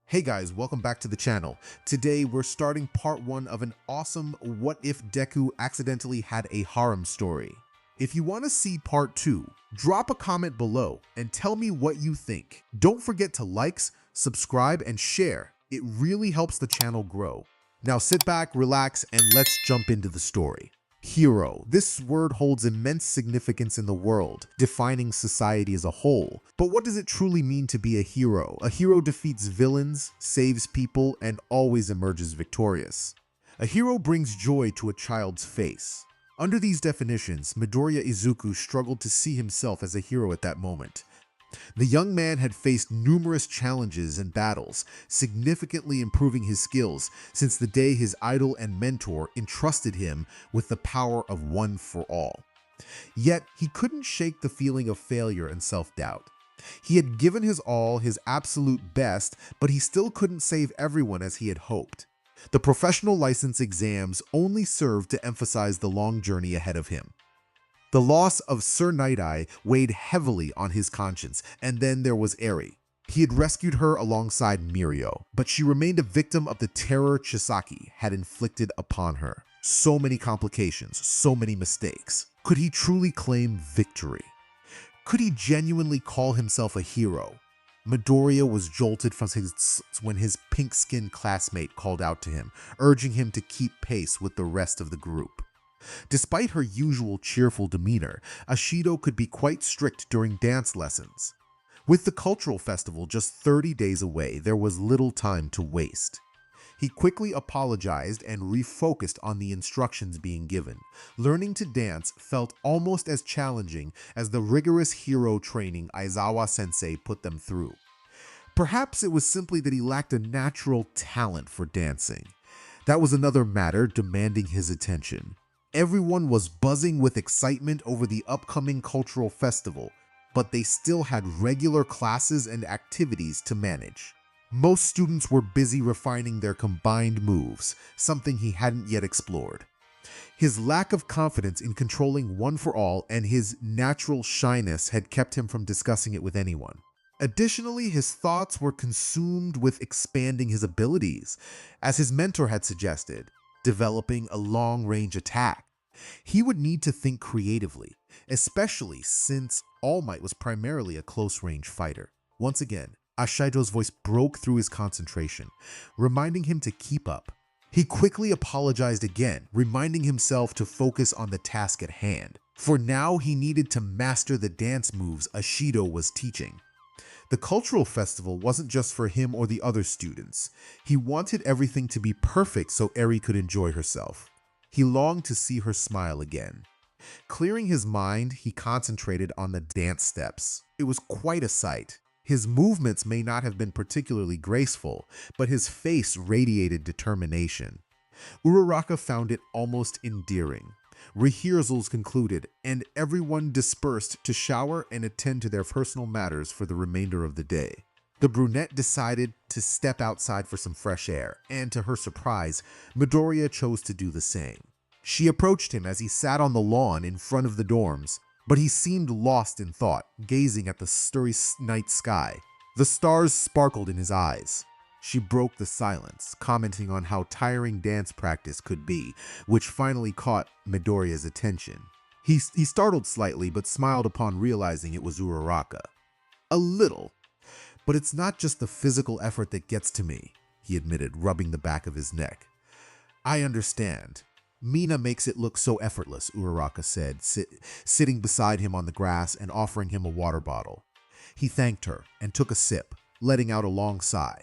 Hey guys, welcome back to the channel. Today we're starting part 1 of an awesome what if Deku accidentally had a harem story. If you want to see part 2, drop a comment below and tell me what you think. Don't forget to like, subscribe, and share. It really helps the channel grow. Now sit back, relax, and let's jump into the story. Hero. This word holds immense significance in the world, defining society as a whole. But what does it truly mean to be a hero? A hero defeats villains, saves people, and always emerges victorious. A hero brings joy to a child's face. Under these definitions, Midoriya Izuku struggled to see himself as a hero at that moment. The young man had faced numerous challenges and battles, significantly improving his skills since the day his idol and mentor entrusted him with the power of one for all. Yet, he couldn't shake the feeling of failure and self-doubt. He had given his all, his absolute best, but he still couldn't save everyone as he had hoped. The professional license exams only served to emphasize the long journey ahead of him. The loss of Sir Night-Eye weighed heavily on his conscience, and then there was Eri. He had rescued her alongside Mirio, but she remained a victim of the terror Chisaki had inflicted upon her. So many complications, so many mistakes. Could he truly claim victory? Could he genuinely call himself a hero? Midoriya was jolted from when his pink-skinned classmate called out to him, urging him to keep pace with the rest of the group. Despite her usual cheerful demeanor, Ashido could be quite strict during dance lessons. With the cultural festival just 30 days away, there was little time to waste. He quickly apologized and refocused on the instructions being given. Learning to dance felt almost as challenging as the rigorous hero training Aizawa-sensei put them through. Perhaps it was simply that he lacked a natural talent for dancing. That was another matter demanding his attention. Everyone was buzzing with excitement over the upcoming cultural festival, but they still had regular classes and activities to manage. Most students were busy refining their combined moves, something he hadn't yet explored. His lack of confidence in controlling One for All and his natural shyness had kept him from discussing it with anyone. Additionally, his thoughts were consumed with expanding his abilities, as his mentor had suggested, developing a long-range attack. He would need to think creatively, especially since All Might was primarily a close-range fighter. Once again, Ashido's voice broke through his concentration, reminding him to keep up. He quickly apologized again, reminding himself to focus on the task at hand. For now, he needed to master the dance moves Ashido was teaching. The cultural festival wasn't just for him or the other students. He wanted everything to be perfect so Eri could enjoy herself. He longed to see her smile again. Clearing his mind, he concentrated on the dance steps. It was quite a sight. His movements may not have been particularly graceful, but his face radiated determination. Uraraka found it almost endearing. Rehearsals concluded, and everyone dispersed to shower and attend to their personal matters for the remainder of the day. The brunette decided to step outside for some fresh air, and to her surprise, Midoriya chose to do the same. She approached him as he sat on the lawn in front of the dorms, but he seemed lost in thought, gazing at the starry night sky. The stars sparkled in his eyes. She broke the silence, commenting on how tiring dance practice could be, which finally caught Midoriya's attention. He startled slightly, but smiled upon realizing it was Uraraka. A little. But it's not just the physical effort that gets to me, he admitted, rubbing the back of his neck. I understand. Mina makes it look so effortless, Uraraka said, sitting beside him on the grass and offering him a water bottle. He thanked her and took a sip, letting out a long sigh.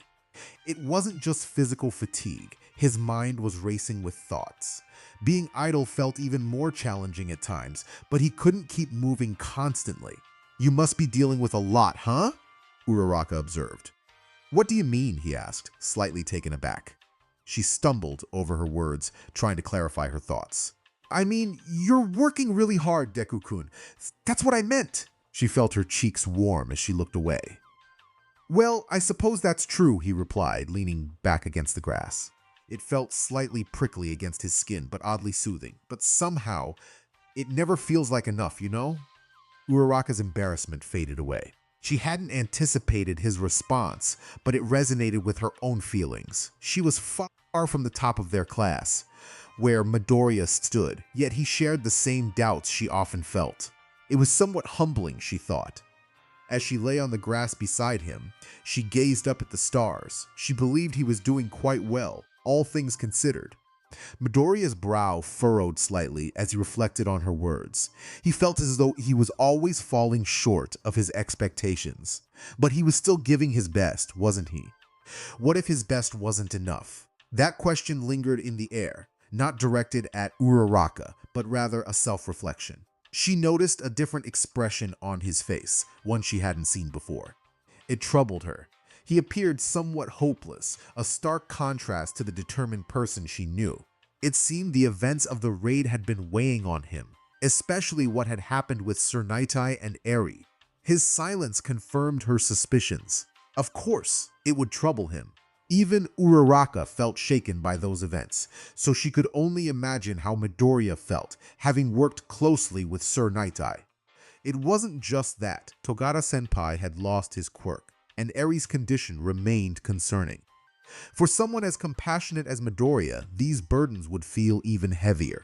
It wasn't just physical fatigue. His mind was racing with thoughts. Being idle felt even more challenging at times, but he couldn't keep moving constantly. You must be dealing with a lot, huh? Uraraka observed. What do you mean? He asked, slightly taken aback. She stumbled over her words, trying to clarify her thoughts. I mean, you're working really hard, Deku-kun. That's what I meant. She felt her cheeks warm as she looked away. Well, I suppose that's true, he replied, leaning back against the grass. It felt slightly prickly against his skin, but oddly soothing. But somehow, it never feels like enough, you know? Uraraka's embarrassment faded away. She hadn't anticipated his response, but it resonated with her own feelings. She was far from the top of their class, where Midoriya stood, yet he shared the same doubts she often felt. It was somewhat humbling, she thought. As she lay on the grass beside him, she gazed up at the stars. She believed he was doing quite well, all things considered. Midoriya's brow furrowed slightly as he reflected on her words. He felt as though he was always falling short of his expectations. But he was still giving his best, wasn't he? What if his best wasn't enough? That question lingered in the air, not directed at Uraraka, but rather a self-reflection. She noticed a different expression on his face, one she hadn't seen before. It troubled her. He appeared somewhat hopeless, a stark contrast to the determined person she knew. It seemed the events of the raid had been weighing on him, especially what had happened with Sir Nightai and Eri. His silence confirmed her suspicions. Of course, it would trouble him. Even Uraraka felt shaken by those events, so she could only imagine how Midoriya felt, having worked closely with Sir Nightai. It wasn't just that Togata-senpai had lost his quirk, and Eri's condition remained concerning. For someone as compassionate as Midoriya, these burdens would feel even heavier.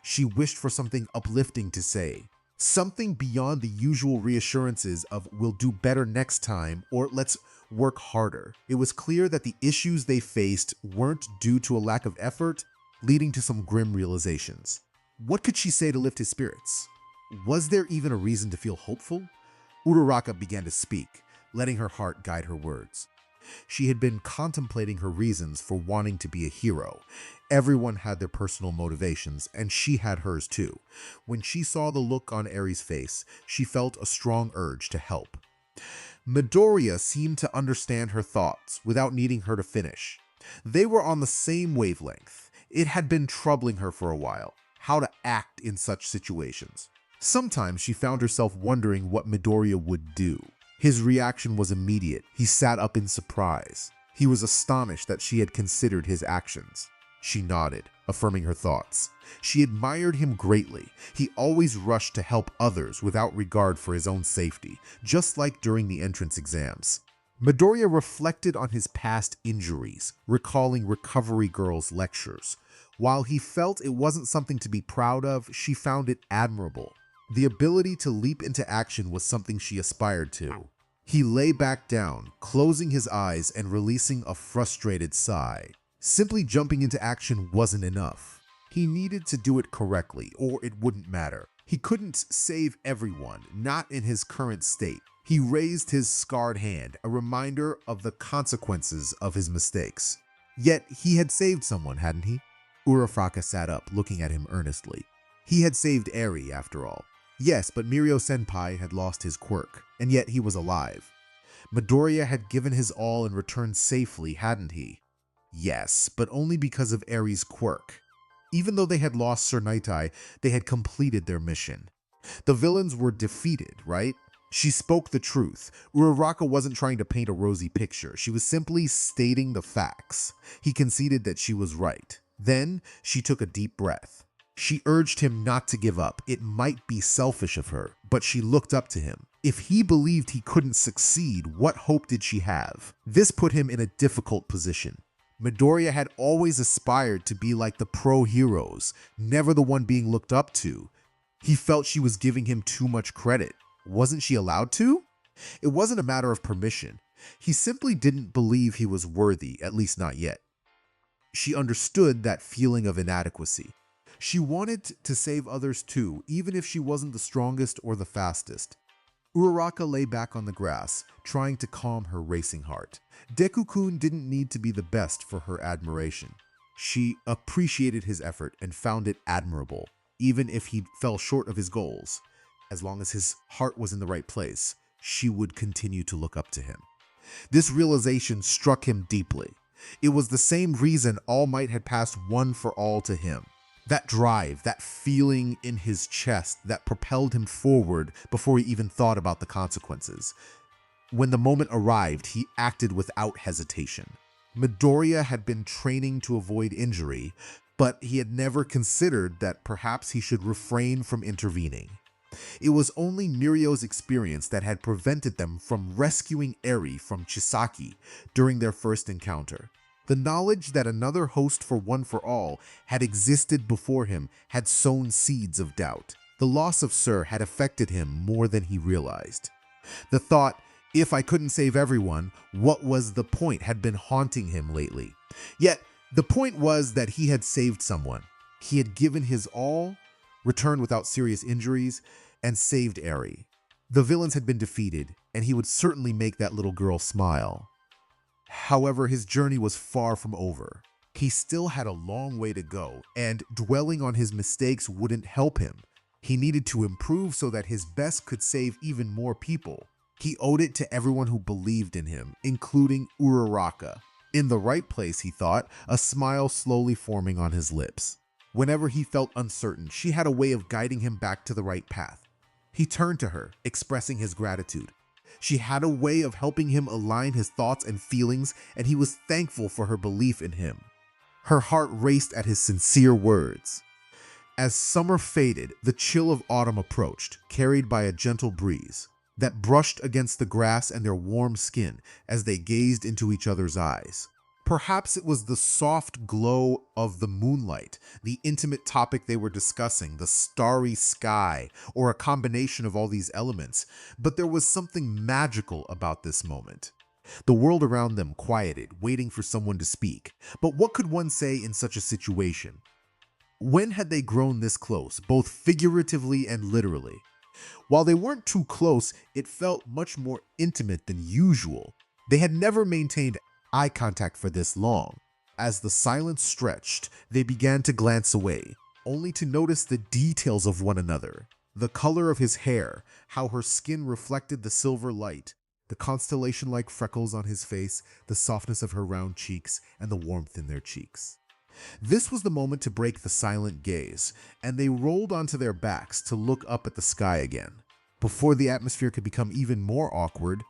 She wished for something uplifting to say, something beyond the usual reassurances of "we'll do better next time" or "let's work harder." It was clear that the issues they faced weren't due to a lack of effort, leading to some grim realizations. What could she say to lift his spirits? Was there even a reason to feel hopeful? Uraraka began to speak, letting her heart guide her words. She had been contemplating her reasons for wanting to be a hero. Everyone had their personal motivations, and she had hers too. When she saw the look on Eri's face, she felt a strong urge to help. Midoriya seemed to understand her thoughts without needing her to finish. They were on the same wavelength. It had been troubling her for a while, how to act in such situations. Sometimes she found herself wondering what Midoriya would do. His reaction was immediate. He sat up in surprise. He was astonished that she had considered his actions. She nodded, affirming her thoughts. She admired him greatly. He always rushed to help others without regard for his own safety, just like during the entrance exams. Midoriya reflected on his past injuries, recalling Recovery Girl's lectures. While he felt it wasn't something to be proud of, she found it admirable. The ability to leap into action was something she aspired to. He lay back down, closing his eyes and releasing a frustrated sigh. Simply jumping into action wasn't enough. He needed to do it correctly, or it wouldn't matter. He couldn't save everyone, not in his current state. He raised his scarred hand, a reminder of the consequences of his mistakes. Yet he had saved someone, hadn't he? Uraraka sat up, looking at him earnestly. He had saved Eri, after all. Yes, but Mirio-senpai had lost his quirk, and yet he was alive. Midoriya had given his all and returned safely, hadn't he? Yes, but only because of Eri's quirk. Even though they had lost Sir Nightai, they had completed their mission. The villains were defeated, right? She spoke the truth. Uraraka wasn't trying to paint a rosy picture. She was simply stating the facts. He conceded that she was right. Then she took a deep breath. She urged him not to give up. It might be selfish of her, but she looked up to him. If he believed he couldn't succeed, what hope did she have? This put him in a difficult position. Midoriya had always aspired to be like the pro heroes, never the one being looked up to. He felt she was giving him too much credit. Wasn't she allowed to? It wasn't a matter of permission. He simply didn't believe he was worthy, at least not yet. She understood that feeling of inadequacy. She wanted to save others too, even if she wasn't the strongest or the fastest. Uraraka lay back on the grass, trying to calm her racing heart. Deku-kun didn't need to be the best for her admiration. She appreciated his effort and found it admirable, even if he fell short of his goals. As long as his heart was in the right place, she would continue to look up to him. This realization struck him deeply. It was the same reason All Might had passed one for all to him. That drive, that feeling in his chest that propelled him forward before he even thought about the consequences. When the moment arrived, he acted without hesitation. Midoriya had been training to avoid injury, but he had never considered that perhaps he should refrain from intervening. It was only Mirio's experience that had prevented them from rescuing Eri from Chisaki during their first encounter. The knowledge that another host for One for All had existed before him had sown seeds of doubt. The loss of Sir had affected him more than he realized. The thought, if I couldn't save everyone, what was the point, had been haunting him lately. Yet, the point was that he had saved someone. He had given his all, returned without serious injuries, and saved Eri. The villains had been defeated, and he would certainly make that little girl smile. However, his journey was far from over. He still had a long way to go, and dwelling on his mistakes wouldn't help him. He needed to improve so that his best could save even more people. He owed it to everyone who believed in him, including Uraraka. In the right place, he thought, a smile slowly forming on his lips. Whenever he felt uncertain, she had a way of guiding him back to the right path. He turned to her, expressing his gratitude. She had a way of helping him align his thoughts and feelings, and he was thankful for her belief in him. Her heart raced at his sincere words. As summer faded, the chill of autumn approached, carried by a gentle breeze that brushed against the grass and their warm skin as they gazed into each other's eyes. Perhaps it was the soft glow of the moonlight, the intimate topic they were discussing, the starry sky, or a combination of all these elements, but there was something magical about this moment. The world around them quieted, waiting for someone to speak. But what could one say in such a situation? When had they grown this close, both figuratively and literally? While they weren't too close, it felt much more intimate than usual. They had never maintained eye contact for this long. As the silence stretched, they began to glance away, only to notice the details of one another. The color of his hair, how her skin reflected the silver light, the constellation-like freckles on his face, the softness of her round cheeks, and the warmth in their cheeks. This was the moment to break the silent gaze, and they rolled onto their backs to look up at the sky again. Before the atmosphere could become even more awkward,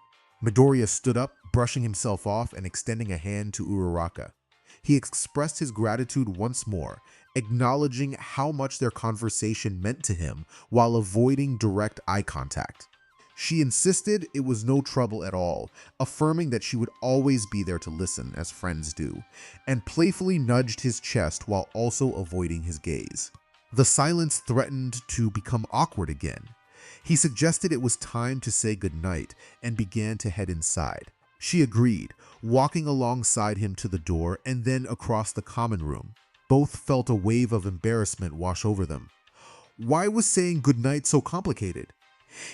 Midoriya stood up, brushing himself off and extending a hand to Uraraka. He expressed his gratitude once more, acknowledging how much their conversation meant to him while avoiding direct eye contact. She insisted it was no trouble at all, affirming that she would always be there to listen, as friends do, and playfully nudged his chest while also avoiding his gaze. The silence threatened to become awkward again. He suggested it was time to say goodnight and began to head inside. She agreed, walking alongside him to the door and then across the common room. Both felt a wave of embarrassment wash over them. Why was saying goodnight so complicated?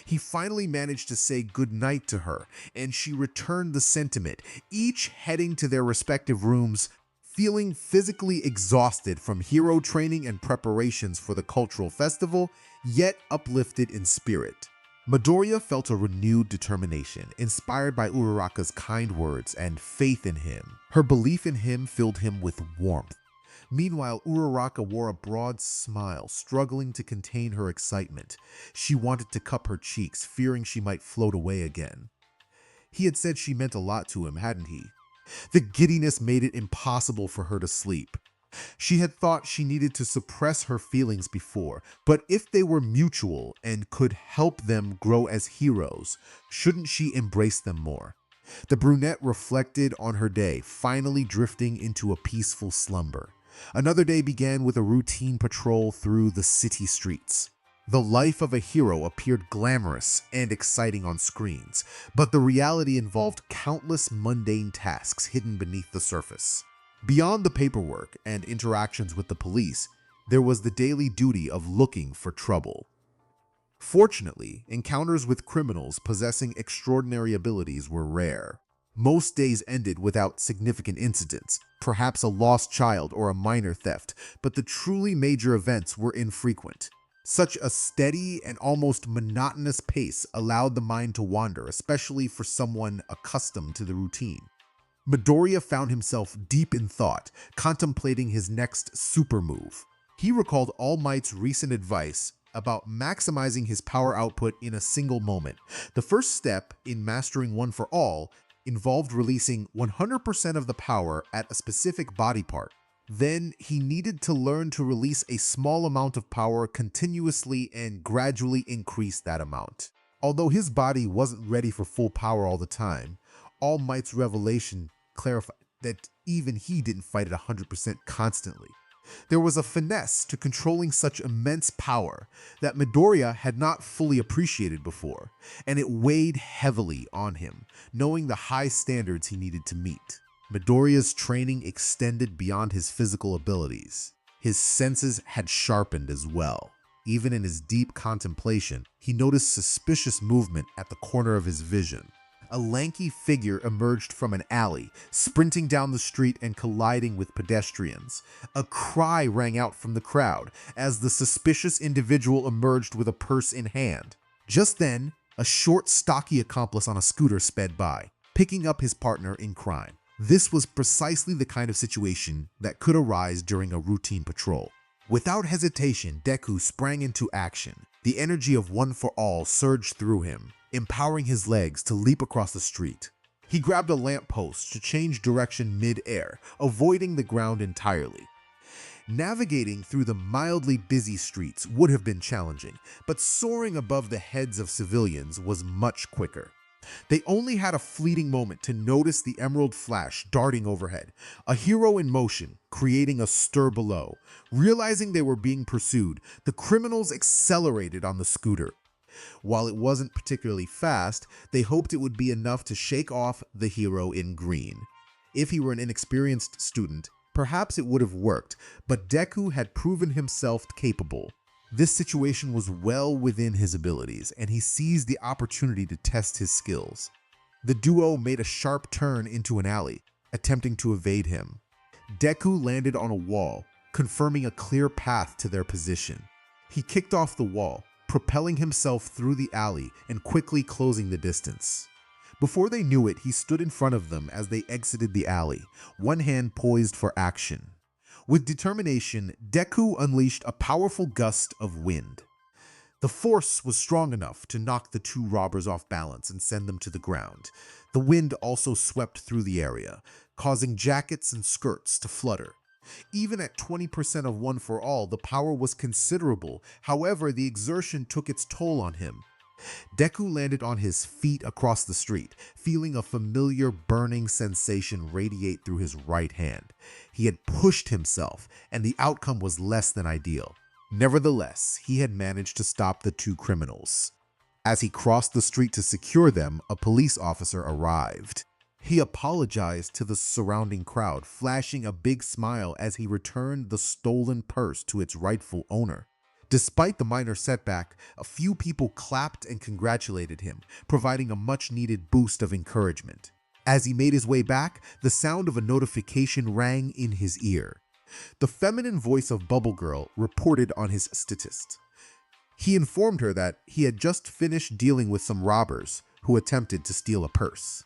He finally managed to say goodnight to her, and she returned the sentiment, each heading to their respective rooms, feeling physically exhausted from hero training and preparations for the cultural festival, yet uplifted in spirit. Midoriya felt a renewed determination, inspired by Uraraka's kind words and faith in him. Her belief in him filled him with warmth. Meanwhile, Uraraka wore a broad smile, struggling to contain her excitement. She wanted to cup her cheeks, fearing she might float away again. He had said she meant a lot to him, hadn't he? The giddiness made it impossible for her to sleep. She had thought she needed to suppress her feelings before, but if they were mutual and could help them grow as heroes, shouldn't she embrace them more? The brunette reflected on her day, finally drifting into a peaceful slumber. Another day began with a routine patrol through the city streets. The life of a hero appeared glamorous and exciting on screens, but the reality involved countless mundane tasks hidden beneath the surface. Beyond the paperwork and interactions with the police, there was the daily duty of looking for trouble. Fortunately, encounters with criminals possessing extraordinary abilities were rare. Most days ended without significant incidents, perhaps a lost child or a minor theft, but the truly major events were infrequent. Such a steady and almost monotonous pace allowed the mind to wander, especially for someone accustomed to the routine. Midoriya found himself deep in thought, contemplating his next super move. He recalled All Might's recent advice about maximizing his power output in a single moment. The first step in mastering One for All involved releasing 100% of the power at a specific body part. Then he needed to learn to release a small amount of power continuously and gradually increase that amount. Although his body wasn't ready for full power all the time, All Might's revelation clarified that even he didn't fight at 100% constantly. There was a finesse to controlling such immense power that Midoriya had not fully appreciated before, and it weighed heavily on him, knowing the high standards he needed to meet. Midoriya's training extended beyond his physical abilities. His senses had sharpened as well. Even in his deep contemplation, he noticed suspicious movement at the corner of his vision. A lanky figure emerged from an alley, sprinting down the street and colliding with pedestrians. A cry rang out from the crowd as the suspicious individual emerged with a purse in hand. Just then, a short, stocky accomplice on a scooter sped by, picking up his partner in crime. This was precisely the kind of situation that could arise during a routine patrol. Without hesitation, Deku sprang into action. The energy of One for All surged through him, empowering his legs to leap across the street. He grabbed a lamppost to change direction mid-air, avoiding the ground entirely. Navigating through the mildly busy streets would have been challenging, but soaring above the heads of civilians was much quicker. They only had a fleeting moment to notice the emerald flash darting overhead, a hero in motion, creating a stir below. Realizing they were being pursued, the criminals accelerated on the scooter. While it wasn't particularly fast, they hoped it would be enough to shake off the hero in green. If he were an inexperienced student, perhaps it would have worked, but Deku had proven himself capable. This situation was well within his abilities, and he seized the opportunity to test his skills. The duo made a sharp turn into an alley, attempting to evade him. Deku landed on a wall, confirming a clear path to their position. He kicked off the wall, propelling himself through the alley and quickly closing the distance. Before they knew it, he stood in front of them as they exited the alley, one hand poised for action. With determination, Deku unleashed a powerful gust of wind. The force was strong enough to knock the two robbers off balance and send them to the ground. The wind also swept through the area, causing jackets and skirts to flutter. Even at 20% of One for All, the power was considerable. However, the exertion took its toll on him. Deku landed on his feet across the street, feeling a familiar burning sensation radiate through his right hand. He had pushed himself, and the outcome was less than ideal. Nevertheless, he had managed to stop the two criminals. As he crossed the street to secure them, a police officer arrived. He apologized to the surrounding crowd, flashing a big smile as he returned the stolen purse to its rightful owner. Despite the minor setback, a few people clapped and congratulated him, providing a much-needed boost of encouragement. As he made his way back, the sound of a notification rang in his ear. The feminine voice of Bubble Girl reported on his statist. He informed her that he had just finished dealing with some robbers who attempted to steal a purse.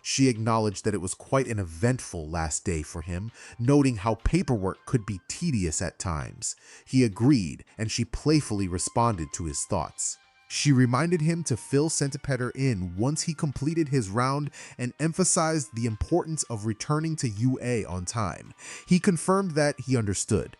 She acknowledged that it was quite an eventful last day for him, noting how paperwork could be tedious at times. He agreed, and she playfully responded to his thoughts. She reminded him to fill Centipeder in once he completed his round and emphasized the importance of returning to UA on time. He confirmed that he understood.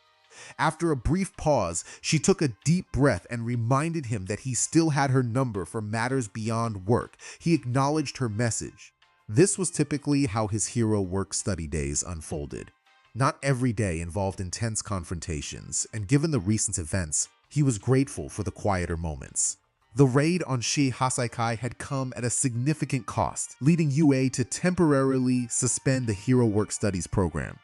After a brief pause, she took a deep breath and reminded him that he still had her number for matters beyond work. He acknowledged her message. This was typically how his hero work-study days unfolded. Not every day involved intense confrontations, and given the recent events, he was grateful for the quieter moments. The raid on Shi Hasaikai had come at a significant cost, leading UA to temporarily suspend the hero work-studies program.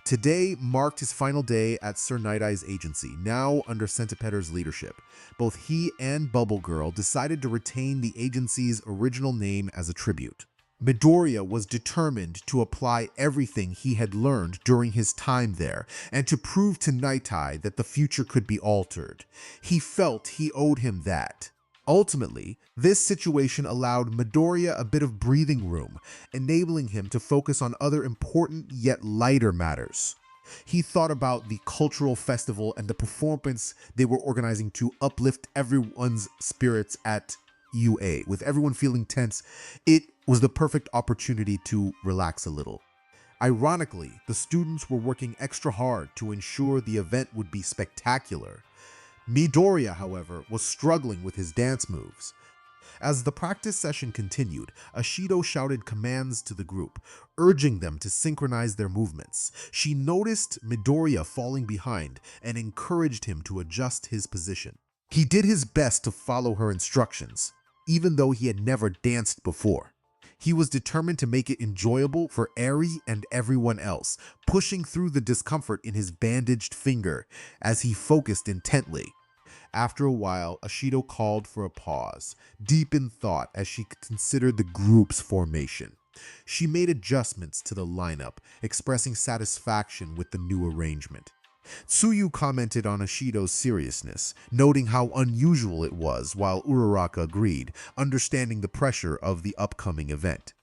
Today marked his final day at Sir Night-Eye's agency, now under Centipeder's leadership. Both he and Bubble Girl decided to retain the agency's original name as a tribute. Midoriya was determined to apply everything he had learned during his time there and to prove to Night-Eye that the future could be altered. He felt he owed him that. Ultimately, this situation allowed Midoriya a bit of breathing room, enabling him to focus on other important yet lighter matters. He thought about the cultural festival and the performance they were organizing to uplift everyone's spirits at UA. With everyone feeling tense, it was the perfect opportunity to relax a little. Ironically, the students were working extra hard to ensure the event would be spectacular. Midoriya, however, was struggling with his dance moves. As the practice session continued, Ashido shouted commands to the group, urging them to synchronize their movements. She noticed Midoriya falling behind and encouraged him to adjust his position. He did his best to follow her instructions, even though he had never danced before. He was determined to make it enjoyable for Eri and everyone else, pushing through the discomfort in his bandaged finger as he focused intently. After a while, Ashido called for a pause, deep in thought as she considered the group's formation. She made adjustments to the lineup, expressing satisfaction with the new arrangement. Tsuyu commented on Ashido's seriousness, noting how unusual it was, while Uraraka agreed, understanding the pressure of the upcoming event.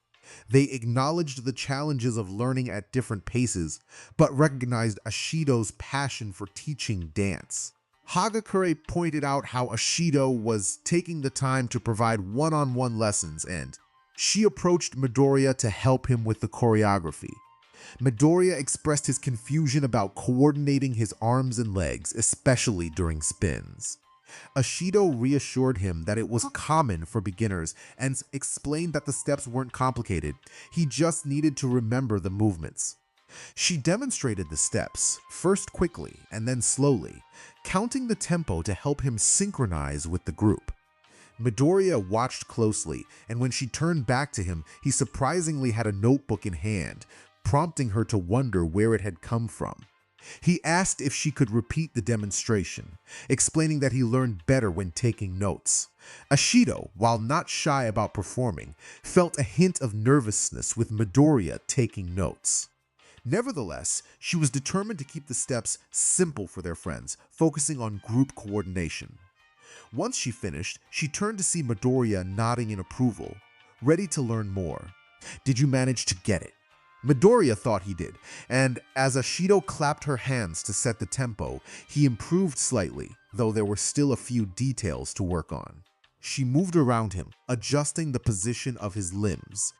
They acknowledged the challenges of learning at different paces, but recognized Ashido's passion for teaching dance. Hagakure pointed out how Ashido was taking the time to provide one-on-one lessons, and she approached Midoriya to help him with the choreography. Midoriya expressed his confusion about coordinating his arms and legs, especially during spins. Ashido reassured him that it was common for beginners and explained that the steps weren't complicated. He just needed to remember the movements. She demonstrated the steps, first quickly and then slowly, counting the tempo to help him synchronize with the group. Midoriya watched closely, and when she turned back to him, he surprisingly had a notebook in hand, prompting her to wonder where it had come from. He asked if she could repeat the demonstration, explaining that he learned better when taking notes. Ashido, while not shy about performing, felt a hint of nervousness with Midoriya taking notes. Nevertheless, she was determined to keep the steps simple for their friends, focusing on group coordination. Once she finished, she turned to see Midoriya nodding in approval, ready to learn more. "Did you manage to get it?" Midoriya thought he did, and as Ashido clapped her hands to set the tempo, he improved slightly, though there were still a few details to work on. She moved around him, adjusting the position of his limbs.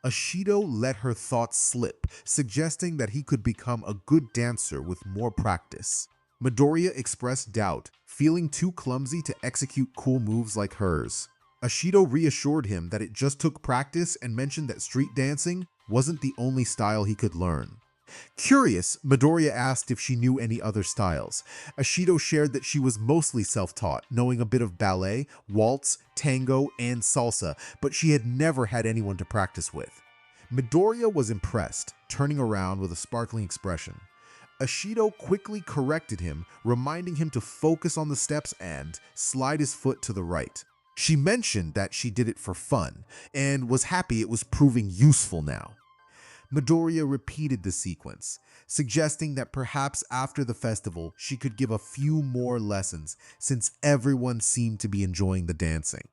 Ashido let her thoughts slip, suggesting that he could become a good dancer with more practice. Midoriya expressed doubt, feeling too clumsy to execute cool moves like hers. Ashido reassured him that it just took practice and mentioned that street dancing wasn't the only style he could learn. Curious, Midoriya asked if she knew any other styles. Ashido shared that she was mostly self-taught, knowing a bit of ballet, waltz, tango, and salsa, but she had never had anyone to practice with. Midoriya was impressed, turning around with a sparkling expression. Ashido quickly corrected him, reminding him to focus on the steps and slide his foot to the right. She mentioned that she did it for fun, and was happy it was proving useful now. Midoriya repeated the sequence, suggesting that perhaps after the festival she could give a few more lessons since everyone seemed to be enjoying the dancing.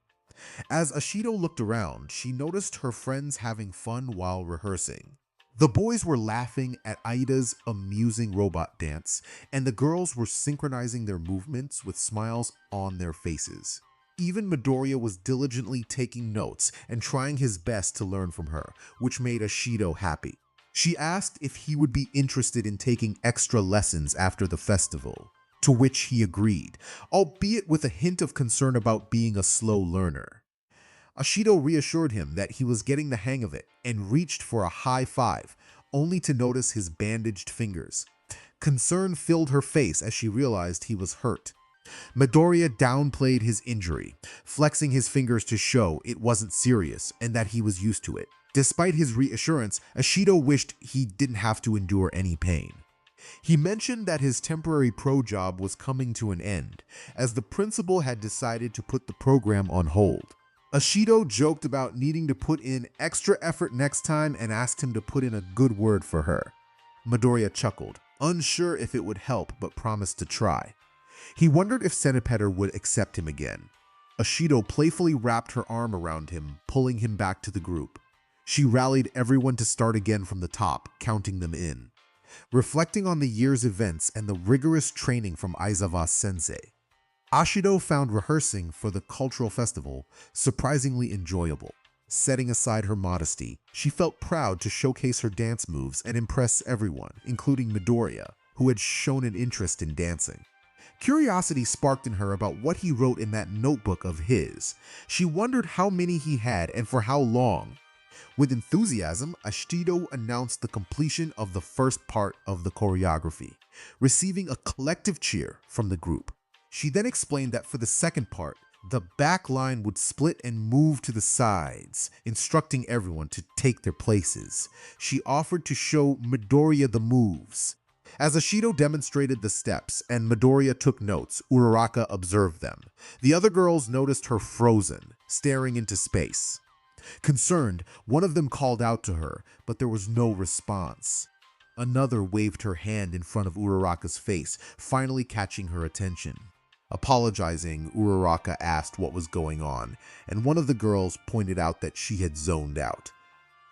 As Ashido looked around, she noticed her friends having fun while rehearsing. The boys were laughing at Aida's amusing robot dance, and the girls were synchronizing their movements with smiles on their faces. Even Midoriya was diligently taking notes and trying his best to learn from her, which made Ashido happy. She asked if he would be interested in taking extra lessons after the festival, to which he agreed, albeit with a hint of concern about being a slow learner. Ashido reassured him that he was getting the hang of it and reached for a high five, only to notice his bandaged fingers. Concern filled her face as she realized he was hurt. Midoriya downplayed his injury, flexing his fingers to show it wasn't serious and that he was used to it. Despite his reassurance, Ashido wished he didn't have to endure any pain. He mentioned that his temporary pro job was coming to an end, as the principal had decided to put the program on hold. Ashido joked about needing to put in extra effort next time and asked him to put in a good word for her. Midoriya chuckled, unsure if it would help but promised to try. He wondered if Centipeder would accept him again. Ashido playfully wrapped her arm around him, pulling him back to the group. She rallied everyone to start again from the top, counting them in. Reflecting on the year's events and the rigorous training from Aizawa Sensei, Ashido found rehearsing for the cultural festival surprisingly enjoyable. Setting aside her modesty, she felt proud to showcase her dance moves and impress everyone, including Midoriya, who had shown an interest in dancing. Curiosity sparked in her about what he wrote in that notebook of his. She wondered how many he had and for how long. With enthusiasm, Ashido announced the completion of the first part of the choreography, receiving a collective cheer from the group. She then explained that for the second part, the back line would split and move to the sides, instructing everyone to take their places. She offered to show Midoriya the moves. As Ashido demonstrated the steps and Midoriya took notes, Uraraka observed them. The other girls noticed her frozen, staring into space. Concerned, one of them called out to her, but there was no response. Another waved her hand in front of Uraraka's face, finally catching her attention. Apologizing, Uraraka asked what was going on, and one of the girls pointed out that she had zoned out.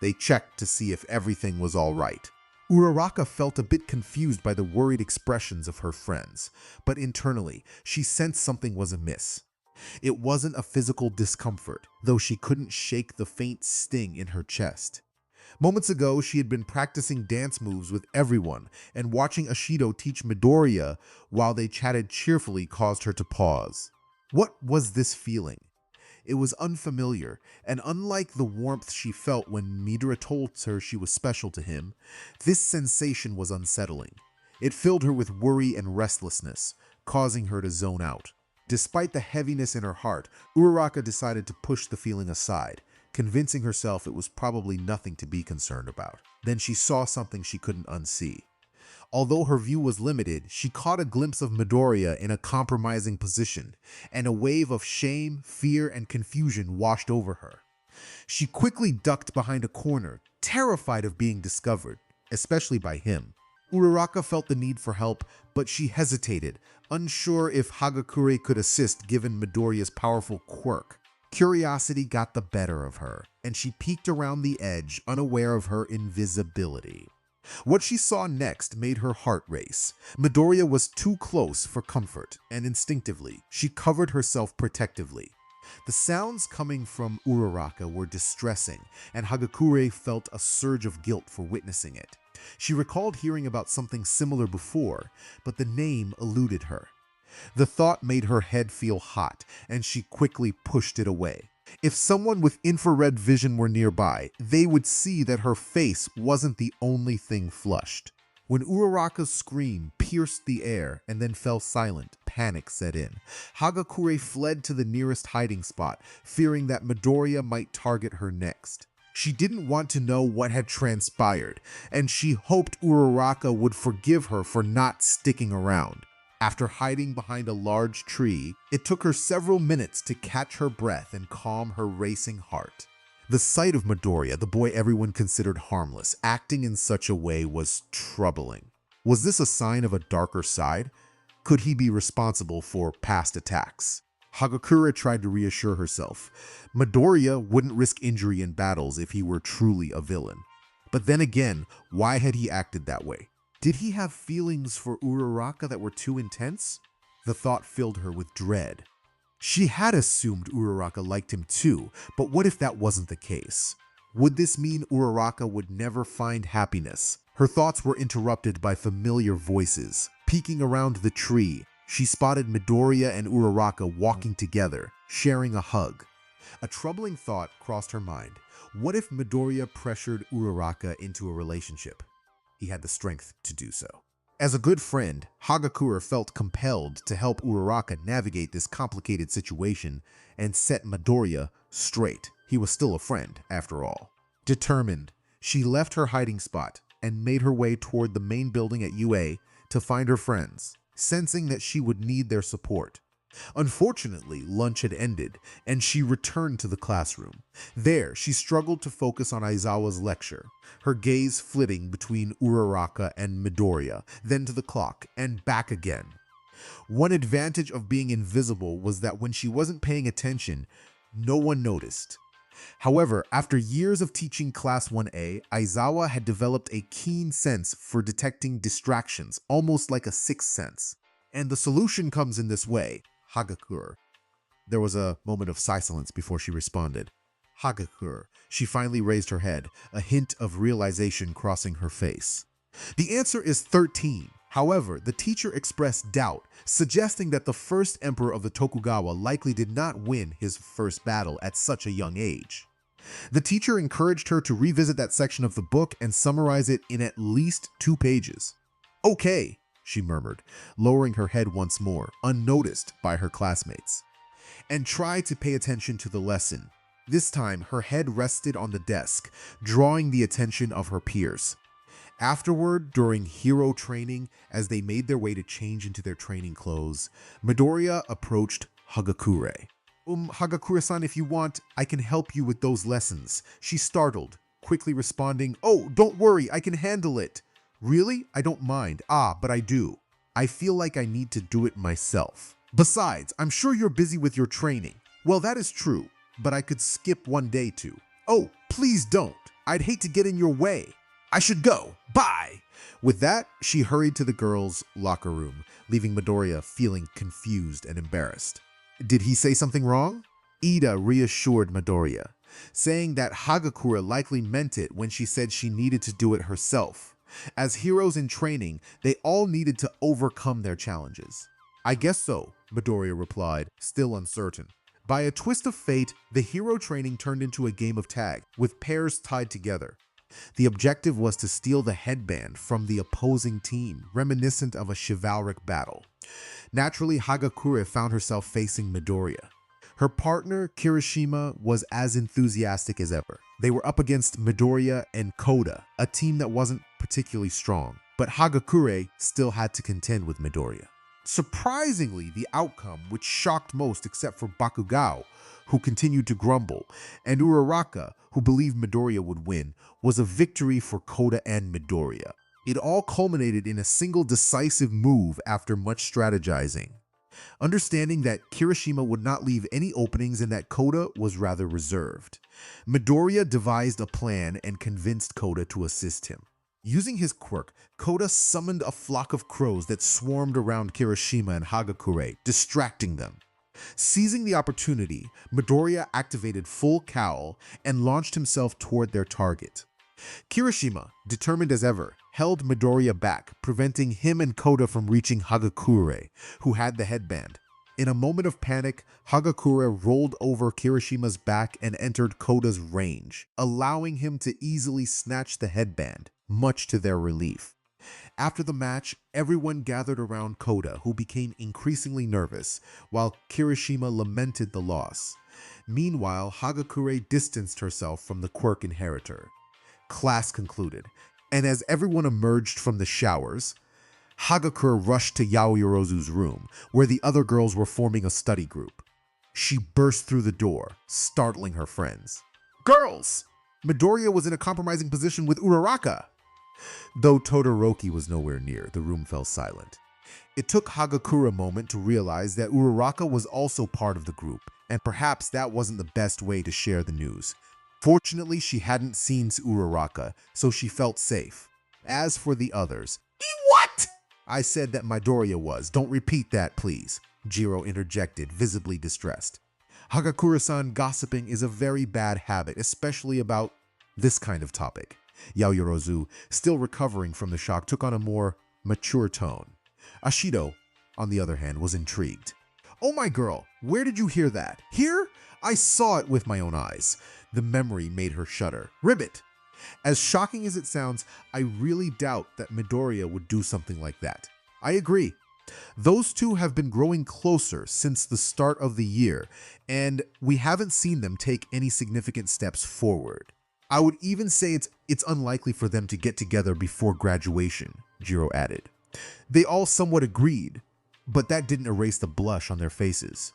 They checked to see if everything was all right. Uraraka felt a bit confused by the worried expressions of her friends, but internally, she sensed something was amiss. It wasn't a physical discomfort, though she couldn't shake the faint sting in her chest. Moments ago, she had been practicing dance moves with everyone, and watching Ashido teach Midoriya while they chatted cheerfully caused her to pause. What was this feeling? It was unfamiliar, and unlike the warmth she felt when Midoriya told her she was special to him, this sensation was unsettling. It filled her with worry and restlessness, causing her to zone out. Despite the heaviness in her heart, Uraraka decided to push the feeling aside, convincing herself it was probably nothing to be concerned about. Then she saw something she couldn't unsee. Although her view was limited, she caught a glimpse of Midoriya in a compromising position, and a wave of shame, fear, and confusion washed over her. She quickly ducked behind a corner, terrified of being discovered, especially by him. Uraraka felt the need for help, but she hesitated, unsure if Hagakure could assist given Midoriya's powerful quirk. Curiosity got the better of her, and she peeked around the edge, unaware of her invisibility. What she saw next made her heart race. Midoriya was too close for comfort, and instinctively, she covered herself protectively. The sounds coming from Uraraka were distressing, and Hagakure felt a surge of guilt for witnessing it. She recalled hearing about something similar before, but the name eluded her. The thought made her head feel hot, and she quickly pushed it away. If someone with infrared vision were nearby, they would see that her face wasn't the only thing flushed. When Uraraka's scream pierced the air and then fell silent, panic set in. Hagakure fled to the nearest hiding spot, fearing that Midoriya might target her next. She didn't want to know what had transpired, and she hoped Uraraka would forgive her for not sticking around. After hiding behind a large tree, it took her several minutes to catch her breath and calm her racing heart. The sight of Midoriya, the boy everyone considered harmless, acting in such a way was troubling. Was this a sign of a darker side? Could he be responsible for past attacks? Hagakure tried to reassure herself. Midoriya wouldn't risk injury in battles if he were truly a villain. But then again, why had he acted that way? Did he have feelings for Uraraka that were too intense? The thought filled her with dread. She had assumed Uraraka liked him too, but what if that wasn't the case? Would this mean Uraraka would never find happiness? Her thoughts were interrupted by familiar voices. Peeking around the tree, she spotted Midoriya and Uraraka walking together, sharing a hug. A troubling thought crossed her mind. What if Midoriya pressured Uraraka into a relationship? He had the strength to do so. As a good friend, Hagakure felt compelled to help Uraraka navigate this complicated situation and set Midoriya straight. He was still a friend, after all. Determined, she left her hiding spot and made her way toward the main building at UA to find her friends, sensing that she would need their support. Unfortunately, lunch had ended, and she returned to the classroom. There, she struggled to focus on Aizawa's lecture, her gaze flitting between Uraraka and Midoriya, then to the clock, and back again. One advantage of being invisible was that when she wasn't paying attention, no one noticed. However, after years of teaching Class 1A, Aizawa had developed a keen sense for detecting distractions, almost like a sixth sense. And the solution comes in this way. Hagakure. There was a moment of silence before she responded. Hagakure. She finally raised her head, a hint of realization crossing her face. The answer is 13. However, the teacher expressed doubt, suggesting that the first emperor of the Tokugawa likely did not win his first battle at such a young age. The teacher encouraged her to revisit that section of the book and summarize it in at least 2 pages. "Okay," she murmured, lowering her head once more, unnoticed by her classmates, and tried to pay attention to the lesson. This time, her head rested on the desk, drawing the attention of her peers. Afterward, during hero training, as they made their way to change into their training clothes, Midoriya approached Hagakure. Hagakure-san, if you want, I can help you with those lessons," she startled, quickly responding, "Oh, don't worry, I can handle it." "Really? I don't mind. But I do. I feel like I need to do it myself. Besides, I'm sure you're busy with your training." "Well, that is true, but I could skip one day too." "Oh, please don't. I'd hate to get in your way. I should go. Bye." With that, she hurried to the girls' locker room, leaving Midoriya feeling confused and embarrassed. Did he say something wrong? Ida reassured Midoriya, saying that Hagakure likely meant it when she said she needed to do it herself. As heroes in training, they all needed to overcome their challenges. "I guess so," Midoriya replied, still uncertain. By a twist of fate, the hero training turned into a game of tag, with pairs tied together. The objective was to steal the headband from the opposing team, reminiscent of a chivalric battle. Naturally, Hagakure found herself facing Midoriya. Her partner, Kirishima, was as enthusiastic as ever. They were up against Midoriya and Koda, a team that wasn't particularly strong, but Hagakure still had to contend with Midoriya. Surprisingly, the outcome, which shocked most except for Bakugao, who continued to grumble, and Uraraka, who believed Midoriya would win, was a victory for Koda and Midoriya. It all culminated in a single decisive move after much strategizing. Understanding that Kirishima would not leave any openings and that Koda was rather reserved, Midoriya devised a plan and convinced Koda to assist him. Using his quirk, Koda summoned a flock of crows that swarmed around Kirishima and Hagakure, distracting them. Seizing the opportunity, Midoriya activated full cowl and launched himself toward their target. Kirishima, determined as ever, held Midoriya back, preventing him and Koda from reaching Hagakure, who had the headband. In a moment of panic, Hagakure rolled over Kirishima's back and entered Koda's range, allowing him to easily snatch the headband, much to their relief. After the match, everyone gathered around Koda, who became increasingly nervous, while Kirishima lamented the loss. Meanwhile, Hagakure distanced herself from the quirk inheritor. Class concluded, and as everyone emerged from the showers, Hagakure rushed to Yaoyorozu's room, where the other girls were forming a study group. She burst through the door, startling her friends. "Girls! Midoriya was in a compromising position with Uraraka!" Though Todoroki was nowhere near, the room fell silent. It took Hagakure a moment to realize that Uraraka was also part of the group, and perhaps that wasn't the best way to share the news. Fortunately, she hadn't seen Uraraka, so she felt safe. As for the others, "What?" "I said that Midoriya was. Don't repeat that, please," Jiro interjected, visibly distressed. "Hagakure-san, gossiping is a very bad habit, especially about this kind of topic." Yaoyorozu, still recovering from the shock, took on a more mature tone. Ashido, on the other hand, was intrigued. "Oh my girl, where did you hear that?" "Here? I saw it with my own eyes." The memory made her shudder. "Ribbit! As shocking as it sounds, I really doubt that Midoriya would do something like that." "I agree. Those two have been growing closer since the start of the year, and we haven't seen them take any significant steps forward. I would even say it's unlikely for them to get together before graduation," Jiro added. They all somewhat agreed, but that didn't erase the blush on their faces.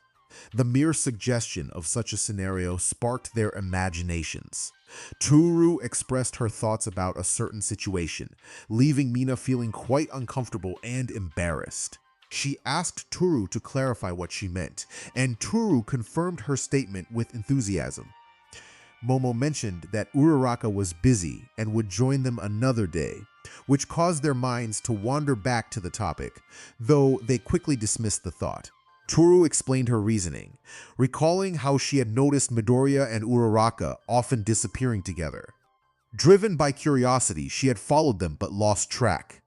The mere suggestion of such a scenario sparked their imaginations. Toru expressed her thoughts about a certain situation, leaving Mina feeling quite uncomfortable and embarrassed. She asked Toru to clarify what she meant, and Toru confirmed her statement with enthusiasm. Momo mentioned that Uraraka was busy and would join them another day, which caused their minds to wander back to the topic, though they quickly dismissed the thought. Toru explained her reasoning, recalling how she had noticed Midoriya and Uraraka often disappearing together. Driven by curiosity, she had followed them but lost track.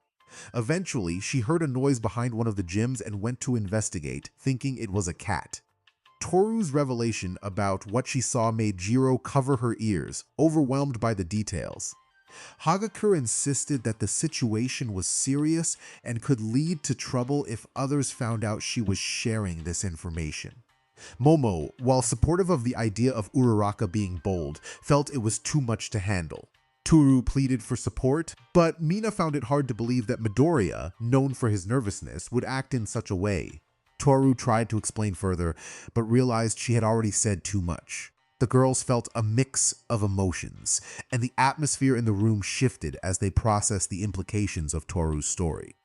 Eventually, she heard a noise behind one of the gyms and went to investigate, thinking it was a cat. Toru's revelation about what she saw made Jiro cover her ears, overwhelmed by the details. Hagakure insisted that the situation was serious and could lead to trouble if others found out she was sharing this information. Momo, while supportive of the idea of Uraraka being bold, felt it was too much to handle. Toru pleaded for support, but Mina found it hard to believe that Midoriya, known for his nervousness, would act in such a way. Toru tried to explain further, but realized she had already said too much. The girls felt a mix of emotions, and the atmosphere in the room shifted as they processed the implications of Toru's story.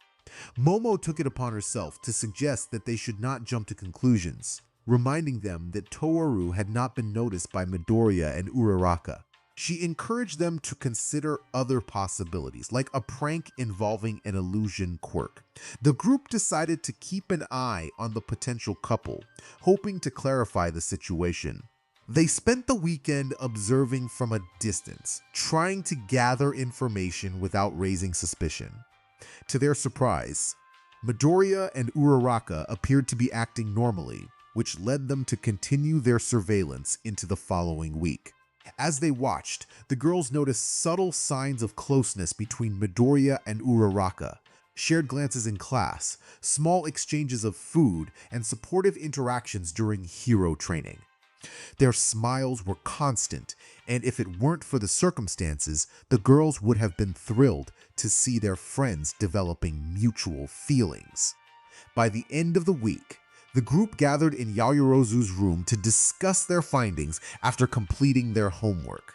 Momo took it upon herself to suggest that they should not jump to conclusions, reminding them that Toru had not been noticed by Midoriya and Uraraka. She encouraged them to consider other possibilities, like a prank involving an illusion quirk. The group decided to keep an eye on the potential couple, hoping to clarify the situation. They spent the weekend observing from a distance, trying to gather information without raising suspicion. To their surprise, Midoriya and Uraraka appeared to be acting normally, which led them to continue their surveillance into the following week. As they watched, the girls noticed subtle signs of closeness between Midoriya and Uraraka, shared glances in class, small exchanges of food, and supportive interactions during hero training. Their smiles were constant, and if it weren't for the circumstances, the girls would have been thrilled to see their friends developing mutual feelings. By the end of the week, the group gathered in Yaoyorozu's room to discuss their findings after completing their homework.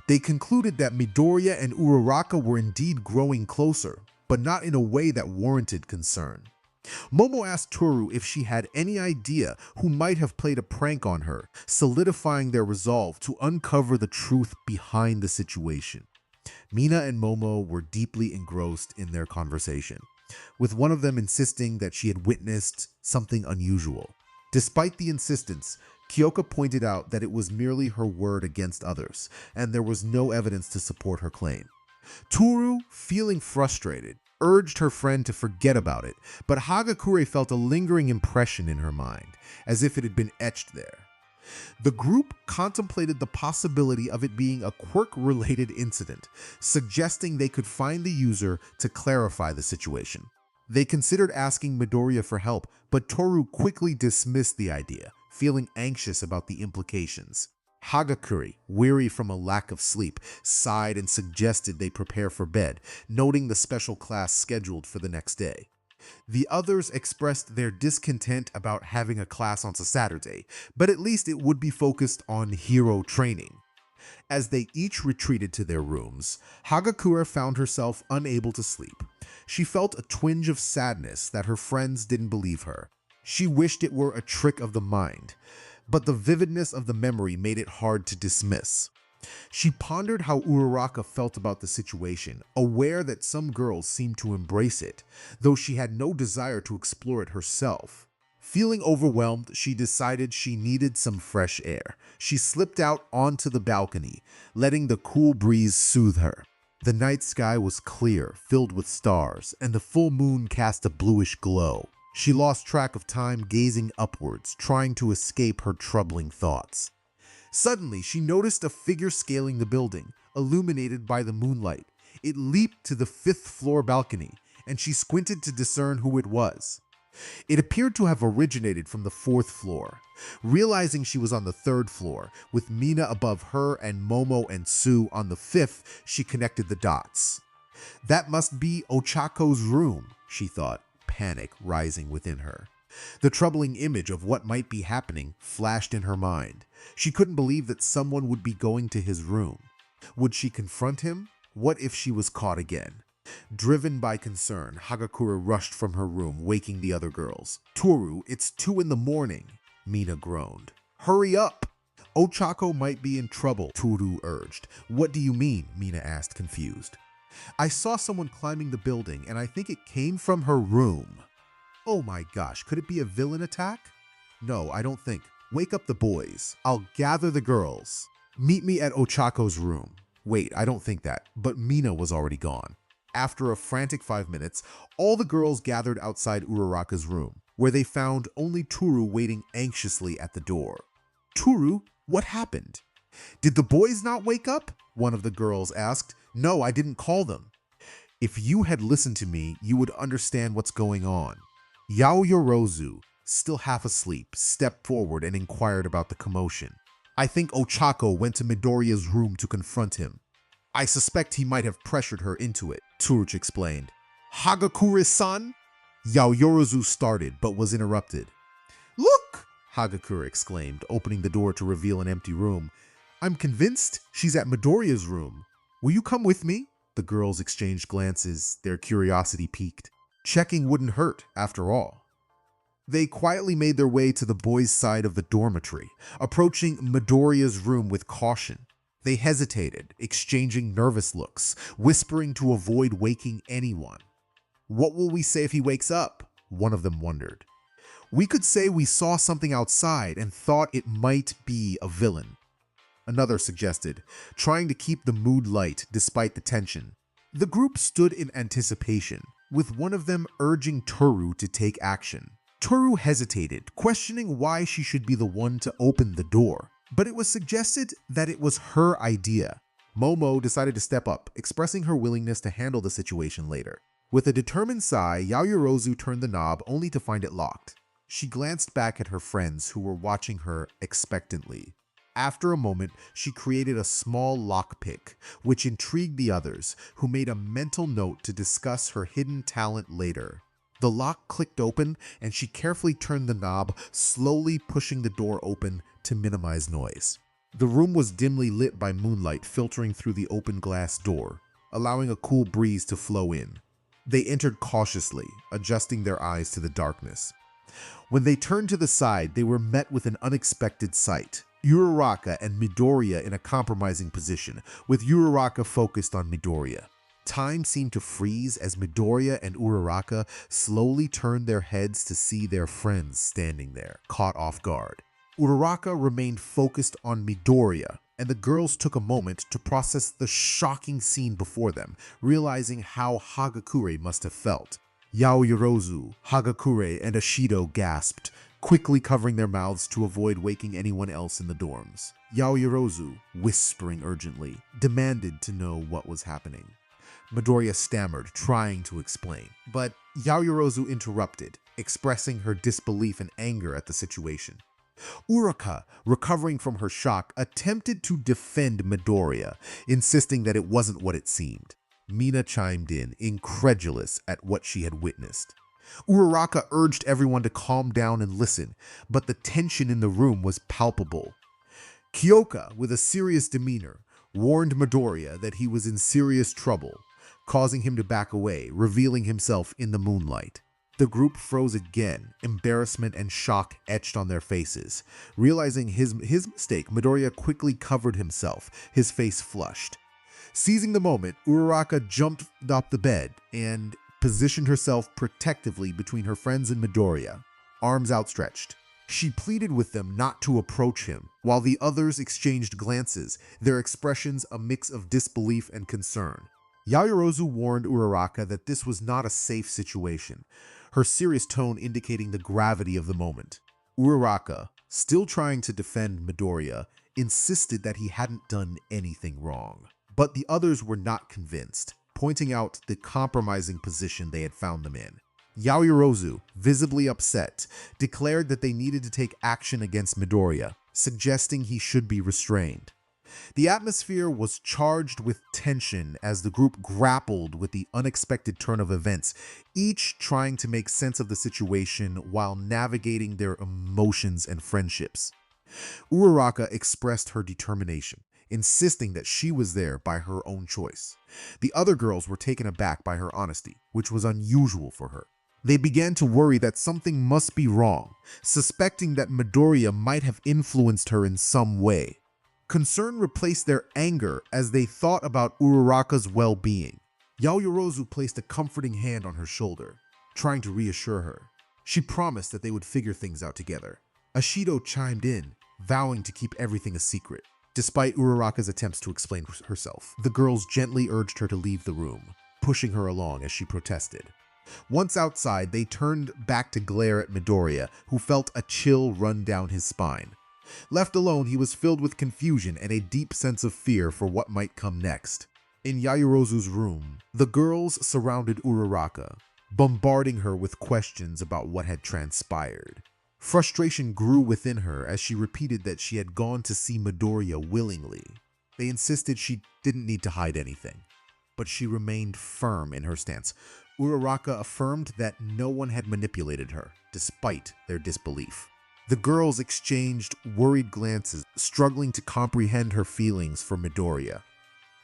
They concluded that Midoriya and Uraraka were indeed growing closer, but not in a way that warranted concern. Momo asked Toru if she had any idea who might have played a prank on her, solidifying their resolve to uncover the truth behind the situation. Mina and Momo were deeply engrossed in their conversation, with one of them insisting that she had witnessed something unusual. Despite the insistence, Kyoka pointed out that it was merely her word against others, and there was no evidence to support her claim. Toru, feeling frustrated, urged her friend to forget about it, but Hagakure felt a lingering impression in her mind, as if it had been etched there. The group contemplated the possibility of it being a quirk-related incident, suggesting they could find the user to clarify the situation. They considered asking Midoriya for help, but Toru quickly dismissed the idea, feeling anxious about the implications. Hagakure, weary from a lack of sleep, sighed and suggested they prepare for bed, noting the special class scheduled for the next day. The others expressed their discontent about having a class on a Saturday, but at least it would be focused on hero training. As they each retreated to their rooms, Hagakure found herself unable to sleep. She felt a twinge of sadness that her friends didn't believe her. She wished it were a trick of the mind, but the vividness of the memory made it hard to dismiss. She pondered how Uraraka felt about the situation, aware that some girls seemed to embrace it, though she had no desire to explore it herself. Feeling overwhelmed, she decided she needed some fresh air. She slipped out onto the balcony, letting the cool breeze soothe her. The night sky was clear, filled with stars, and the full moon cast a bluish glow. She lost track of time, gazing upwards, trying to escape her troubling thoughts. Suddenly, she noticed a figure scaling the building, illuminated by the moonlight. It leaped to the 5th floor balcony, and she squinted to discern who it was. It appeared to have originated from the 4th floor. Realizing she was on the 3rd floor, with Mina above her and Momo and Sue on the 5th, she connected the dots. That must be Ochako's room, she thought, panic rising within her. The troubling image of what might be happening flashed in her mind. She couldn't believe that someone would be going to his room. Would she confront him? What if she was caught again? Driven by concern, Hagakure rushed from her room, waking the other girls. "Toru, it's 2 a.m, Mina groaned. "Hurry up!" "Ochako might be in trouble," Toru urged. "What do you mean?" Mina asked, confused. "I saw someone climbing the building, and I think it came from her room." "Oh my gosh, could it be a villain attack?" No, I don't think. Wake up the boys. I'll gather the girls. Meet me at Ochako's room. Wait, I don't think that, but Mina was already gone. After a frantic 5 minutes, all the girls gathered outside Uraraka's room, where they found only Toru waiting anxiously at the door. Toru, what happened? Did the boys not wake up? One of the girls asked. No, I didn't call them. If you had listened to me, you would understand what's going on. Yaoyorozu, still half asleep, stepped forward and inquired about the commotion. I think Ochako went to Midoriya's room to confront him. I suspect he might have pressured her into it, Tsurugi explained. Hagakure-san? Yaoyorozu started, but was interrupted. Look! Hagakure exclaimed, opening the door to reveal an empty room. I'm convinced she's at Midoriya's room. Will you come with me? The girls exchanged glances, their curiosity piqued. Checking wouldn't hurt, after all. They quietly made their way to the boys' side of the dormitory, approaching Midoriya's room with caution. They hesitated, exchanging nervous looks, whispering to avoid waking anyone. What will we say if he wakes up? One of them wondered. We could say we saw something outside and thought it might be a villain. Another suggested, trying to keep the mood light despite the tension. The group stood in anticipation, with one of them urging Toru to take action. Toru hesitated, questioning why she should be the one to open the door, but it was suggested that it was her idea. Momo decided to step up, expressing her willingness to handle the situation later. With a determined sigh, Yaoyorozu turned the knob only to find it locked. She glanced back at her friends who were watching her expectantly. After a moment, she created a small lockpick, which intrigued the others, who made a mental note to discuss her hidden talent later. The lock clicked open, and she carefully turned the knob, slowly pushing the door open to minimize noise. The room was dimly lit by moonlight filtering through the open glass door, allowing a cool breeze to flow in. They entered cautiously, adjusting their eyes to the darkness. When they turned to the side, they were met with an unexpected sight. Uraraka and Midoriya in a compromising position, with Uraraka focused on Midoriya. Time seemed to freeze as Midoriya and Uraraka slowly turned their heads to see their friends standing there, caught off guard. Uraraka remained focused on Midoriya, and the girls took a moment to process the shocking scene before them, realizing how Hagakure must have felt. Yaoyorozu, Hagakure, and Ashido gasped, quickly covering their mouths to avoid waking anyone else in the dorms. Yaoyorozu, whispering urgently, demanded to know what was happening. Midoriya stammered, trying to explain, but Yaoyorozu interrupted, expressing her disbelief and anger at the situation. Uraraka, recovering from her shock, attempted to defend Midoriya, insisting that it wasn't what it seemed. Mina chimed in, incredulous at what she had witnessed. Uraraka urged everyone to calm down and listen, but the tension in the room was palpable. Kyoka, with a serious demeanor, warned Midoriya that he was in serious trouble, causing him to back away, revealing himself in the moonlight. The group froze again, embarrassment and shock etched on their faces. Realizing his mistake, Midoriya quickly covered himself, his face flushed. Seizing the moment, Uraraka jumped off the bed and positioned herself protectively between her friends and Midoriya, arms outstretched. She pleaded with them not to approach him, while the others exchanged glances, their expressions a mix of disbelief and concern. Yaoyorozu warned Uraraka that this was not a safe situation, her serious tone indicating the gravity of the moment. Uraraka, still trying to defend Midoriya, insisted that he hadn't done anything wrong. But the others were not convinced, pointing out the compromising position they had found them in. Yaoyorozu, visibly upset, declared that they needed to take action against Midoriya, suggesting he should be restrained. The atmosphere was charged with tension as the group grappled with the unexpected turn of events, each trying to make sense of the situation while navigating their emotions and friendships. Uraraka expressed her determination, insisting that she was there by her own choice. The other girls were taken aback by her honesty, which was unusual for her. They began to worry that something must be wrong, suspecting that Midoriya might have influenced her in some way. Concern replaced their anger as they thought about Uraraka's well-being. Yaoyorozu placed a comforting hand on her shoulder, trying to reassure her. She promised that they would figure things out together. Ashido chimed in, vowing to keep everything a secret. Despite Uraraka's attempts to explain herself, the girls gently urged her to leave the room, pushing her along as she protested. Once outside, they turned back to glare at Midoriya, who felt a chill run down his spine. Left alone, he was filled with confusion and a deep sense of fear for what might come next. In Yaoyorozu's room, the girls surrounded Uraraka, bombarding her with questions about what had transpired. Frustration grew within her as she repeated that she had gone to see Midoriya willingly. They insisted she didn't need to hide anything, but she remained firm in her stance. Uraraka affirmed that no one had manipulated her, despite their disbelief. The girls exchanged worried glances, struggling to comprehend her feelings for Midoriya.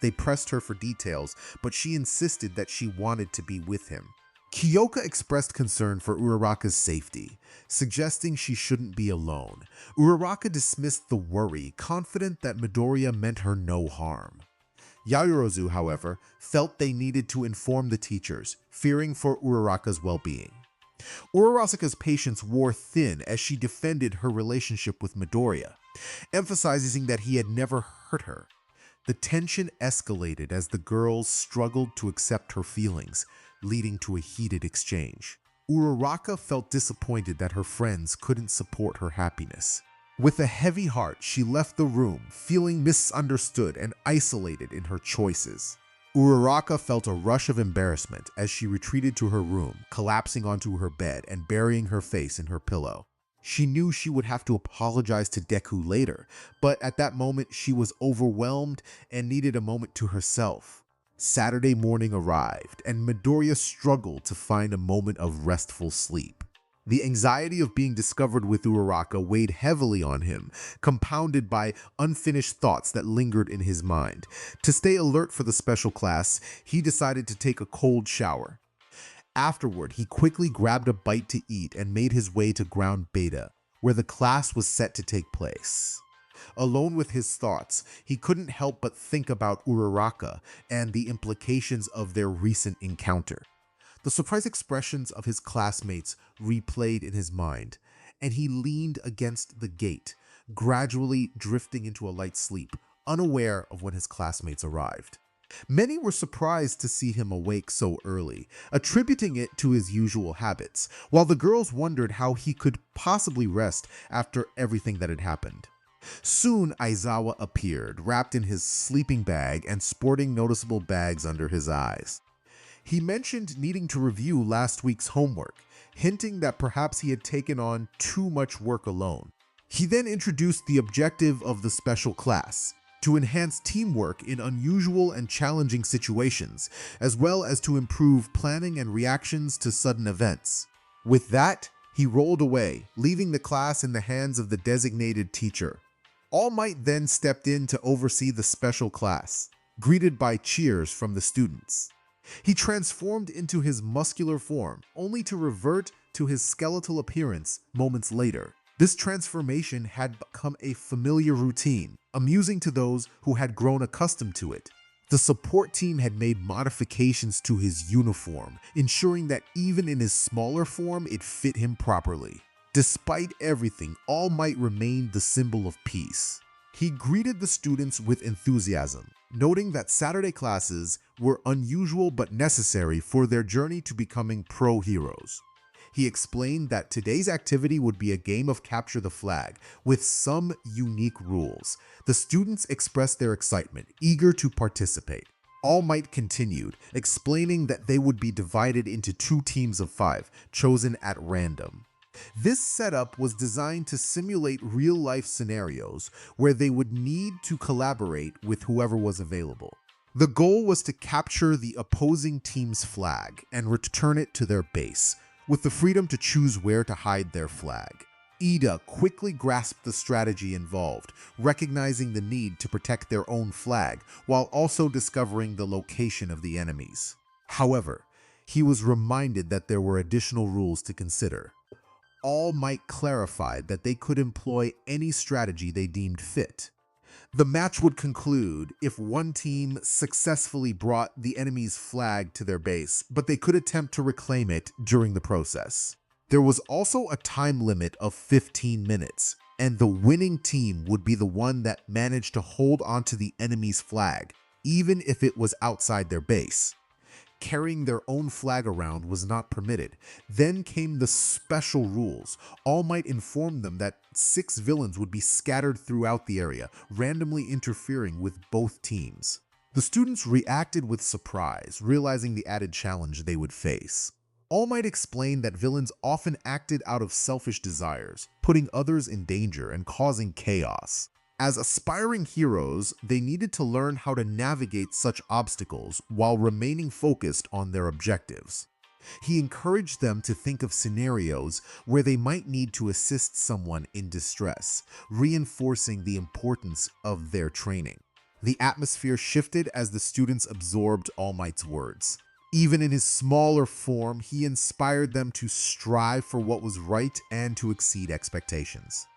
They pressed her for details, but she insisted that she wanted to be with him. Kyoka expressed concern for Uraraka's safety, suggesting she shouldn't be alone. Uraraka dismissed the worry, confident that Midoriya meant her no harm. Yaoyorozu, however, felt they needed to inform the teachers, fearing for Uraraka's well-being. Uraraka's patience wore thin as she defended her relationship with Midoriya, emphasizing that he had never hurt her. The tension escalated as the girls struggled to accept her feelings, leading to a heated exchange. Uraraka felt disappointed that her friends couldn't support her happiness. With a heavy heart, she left the room, feeling misunderstood and isolated in her choices. Uraraka felt a rush of embarrassment as she retreated to her room, collapsing onto her bed and burying her face in her pillow. She knew she would have to apologize to Deku later, but at that moment she was overwhelmed and needed a moment to herself. Saturday morning arrived, and Midoriya struggled to find a moment of restful sleep. The anxiety of being discovered with Uraraka weighed heavily on him, compounded by unfinished thoughts that lingered in his mind. To stay alert for the special class, he decided to take a cold shower. Afterward, he quickly grabbed a bite to eat and made his way to Ground Beta, where the class was set to take place. Alone with his thoughts, he couldn't help but think about Uraraka and the implications of their recent encounter. The surprised expressions of his classmates replayed in his mind, and he leaned against the gate, gradually drifting into a light sleep, unaware of when his classmates arrived. Many were surprised to see him awake so early, attributing it to his usual habits, while the girls wondered how he could possibly rest after everything that had happened. Soon Aizawa appeared, wrapped in his sleeping bag and sporting noticeable bags under his eyes. He mentioned needing to review last week's homework, hinting that perhaps he had taken on too much work alone. He then introduced the objective of the special class: to enhance teamwork in unusual and challenging situations, as well as to improve planning and reactions to sudden events. With that, he rolled away, leaving the class in the hands of the designated teacher. All Might then stepped in to oversee the special class, greeted by cheers from the students. He transformed into his muscular form, only to revert to his skeletal appearance moments later. This transformation had become a familiar routine, amusing to those who had grown accustomed to it. The support team had made modifications to his uniform, ensuring that even in his smaller form it fit him properly. Despite everything, All Might remained the symbol of peace. He greeted the students with enthusiasm, noting that Saturday classes were unusual but necessary for their journey to becoming pro-heroes. He explained that today's activity would be a game of capture the flag, with some unique rules. The students expressed their excitement, eager to participate. All Might continued, explaining that they would be divided into 2 teams of 5, chosen at random. This setup was designed to simulate real-life scenarios where they would need to collaborate with whoever was available. The goal was to capture the opposing team's flag and return it to their base, with the freedom to choose where to hide their flag. Ida quickly grasped the strategy involved, recognizing the need to protect their own flag while also discovering the location of the enemies. However, he was reminded that there were additional rules to consider. All Might clarified that they could employ any strategy they deemed fit. The match would conclude if one team successfully brought the enemy's flag to their base, but they could attempt to reclaim it during the process. There was also a time limit of 15 minutes, and the winning team would be the one that managed to hold onto the enemy's flag, even if it was outside their base. Carrying their own flag around was not permitted. Then came the special rules. All Might informed them that 6 villains would be scattered throughout the area, randomly interfering with both teams. The students reacted with surprise, realizing the added challenge they would face. All Might explained that villains often acted out of selfish desires, putting others in danger and causing chaos. As aspiring heroes, they needed to learn how to navigate such obstacles while remaining focused on their objectives. He encouraged them to think of scenarios where they might need to assist someone in distress, reinforcing the importance of their training. The atmosphere shifted as the students absorbed All Might's words. Even in his smaller form, he inspired them to strive for what was right and to exceed expectations.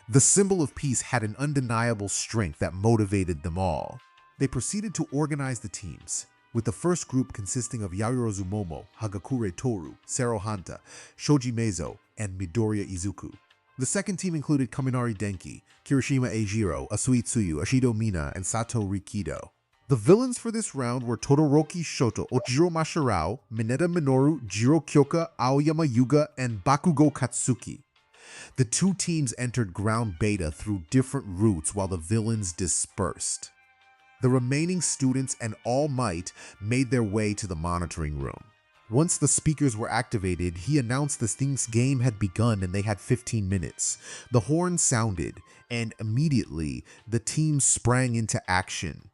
The symbol of peace had an undeniable strength that motivated them all. They proceeded to organize the teams, with the first group consisting of Yaoyorozu Momo, Hagakure Toru, Sero Hanta, Shoji Meizo, and Midoriya Izuku. The second team included Kaminari Denki, Kirishima Eijiro, Asui Tsuyu, Ashido Mina, and Sato Rikido. The villains for this round were Todoroki Shoto, Ojiro Masharao, Mineta Minoru, Jiro Kyoka, Aoyama Yuga, and Bakugo Katsuki. The two teams entered ground beta through different routes while the villains dispersed. The remaining students and All Might made their way to the monitoring room. Once the speakers were activated, he announced the Thing's game had begun and they had 15 minutes. The horn sounded, and immediately the team sprang into action.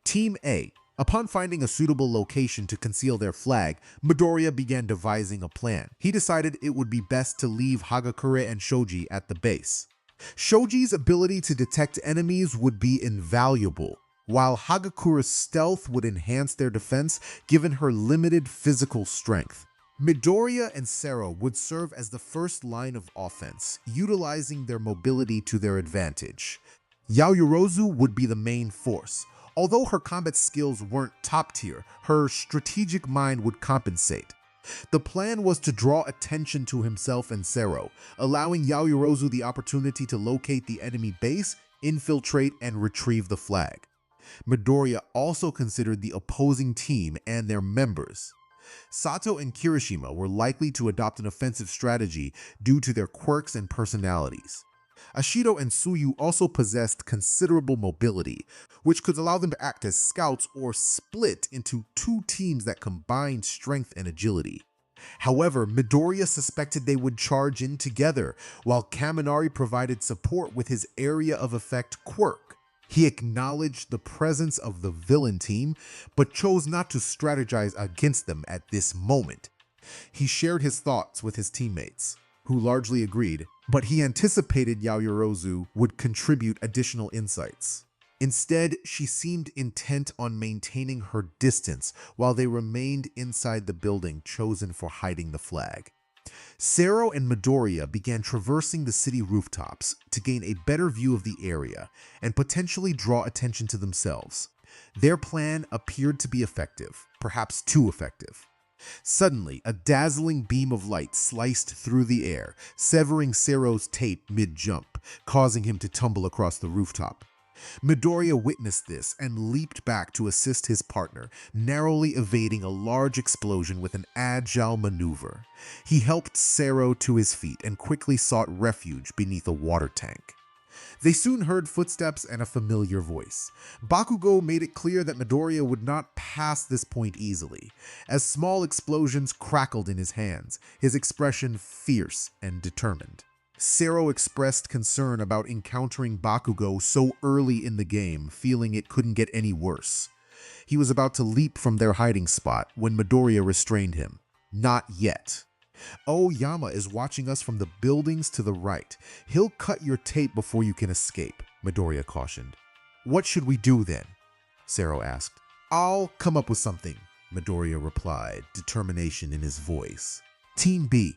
Team A. Upon finding a suitable location to conceal their flag, Midoriya began devising a plan. He decided it would be best to leave Hagakure and Shoji at the base. Shoji's ability to detect enemies would be invaluable, while Hagakure's stealth would enhance their defense given her limited physical strength. Midoriya and Sero would serve as the first line of offense, utilizing their mobility to their advantage. Yaoyorozu would be the main force. Although her combat skills weren't top tier, her strategic mind would compensate. The plan was to draw attention to himself and Sero, allowing Yaoyorozu the opportunity to locate the enemy base, infiltrate, and retrieve the flag. Midoriya also considered the opposing team and their members. Sato and Kirishima were likely to adopt an offensive strategy due to their quirks and personalities. Ashido and Tsuyu also possessed considerable mobility, which could allow them to act as scouts or split into two teams that combined strength and agility. However, Midoriya suspected they would charge in together, while Kaminari provided support with his area of effect quirk. He acknowledged the presence of the villain team, but chose not to strategize against them at this moment. He shared his thoughts with his teammates, who largely agreed, but he anticipated Yaoyorozu would contribute additional insights. Instead, she seemed intent on maintaining her distance while they remained inside the building chosen for hiding the flag. Sero and Midoriya began traversing the city rooftops to gain a better view of the area and potentially draw attention to themselves. Their plan appeared to be effective, perhaps too effective. Suddenly, a dazzling beam of light sliced through the air, severing Sero's tape mid-jump, causing him to tumble across the rooftop. Midoriya witnessed this and leaped back to assist his partner, narrowly evading a large explosion with an agile maneuver. He helped Sero to his feet and quickly sought refuge beneath a water tank. They soon heard footsteps and a familiar voice. Bakugo made it clear that Midoriya would not pass this point easily, as small explosions crackled in his hands, his expression fierce and determined. Sero expressed concern about encountering Bakugo so early in the game, feeling it couldn't get any worse. He was about to leap from their hiding spot when Midoriya restrained him. Not yet. Oyama is watching us from the buildings to the right. He'll cut your tape before you can escape, Midoriya cautioned. What should we do then? Sero asked. I'll come up with something, Midoriya replied, determination in his voice. Team B.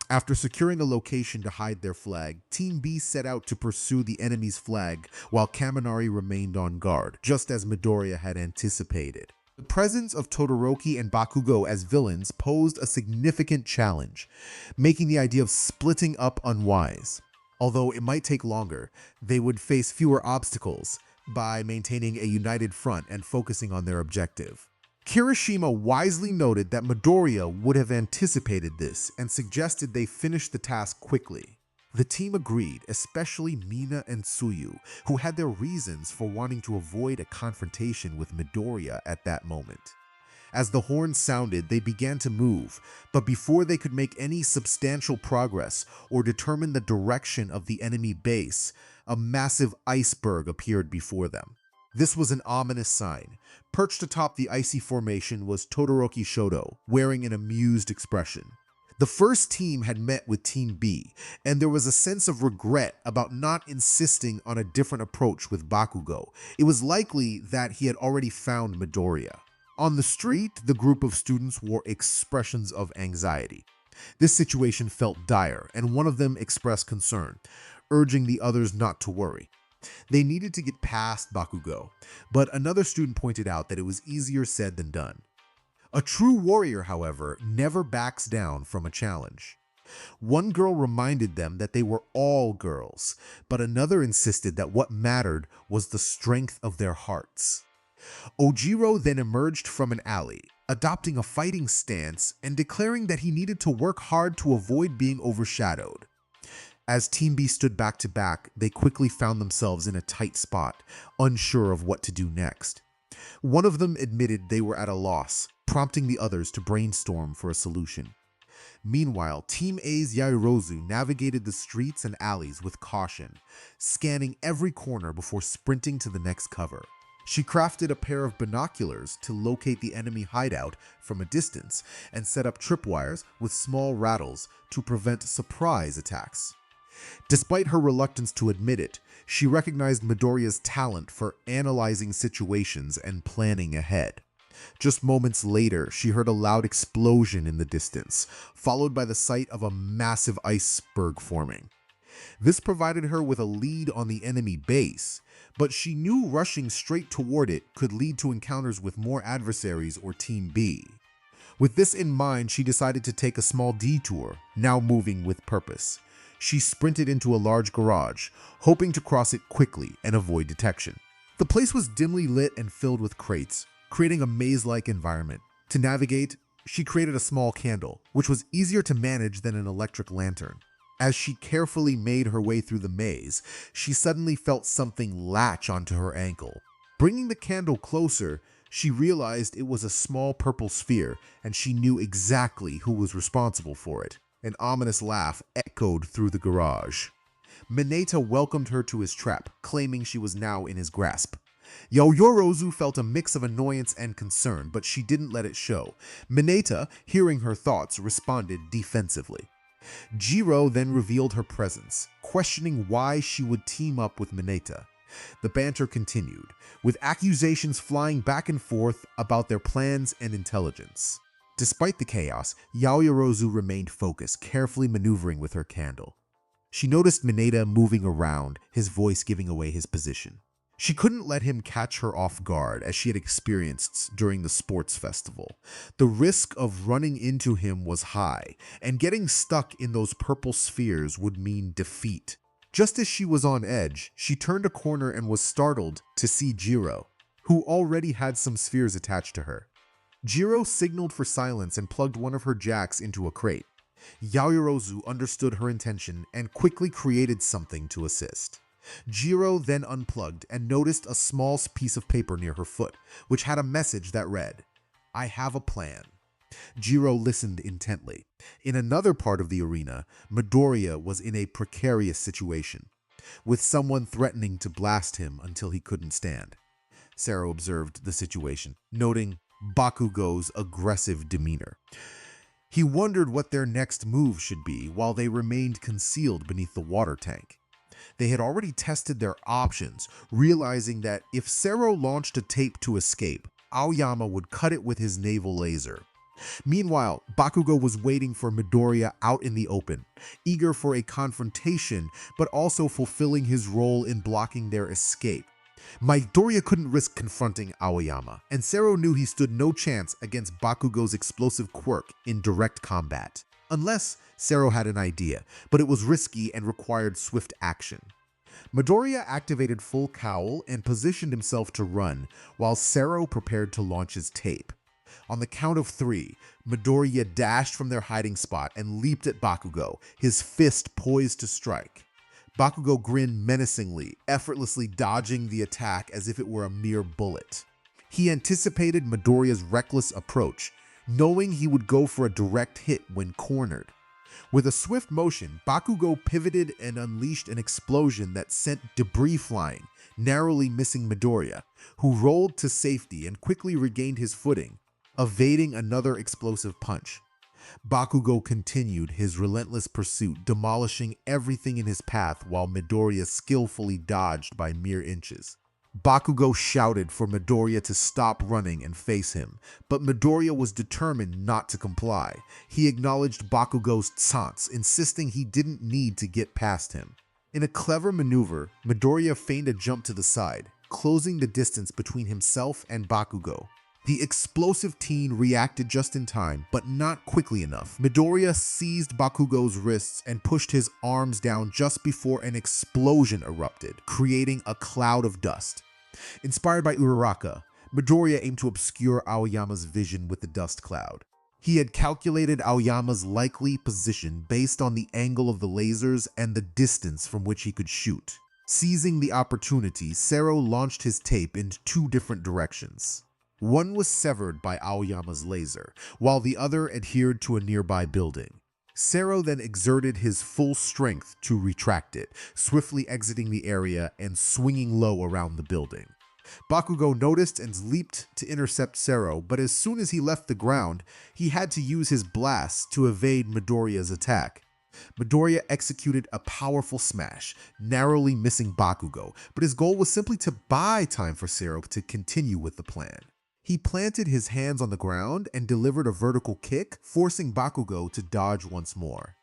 After securing a location to hide their flag, Team B set out to pursue the enemy's flag while Kaminari remained on guard, just as Midoriya had anticipated. The presence of Todoroki and Bakugo as villains posed a significant challenge, making the idea of splitting up unwise. Although it might take longer, they would face fewer obstacles by maintaining a united front and focusing on their objective. Kirishima wisely noted that Midoriya would have anticipated this and suggested they finish the task quickly. The team agreed, especially Mina and Tsuyu, who had their reasons for wanting to avoid a confrontation with Midoriya at that moment. As the horn sounded, they began to move, but before they could make any substantial progress or determine the direction of the enemy base, a massive iceberg appeared before them. This was an ominous sign. Perched atop the icy formation was Todoroki Shoto, wearing an amused expression. The first team had met with Team B, and there was a sense of regret about not insisting on a different approach with Bakugo. It was likely that he had already found Midoriya. On the street, the group of students wore expressions of anxiety. This situation felt dire, and one of them expressed concern, urging the others not to worry. They needed to get past Bakugo, but another student pointed out that it was easier said than done. A true warrior, however, never backs down from a challenge. One girl reminded them that they were all girls, but another insisted that what mattered was the strength of their hearts. Ojiro then emerged from an alley, adopting a fighting stance and declaring that he needed to work hard to avoid being overshadowed. As Team B stood back to back, they quickly found themselves in a tight spot, unsure of what to do next. One of them admitted they were at a loss, prompting the others to brainstorm for a solution. Meanwhile, Team A's Yaoyorozu navigated the streets and alleys with caution, scanning every corner before sprinting to the next cover. She crafted a pair of binoculars to locate the enemy hideout from a distance and set up tripwires with small rattles to prevent surprise attacks. Despite her reluctance to admit it, she recognized Midoriya's talent for analyzing situations and planning ahead. Just moments later, she heard a loud explosion in the distance, followed by the sight of a massive iceberg forming. This provided her with a lead on the enemy base, but she knew rushing straight toward it could lead to encounters with more adversaries or Team B. With this in mind, she decided to take a small detour, now moving with purpose. She sprinted into a large garage, hoping to cross it quickly and avoid detection. The place was dimly lit and filled with crates, creating a maze-like environment. To navigate, she created a small candle, which was easier to manage than an electric lantern. As she carefully made her way through the maze, she suddenly felt something latch onto her ankle. Bringing the candle closer, she realized it was a small purple sphere, and she knew exactly who was responsible for it. An ominous laugh echoed through the garage. Mineta welcomed her to his trap, claiming she was now in his grasp. Yaoyorozu felt a mix of annoyance and concern, but she didn't let it show. Mineta, hearing her thoughts, responded defensively. Jiro then revealed her presence, questioning why she would team up with Mineta. The banter continued, with accusations flying back and forth about their plans and intelligence. Despite the chaos, Yaoyorozu remained focused, carefully maneuvering with her candle. She noticed Mineta moving around, his voice giving away his position. She couldn't let him catch her off guard as she had experienced during the sports festival. The risk of running into him was high, and getting stuck in those purple spheres would mean defeat. Just as she was on edge, she turned a corner and was startled to see Jiro, who already had some spheres attached to her. Jiro signaled for silence and plugged one of her jacks into a crate. Yaoyorozu understood her intention and quickly created something to assist. Jiro then unplugged and noticed a small piece of paper near her foot, which had a message that read, "I have a plan." Jiro listened intently. In another part of the arena, Midoriya was in a precarious situation, with someone threatening to blast him until he couldn't stand. Sero observed the situation, noting Bakugo's aggressive demeanor. He wondered what their next move should be while they remained concealed beneath the water tank. They had already tested their options, realizing that if Sero launched a tape to escape, Aoyama would cut it with his naval laser. Meanwhile, Bakugo was waiting for Midoriya out in the open, eager for a confrontation, but also fulfilling his role in blocking their escape. Midoriya couldn't risk confronting Aoyama, and Sero knew he stood no chance against Bakugo's explosive quirk in direct combat. Unless Sero had an idea, but it was risky and required swift action. Midoriya activated full cowl and positioned himself to run, while Sero prepared to launch his tape. On the count of 3, Midoriya dashed from their hiding spot and leaped at Bakugo, his fist poised to strike. Bakugo grinned menacingly, effortlessly dodging the attack as if it were a mere bullet. He anticipated Midoriya's reckless approach, knowing he would go for a direct hit when cornered. With a swift motion, Bakugo pivoted and unleashed an explosion that sent debris flying, narrowly missing Midoriya, who rolled to safety and quickly regained his footing, evading another explosive punch. Bakugo continued his relentless pursuit, demolishing everything in his path while Midoriya skillfully dodged by mere inches. Bakugo shouted for Midoriya to stop running and face him, but Midoriya was determined not to comply. He acknowledged Bakugo's taunts, insisting he didn't need to get past him. In a clever maneuver, Midoriya feigned a jump to the side, closing the distance between himself and Bakugo. The explosive teen reacted just in time, but not quickly enough. Midoriya seized Bakugo's wrists and pushed his arms down just before an explosion erupted, creating a cloud of dust. Inspired by Uraraka, Midoriya aimed to obscure Aoyama's vision with the dust cloud. He had calculated Aoyama's likely position based on the angle of the lasers and the distance from which he could shoot. Seizing the opportunity, Sero launched his tape in 2 different directions. One was severed by Aoyama's laser, while the other adhered to a nearby building. Sero then exerted his full strength to retract it, swiftly exiting the area and swinging low around the building. Bakugo noticed and leaped to intercept Sero, but as soon as he left the ground, he had to use his blast to evade Midoriya's attack. Midoriya executed a powerful smash, narrowly missing Bakugo, but his goal was simply to buy time for Sero to continue with the plan. He planted his hands on the ground and delivered a vertical kick, forcing Bakugo to dodge once more.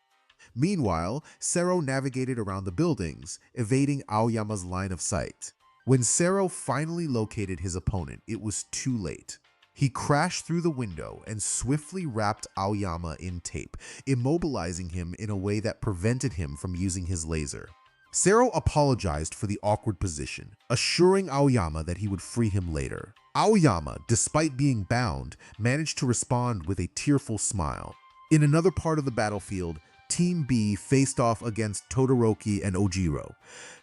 Meanwhile, Sero navigated around the buildings, evading Aoyama's line of sight. When Sero finally located his opponent, it was too late. He crashed through the window and swiftly wrapped Aoyama in tape, immobilizing him in a way that prevented him from using his laser. Sero apologized for the awkward position, assuring Aoyama that he would free him later. Aoyama, despite being bound, managed to respond with a tearful smile. In another part of the battlefield, Team B faced off against Todoroki and Ojiro.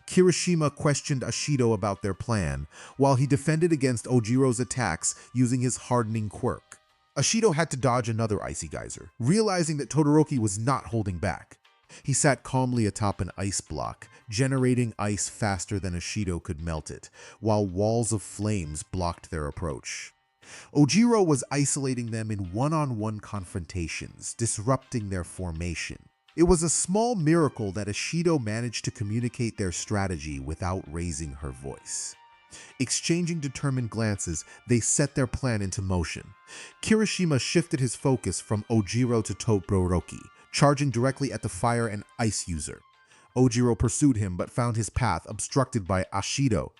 Kirishima questioned Ashido about their plan, while he defended against Ojiro's attacks using his hardening quirk. Ashido had to dodge another icy geyser, realizing that Todoroki was not holding back. He sat calmly atop an ice block, generating ice faster than Ashido could melt it, while walls of flames blocked their approach. Ojiro was isolating them in one-on-one confrontations, disrupting their formation. It was a small miracle that Ashido managed to communicate their strategy without raising her voice. Exchanging determined glances, they set their plan into motion. Kirishima shifted his focus from Ojiro to Todoroki, charging directly at the fire and ice user. Ojiro pursued him but found his path obstructed by Ashido.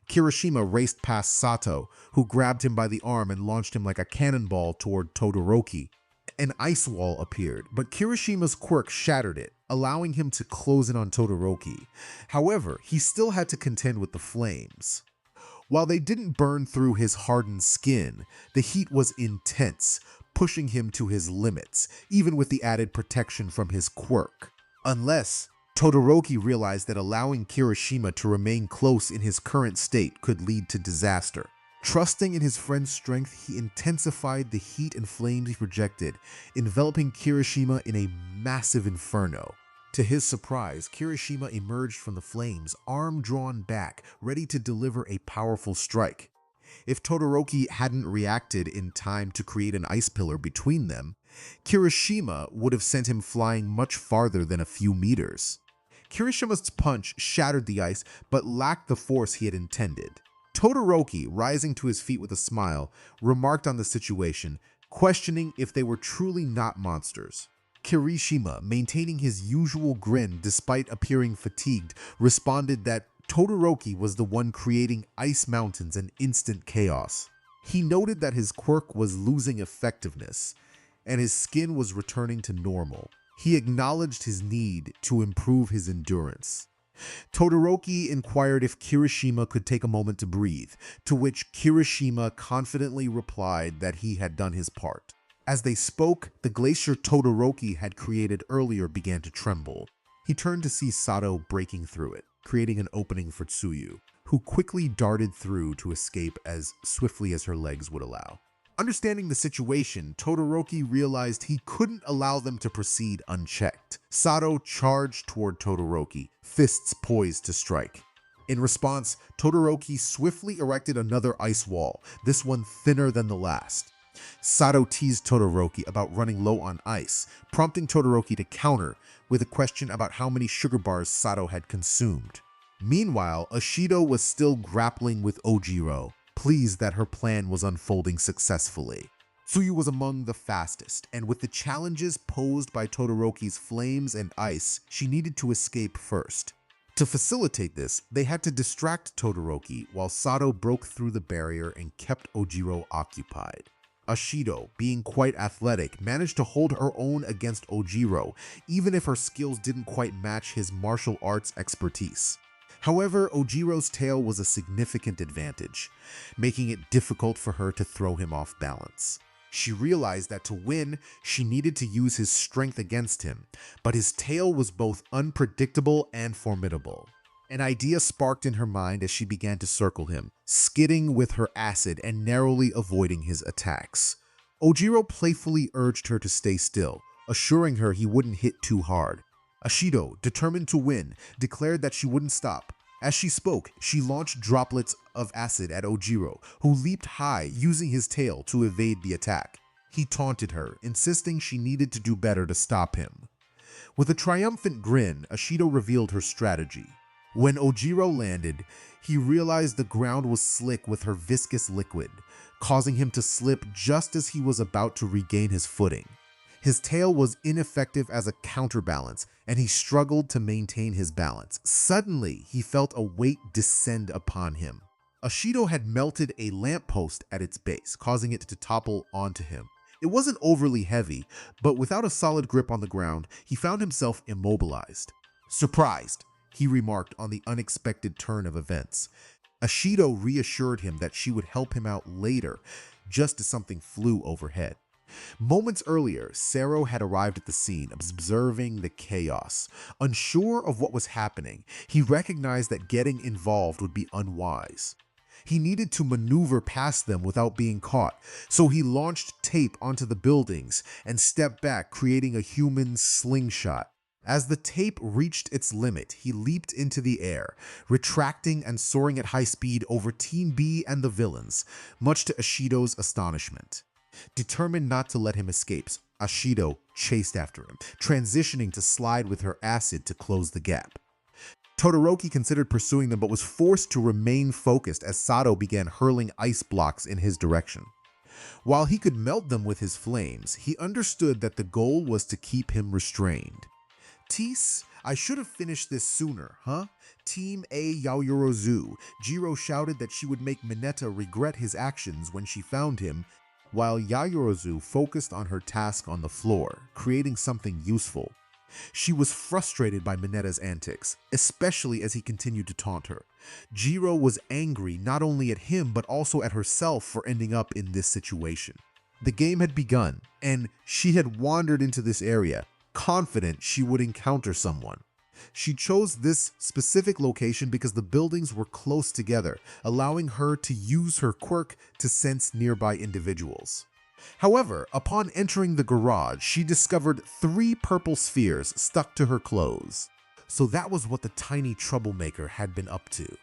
Kirishima raced past Sato, who grabbed him by the arm and launched him like a cannonball toward Todoroki. An ice wall appeared, but Kirishima's quirk shattered it, allowing him to close in on Todoroki. However, he still had to contend with the flames. While they didn't burn through his hardened skin, the heat was intense, pushing him to his limits, even with the added protection from his quirk. Unless Todoroki realized that allowing Kirishima to remain close in his current state could lead to disaster. Trusting in his friend's strength, he intensified the heat and flames he projected, enveloping Kirishima in a massive inferno. To his surprise, Kirishima emerged from the flames, arm drawn back, ready to deliver a powerful strike. If Todoroki hadn't reacted in time to create an ice pillar between them, Kirishima would have sent him flying much farther than a few meters. Kirishima's punch shattered the ice, but lacked the force he had intended. Todoroki, rising to his feet with a smile, remarked on the situation, questioning if they were truly not monsters. Kirishima, maintaining his usual grin despite appearing fatigued, responded that Todoroki was the one creating ice mountains and instant chaos. He noted that his quirk was losing effectiveness, and his skin was returning to normal. He acknowledged his need to improve his endurance. Todoroki inquired if Kirishima could take a moment to breathe, to which Kirishima confidently replied that he had done his part. As they spoke, the glacier Todoroki had created earlier began to tremble. He turned to see Sato breaking through it, creating an opening for Tsuyu, who quickly darted through to escape as swiftly as her legs would allow. Understanding the situation, Todoroki realized he couldn't allow them to proceed unchecked. Sato charged toward Todoroki, fists poised to strike. In response, Todoroki swiftly erected another ice wall, this one thinner than the last. Sato teased Todoroki about running low on ice, prompting Todoroki to counter with a question about how many sugar bars Sato had consumed. Meanwhile, Ashido was still grappling with Ojiro, pleased that her plan was unfolding successfully. Tsuyu was among the fastest, and with the challenges posed by Todoroki's flames and ice, she needed to escape first. To facilitate this, they had to distract Todoroki while Sato broke through the barrier and kept Ojiro occupied. Ashido, being quite athletic, managed to hold her own against Ojiro, even if her skills didn't quite match his martial arts expertise. However, Ojiro's tail was a significant advantage, making it difficult for her to throw him off balance. She realized that to win, she needed to use his strength against him, but his tail was both unpredictable and formidable. An idea sparked in her mind as she began to circle him, skidding with her acid and narrowly avoiding his attacks. Ojiro playfully urged her to stay still, assuring her he wouldn't hit too hard. Ashido, determined to win, declared that she wouldn't stop. As she spoke, she launched droplets of acid at Ojiro, who leaped high, using his tail to evade the attack. He taunted her, insisting she needed to do better to stop him. With a triumphant grin, Ashido revealed her strategy. When Ojiro landed, he realized the ground was slick with her viscous liquid, causing him to slip just as he was about to regain his footing. His tail was ineffective as a counterbalance, and he struggled to maintain his balance. Suddenly, he felt a weight descend upon him. Ashido had melted a lamppost at its base, causing it to topple onto him. It wasn't overly heavy, but without a solid grip on the ground, he found himself immobilized. Surprised, he remarked on the unexpected turn of events. Ashido reassured him that she would help him out later, just as something flew overhead. Moments earlier, Sero had arrived at the scene, observing the chaos. Unsure of what was happening, he recognized that getting involved would be unwise. He needed to maneuver past them without being caught, so he launched tape onto the buildings and stepped back, creating a human slingshot. As the tape reached its limit, he leaped into the air, retracting and soaring at high speed over Team B and the villains, much to Ashido's astonishment. Determined not to let him escape, Ashido chased after him, transitioning to slide with her acid to close the gap. Todoroki considered pursuing them but was forced to remain focused as Sato began hurling ice blocks in his direction. While he could melt them with his flames, he understood that the goal was to keep him restrained. "Tease, I should have finished this sooner, huh?" Team A Yaoyorozu. Jiro shouted that she would make Mineta regret his actions when she found him, while Yaoyorozu focused on her task on the floor, creating something useful. She was frustrated by Mineta's antics, especially as he continued to taunt her. Jiro was angry not only at him but also at herself for ending up in this situation. The game had begun, and she had wandered into this area, confident she would encounter someone. She chose this specific location because the buildings were close together, allowing her to use her quirk to sense nearby individuals. However, upon entering the garage, she discovered 3 purple spheres stuck to her clothes. So that was what the tiny troublemaker had been up to.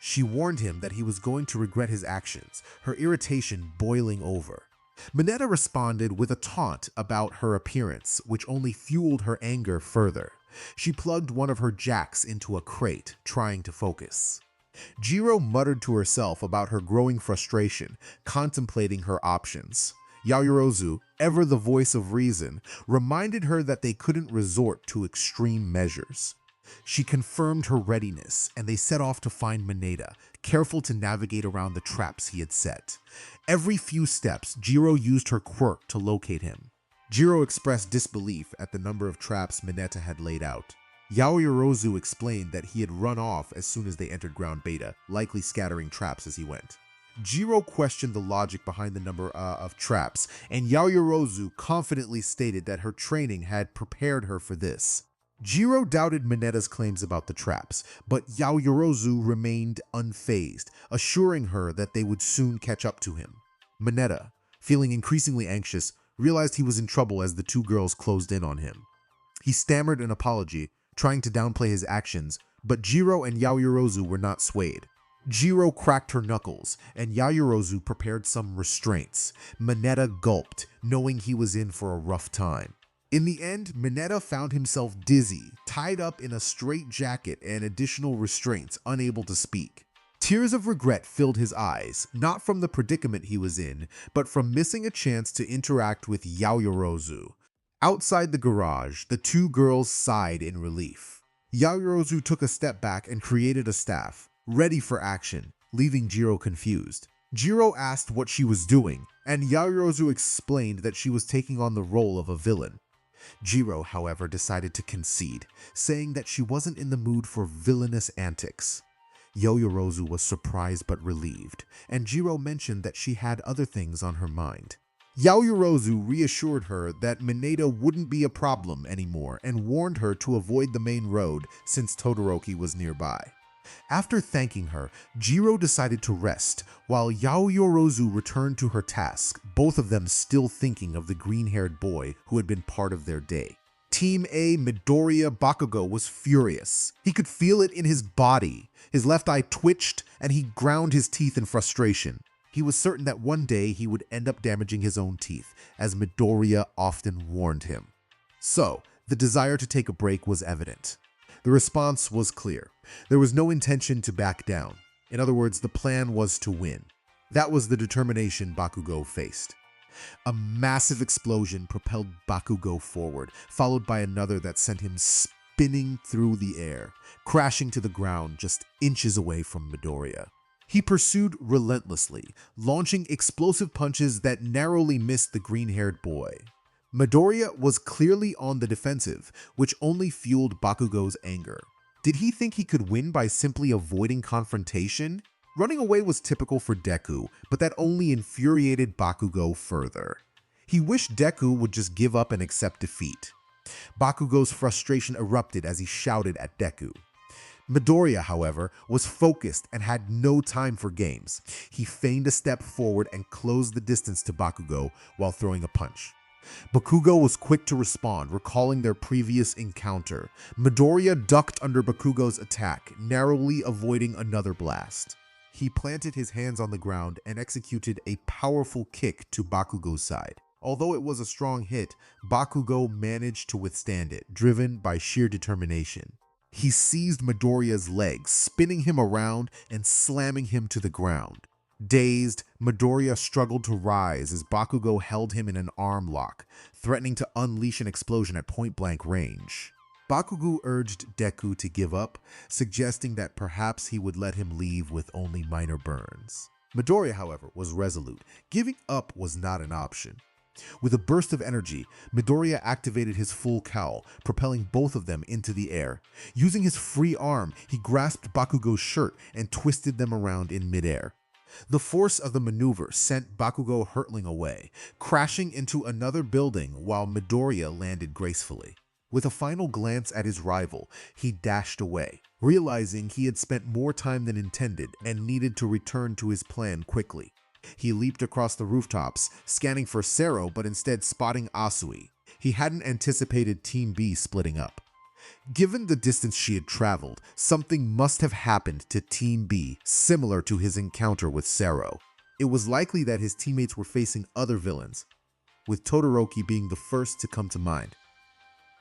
She warned him that he was going to regret his actions, her irritation boiling over. Mineta responded with a taunt about her appearance, which only fueled her anger further. She plugged one of her jacks into a crate, trying to focus. Jiro muttered to herself about her growing frustration, contemplating her options. Yaoyorozu, ever the voice of reason, reminded her that they couldn't resort to extreme measures. She confirmed her readiness, and they set off to find Mineta, careful to navigate around the traps he had set. Every few steps, Jiro used her quirk to locate him. Jiro expressed disbelief at the number of traps Mineta had laid out. Yaoyorozu explained that he had run off as soon as they entered ground beta, likely scattering traps as he went. Jiro questioned the logic behind the number of traps, and Yaoyorozu confidently stated that her training had prepared her for this. Jiro doubted Mineta's claims about the traps, but Yaoyorozu remained unfazed, assuring her that they would soon catch up to him. Mineta, feeling increasingly anxious, realized he was in trouble as the two girls closed in on him. He stammered an apology, trying to downplay his actions, but Jiro and Yaoyorozu were not swayed. Jiro cracked her knuckles, and Yaoyorozu prepared some restraints. Mineta gulped, knowing he was in for a rough time. In the end, Mineta found himself dizzy, tied up in a straitjacket and additional restraints, unable to speak. Tears of regret filled his eyes, not from the predicament he was in, but from missing a chance to interact with Yaoyorozu. Outside the garage, the two girls sighed in relief. Yaoyorozu took a step back and created a staff, ready for action, leaving Jiro confused. Jiro asked what she was doing, and Yaoyorozu explained that she was taking on the role of a villain. Jiro, however, decided to concede, saying that she wasn't in the mood for villainous antics. Yaoyorozu was surprised but relieved, and Jiro mentioned that she had other things on her mind. Yaoyorozu reassured her that Mineta wouldn't be a problem anymore and warned her to avoid the main road since Todoroki was nearby. After thanking her, Jiro decided to rest, while Yaoyorozu returned to her task, both of them still thinking of the green-haired boy who had been part of their day. Team A Midoriya Bakugo was furious. He could feel it in his body. His left eye twitched, and he ground his teeth in frustration. He was certain that one day he would end up damaging his own teeth, as Midoriya often warned him. So, the desire to take a break was evident. The response was clear. There was no intention to back down. In other words, the plan was to win. That was the determination Bakugo faced. A massive explosion propelled Bakugo forward, followed by another that sent him spinning through the air, crashing to the ground just inches away from Midoriya. He pursued relentlessly, launching explosive punches that narrowly missed the green-haired boy. Midoriya was clearly on the defensive, which only fueled Bakugo's anger. Did he think he could win by simply avoiding confrontation? Running away was typical for Deku, but that only infuriated Bakugo further. He wished Deku would just give up and accept defeat. Bakugo's frustration erupted as he shouted at Deku. Midoriya, however, was focused and had no time for games. He feigned a step forward and closed the distance to Bakugo while throwing a punch. Bakugo was quick to respond, recalling their previous encounter. Midoriya ducked under Bakugo's attack, narrowly avoiding another blast. He planted his hands on the ground and executed a powerful kick to Bakugo's side. Although it was a strong hit, Bakugo managed to withstand it, driven by sheer determination. He seized Midoriya's legs, spinning him around and slamming him to the ground. Dazed, Midoriya struggled to rise as Bakugo held him in an arm lock, threatening to unleash an explosion at point-blank range. Bakugo urged Deku to give up, suggesting that perhaps he would let him leave with only minor burns. Midoriya, however, was resolute. Giving up was not an option. With a burst of energy, Midoriya activated his full cowl, propelling both of them into the air. Using his free arm, he grasped Bakugo's shirt and twisted them around in midair. The force of the maneuver sent Bakugo hurtling away, crashing into another building while Midoriya landed gracefully. With a final glance at his rival, he dashed away, realizing he had spent more time than intended and needed to return to his plan quickly. He leaped across the rooftops, scanning for Sero but instead spotting Asui. He hadn't anticipated Team B splitting up. Given the distance she had traveled, something must have happened to Team B similar to his encounter with Sero. It was likely that his teammates were facing other villains, with Todoroki being the first to come to mind.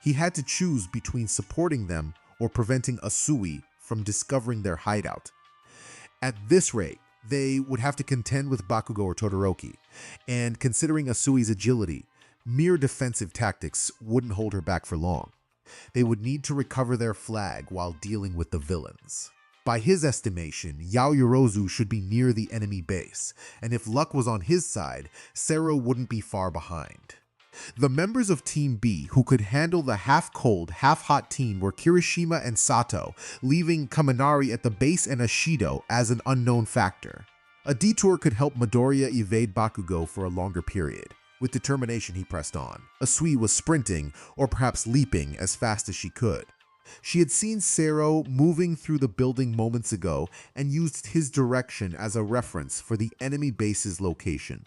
He had to choose between supporting them or preventing Asui from discovering their hideout. At this rate, they would have to contend with Bakugo or Todoroki, and considering Asui's agility, mere defensive tactics wouldn't hold her back for long. They would need to recover their flag while dealing with the villains. By his estimation, Yaoyorozu should be near the enemy base, and if luck was on his side, Sero wouldn't be far behind. The members of Team B who could handle the half-cold, half-hot team were Kirishima and Sato, leaving Kaminari at the base and Ashido as an unknown factor. A detour could help Midoriya evade Bakugo for a longer period. With determination, he pressed on. Asui was sprinting, or perhaps leaping, as fast as she could. She had seen Sero moving through the building moments ago and used his direction as a reference for the enemy base's location.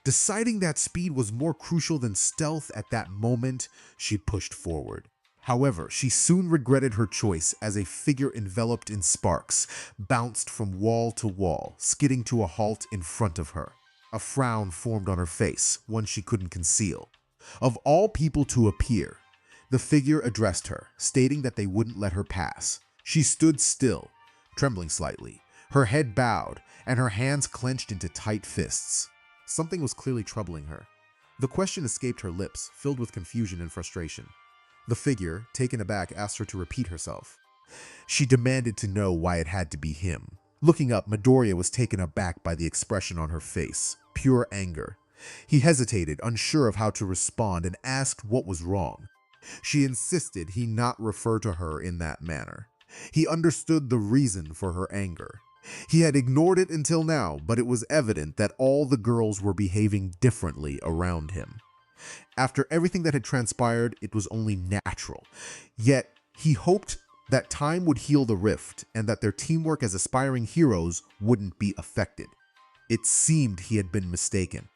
Deciding that speed was more crucial than stealth at that moment, she pushed forward. However, she soon regretted her choice as a figure enveloped in sparks bounced from wall to wall, skidding to a halt in front of her. A frown formed on her face, one she couldn't conceal. Of all people to appear, the figure addressed her, stating that they wouldn't let her pass. She stood still, trembling slightly, her head bowed, and her hands clenched into tight fists. Something was clearly troubling her. The question escaped her lips, filled with confusion and frustration. The figure, taken aback, asked her to repeat herself. She demanded to know why it had to be him. Looking up, Midoriya was taken aback by the expression on her face, pure anger. He hesitated, unsure of how to respond, and asked what was wrong. She insisted he not refer to her in that manner. He understood the reason for her anger. He had ignored it until now, but it was evident that all the girls were behaving differently around him. After everything that had transpired, it was only natural. Yet, he hoped that time would heal the rift and that their teamwork as aspiring heroes wouldn't be affected. It seemed he had been mistaken.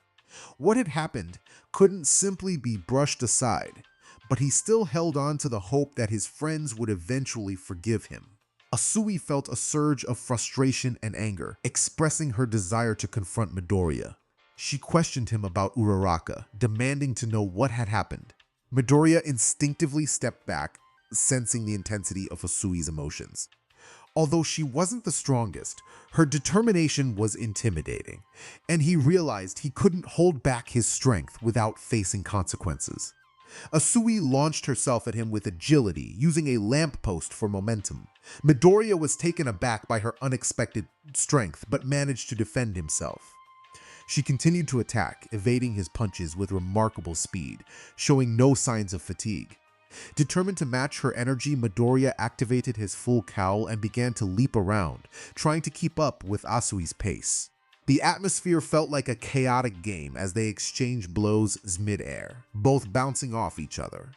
What had happened couldn't simply be brushed aside, but he still held on to the hope that his friends would eventually forgive him. Asui felt a surge of frustration and anger, expressing her desire to confront Midoriya. She questioned him about Uraraka, demanding to know what had happened. Midoriya instinctively stepped back, sensing the intensity of Asui's emotions. Although she wasn't the strongest, her determination was intimidating, and he realized he couldn't hold back his strength without facing consequences. Asui launched herself at him with agility, using a lamppost for momentum. Midoriya was taken aback by her unexpected strength, but managed to defend himself. She continued to attack, evading his punches with remarkable speed, showing no signs of fatigue. Determined to match her energy, Midoriya activated his full cowl and began to leap around, trying to keep up with Asui's pace. The atmosphere felt like a chaotic game as they exchanged blows mid-air, both bouncing off each other.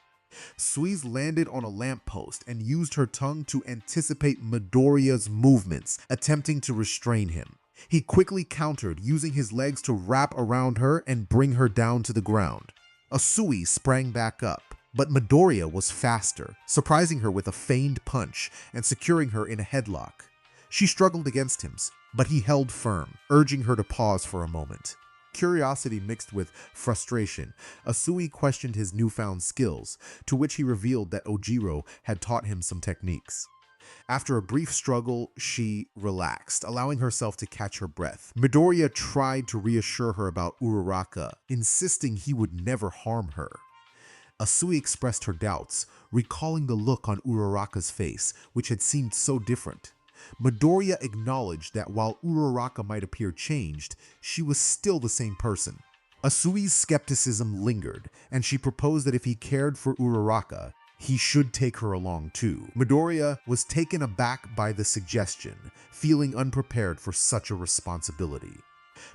Suiz landed on a lamppost and used her tongue to anticipate Midoriya's movements, attempting to restrain him. He quickly countered, using his legs to wrap around her and bring her down to the ground. Asui sprang back up, but Midoriya was faster, surprising her with a feigned punch and securing her in a headlock. She struggled against him, but he held firm, urging her to pause for a moment. Curiosity mixed with frustration, Asui questioned his newfound skills, to which he revealed that Ojiro had taught him some techniques. After a brief struggle, she relaxed, allowing herself to catch her breath. Midoriya tried to reassure her about Uraraka, insisting he would never harm her. Asui expressed her doubts, recalling the look on Uraraka's face, which had seemed so different. Midoriya acknowledged that while Uraraka might appear changed, she was still the same person. Asui's skepticism lingered, and she proposed that if he cared for Uraraka, he should take her along too. Midoriya was taken aback by the suggestion, feeling unprepared for such a responsibility.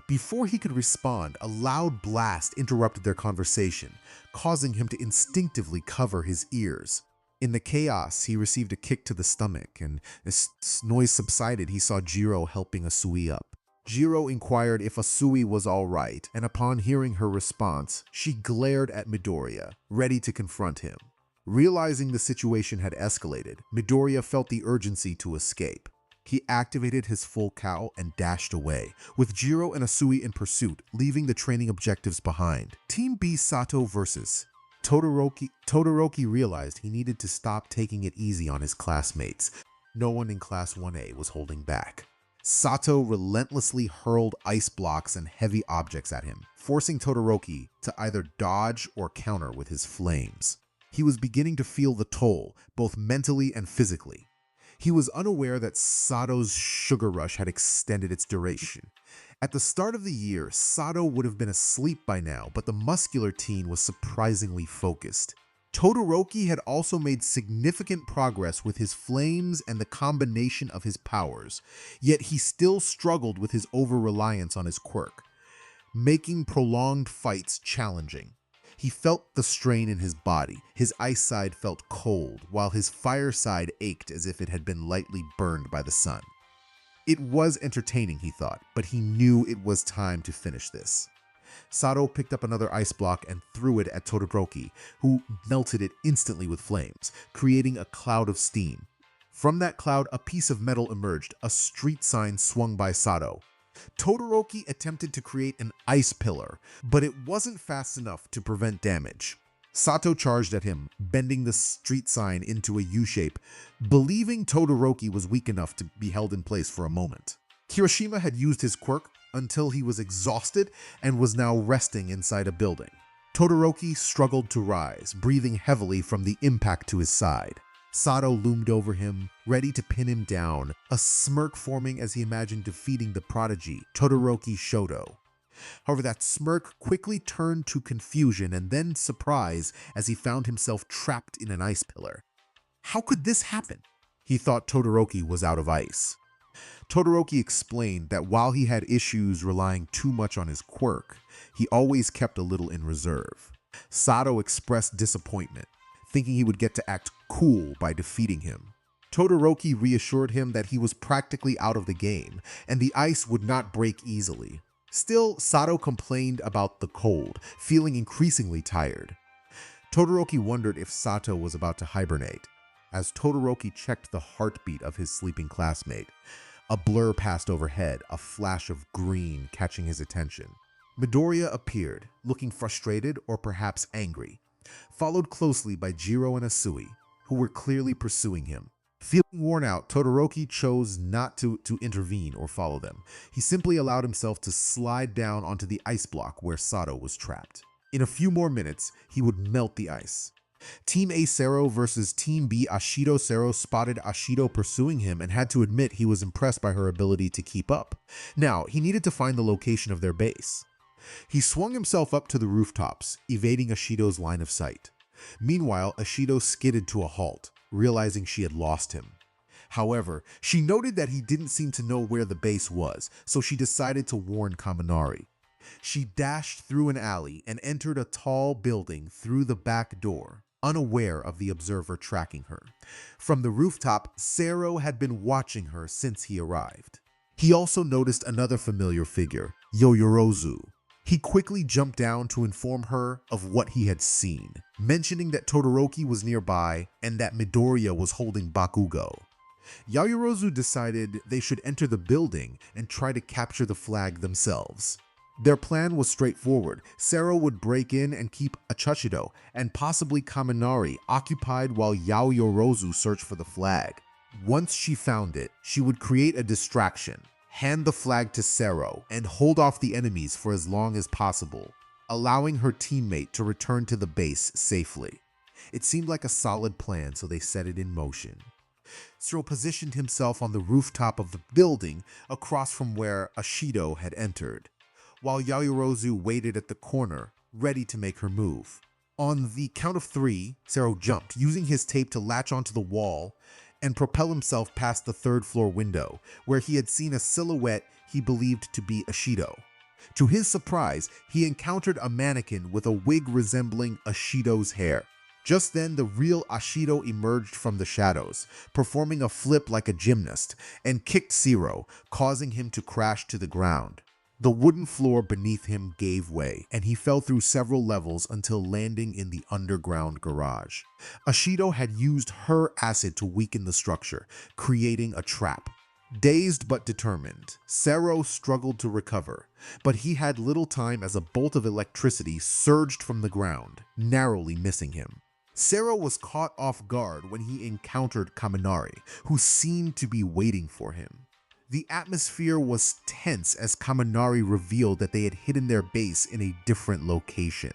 Before he could respond, a loud blast interrupted their conversation, causing him to instinctively cover his ears. In the chaos, he received a kick to the stomach, and as noise subsided, he saw Jiro helping Asui up. Jiro inquired if Asui was all right, and upon hearing her response, she glared at Midoriya, ready to confront him. Realizing the situation had escalated, Midoriya felt the urgency to escape. He activated his full cowl and dashed away, with Jiro and Asui in pursuit, leaving the training objectives behind. Team B Sato versus Todoroki realized he needed to stop taking it easy on his classmates. No one in Class 1A was holding back. Sato relentlessly hurled ice blocks and heavy objects at him, forcing Todoroki to either dodge or counter with his flames. He was beginning to feel the toll, both mentally and physically. He was unaware that Sato's sugar rush had extended its duration. At the start of the year, Sato would have been asleep by now, but the muscular teen was surprisingly focused. Todoroki had also made significant progress with his flames and the combination of his powers, yet he still struggled with his over-reliance on his quirk, making prolonged fights challenging. He felt the strain in his body. His ice side felt cold, while his fire side ached as if it had been lightly burned by the sun. It was entertaining, he thought, but he knew it was time to finish this. Sato picked up another ice block and threw it at Todoroki, who melted it instantly with flames, creating a cloud of steam. From that cloud, a piece of metal emerged, a street sign swung by Sato. Todoroki attempted to create an ice pillar, but it wasn't fast enough to prevent damage. Sato charged at him, bending the street sign into a U-shape, believing Todoroki was weak enough to be held in place for a moment. Kirishima had used his quirk until he was exhausted and was now resting inside a building. Todoroki struggled to rise, breathing heavily from the impact to his side. Sato loomed over him, ready to pin him down, a smirk forming as he imagined defeating the prodigy, Todoroki Shoto. However, that smirk quickly turned to confusion and then surprise as he found himself trapped in an ice pillar. How could this happen? He thought Todoroki was out of ice. Todoroki explained that while he had issues relying too much on his quirk, he always kept a little in reserve. Sato expressed disappointment, thinking he would get to act cool by defeating him. Todoroki reassured him that he was practically out of the game, and the ice would not break easily. Still, Sato complained about the cold, feeling increasingly tired. Todoroki wondered if Sato was about to hibernate. As Todoroki checked the heartbeat of his sleeping classmate, a blur passed overhead, a flash of green catching his attention. Midoriya appeared, looking frustrated or perhaps angry, followed closely by Jiro and Asui, who were clearly pursuing him. Feeling worn out, Todoroki chose not to intervene or follow them. He simply allowed himself to slide down onto the ice block where Sato was trapped. In a few more minutes, he would melt the ice. Team A Sero versus Team B Ashido. Sero spotted Ashido pursuing him and had to admit he was impressed by her ability to keep up. Now, he needed to find the location of their base. He swung himself up to the rooftops, evading Ashido's line of sight. Meanwhile, Ashido skidded to a halt, realizing she had lost him. However, she noted that he didn't seem to know where the base was, so she decided to warn Kaminari. She dashed through an alley and entered a tall building through the back door, unaware of the observer tracking her. From the rooftop, Sero had been watching her since he arrived. He also noticed another familiar figure, Yoyorozu. He quickly jumped down to inform her of what he had seen, mentioning that Todoroki was nearby and that Midoriya was holding Bakugo. Yaoyorozu decided they should enter the building and try to capture the flag themselves. Their plan was straightforward. Sero would break in and keep Achachido and possibly Kaminari occupied while Yaoyorozu searched for the flag. Once she found it, she would create a distraction, hand the flag to Sero, and hold off the enemies for as long as possible, allowing her teammate to return to the base safely. It seemed like a solid plan, so they set it in motion. Sero positioned himself on the rooftop of the building across from where Ashido had entered, while Yaoyorozu waited at the corner, ready to make her move. On the count of 3, Sero jumped, using his tape to latch onto the wall and propel himself past the third-floor window, where he had seen a silhouette he believed to be Ashido. To his surprise, he encountered a mannequin with a wig resembling Ashido's hair. Just then, the real Ashido emerged from the shadows, performing a flip like a gymnast, and kicked Sero, causing him to crash to the ground. The wooden floor beneath him gave way, and he fell through several levels until landing in the underground garage. Ashido had used her acid to weaken the structure, creating a trap. Dazed but determined, Sero struggled to recover, but he had little time as a bolt of electricity surged from the ground, narrowly missing him. Sero was caught off guard when he encountered Kaminari, who seemed to be waiting for him. The atmosphere was tense as Kaminari revealed that they had hidden their base in a different location.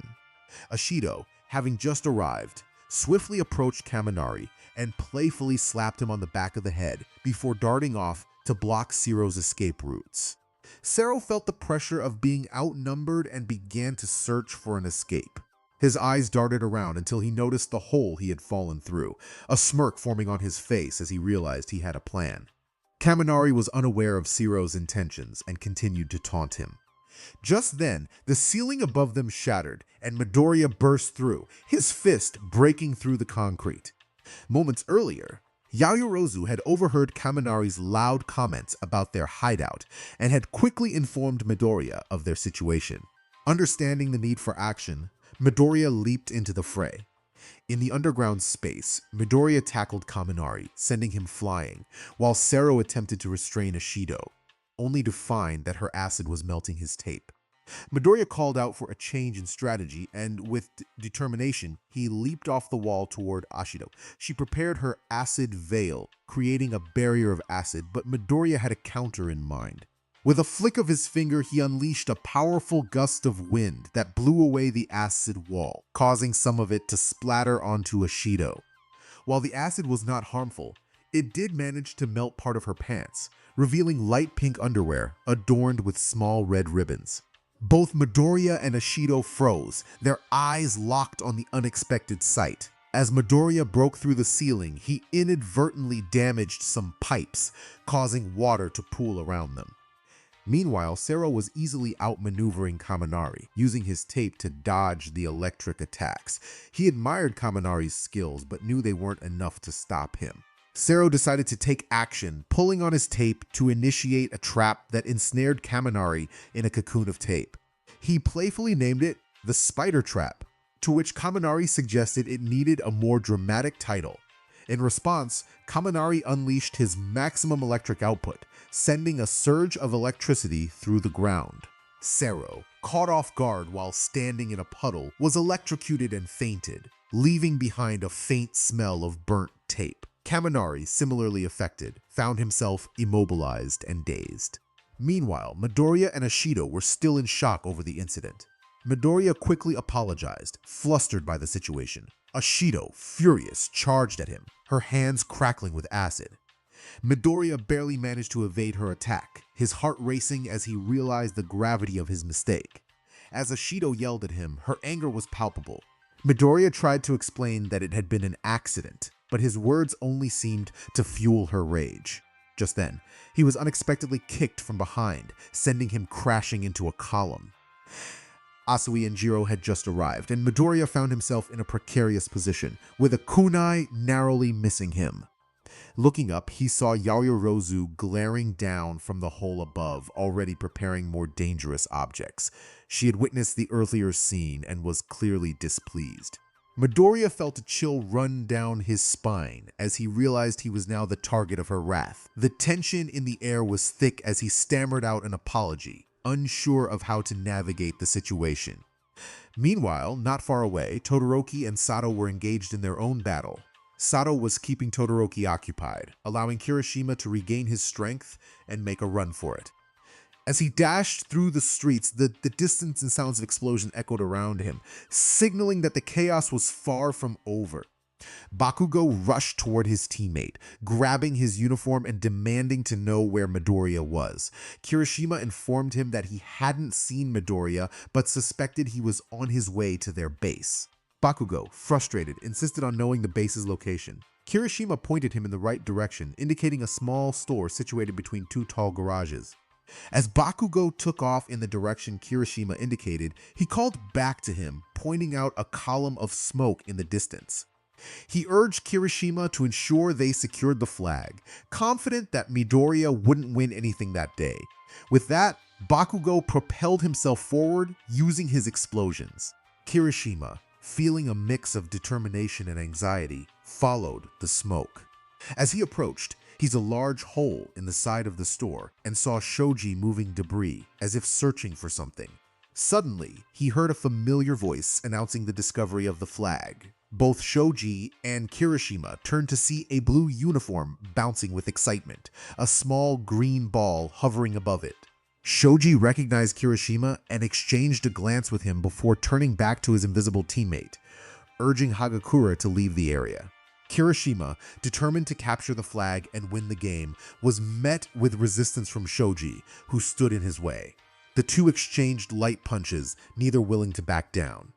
Ashido, having just arrived, swiftly approached Kaminari and playfully slapped him on the back of the head before darting off to block Sero's escape routes. Sero felt the pressure of being outnumbered and began to search for an escape. His eyes darted around until he noticed the hole he had fallen through, a smirk forming on his face as he realized he had a plan. Kaminari was unaware of Sero's intentions and continued to taunt him. Just then, the ceiling above them shattered, and Midoriya burst through, his fist breaking through the concrete. Moments earlier, Yaoyorozu had overheard Kaminari's loud comments about their hideout and had quickly informed Midoriya of their situation. Understanding the need for action, Midoriya leaped into the fray. In the underground space, Midoriya tackled Kaminari, sending him flying, while Sero attempted to restrain Ishido, only to find that her acid was melting his tape. Midoriya called out for a change in strategy, and with determination, he leaped off the wall toward Ashido. She prepared her acid veil, creating a barrier of acid, but Midoriya had a counter in mind. With a flick of his finger, he unleashed a powerful gust of wind that blew away the acid wall, causing some of it to splatter onto Ashido. While the acid was not harmful, it did manage to melt part of her pants, revealing light pink underwear adorned with small red ribbons. Both Midoriya and Ashido froze, their eyes locked on the unexpected sight. As Midoriya broke through the ceiling, he inadvertently damaged some pipes, causing water to pool around them. Meanwhile, Sero was easily outmaneuvering Kaminari, using his tape to dodge the electric attacks. He admired Kaminari's skills, but knew they weren't enough to stop him. Sero decided to take action, pulling on his tape to initiate a trap that ensnared Kaminari in a cocoon of tape. He playfully named it the Spider Trap, to which Kaminari suggested it needed a more dramatic title. In response, Kaminari unleashed his maximum electric output, sending a surge of electricity through the ground. Sero, caught off guard while standing in a puddle, was electrocuted and fainted, leaving behind a faint smell of burnt tape. Kaminari, similarly affected, found himself immobilized and dazed. Meanwhile, Midoriya and Ashido were still in shock over the incident. Midoriya quickly apologized, flustered by the situation. Ashido, furious, charged at him, her hands crackling with acid. Midoriya barely managed to evade her attack, his heart racing as he realized the gravity of his mistake. As Ashido yelled at him, her anger was palpable. Midoriya tried to explain that it had been an accident, but his words only seemed to fuel her rage. Just then, he was unexpectedly kicked from behind, sending him crashing into a column. Asui and Jiro had just arrived, and Midoriya found himself in a precarious position, with a kunai narrowly missing him. Looking up, he saw Yaoyorozu glaring down from the hole above, already preparing more dangerous objects. She had witnessed the earlier scene and was clearly displeased. Midoriya felt a chill run down his spine as he realized he was now the target of her wrath. The tension in the air was thick as he stammered out an apology, unsure of how to navigate the situation. Meanwhile, not far away, Todoroki and Sato were engaged in their own battle. Sato was keeping Todoroki occupied, allowing Kirishima to regain his strength and make a run for it. As he dashed through the streets, the distance and sounds of explosion echoed around him, signaling that the chaos was far from over. Bakugo rushed toward his teammate, grabbing his uniform and demanding to know where Midoriya was. Kirishima informed him that he hadn't seen Midoriya, but suspected he was on his way to their base. Bakugo, frustrated, insisted on knowing the base's location. Kirishima pointed him in the right direction, indicating a small store situated between two tall garages. As Bakugo took off in the direction Kirishima indicated, he called back to him, pointing out a column of smoke in the distance. He urged Kirishima to ensure they secured the flag, confident that Midoriya wouldn't win anything that day. With that, Bakugo propelled himself forward using his explosions. Kirishima, feeling a mix of determination and anxiety, followed the smoke. As he approached, he saw a large hole in the side of the store and saw Shoji moving debris as if searching for something. Suddenly, he heard a familiar voice announcing the discovery of the flag. Both Shoji and Kirishima turned to see a blue uniform bouncing with excitement, a small green ball hovering above it. Shoji recognized Kirishima and exchanged a glance with him before turning back to his invisible teammate. urging Hagakure to leave the area. Kirishima, determined to capture the flag and win the game, was met with resistance from Shoji, who stood in his way. The two exchanged light punches, neither willing to back down.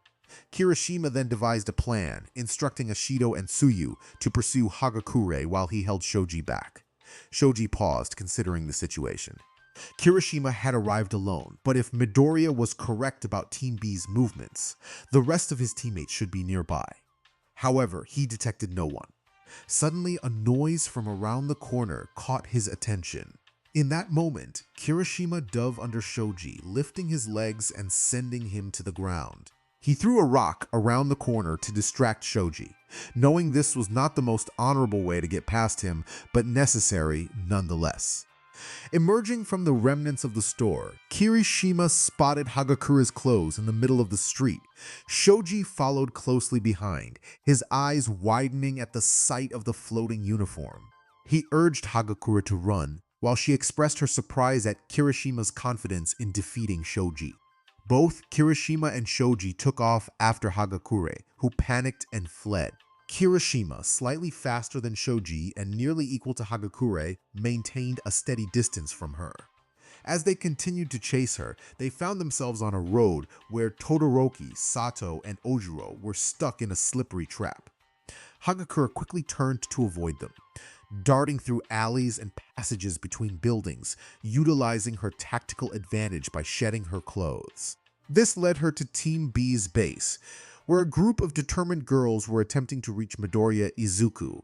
Kirishima then devised a plan, instructing Ashido and Tsuyu to pursue Hagakure while he held Shoji back. Shoji paused, considering the situation. Kirishima had arrived alone, but if Midoriya was correct about Team B's movements, the rest of his teammates should be nearby. However, he detected no one. Suddenly, a noise from around the corner caught his attention. In that moment, Kirishima dove under Shoji, lifting his legs and sending him to the ground. He threw a rock around the corner to distract Shoji, knowing this was not the most honorable way to get past him, but necessary nonetheless. Emerging from the remnants of the store, Kirishima spotted Hagakure's clothes in the middle of the street. Shoji followed closely behind, his eyes widening at the sight of the floating uniform. He urged Hagakure to run, while she expressed her surprise at Kirishima's confidence in defeating Shoji. Both Kirishima and Shoji took off after Hagakure, who panicked and fled. Kirishima, slightly faster than Shoji and nearly equal to Hagakure, maintained a steady distance from her. As they continued to chase her, they found themselves on a road where Todoroki, Sato, and Ojiro were stuck in a slippery trap. Hagakure quickly turned to avoid them, darting through alleys and passages between buildings, utilizing her tactical advantage by shedding her clothes. This led her to Team B's base, where a group of determined girls were attempting to reach Midoriya Izuku.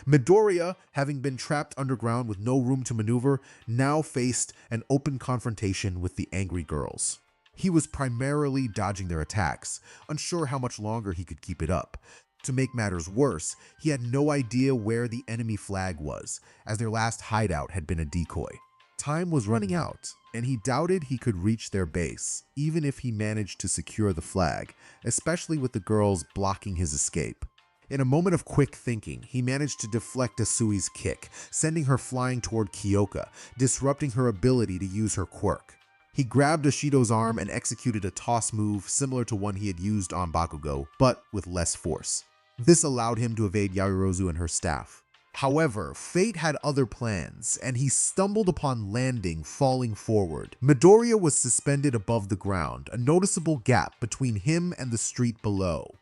Midoriya, having been trapped underground with no room to maneuver, now faced an open confrontation with the angry girls. He was primarily dodging their attacks, unsure how much longer he could keep it up. To make matters worse, he had no idea where the enemy flag was, as their last hideout had been a decoy. Time was running out, and he doubted he could reach their base, even if he managed to secure the flag, especially with the girls blocking his escape. In a moment of quick thinking, he managed to deflect Asui's kick, sending her flying toward Kyoka, disrupting her ability to use her quirk. He grabbed Ashido's arm and executed a toss move similar to one he had used on Bakugo, but with less force. This allowed him to evade Yaoyorozu and her staff. However, fate had other plans, and he stumbled upon landing, falling forward. Midoriya was suspended above the ground, a noticeable gap between him and the street below.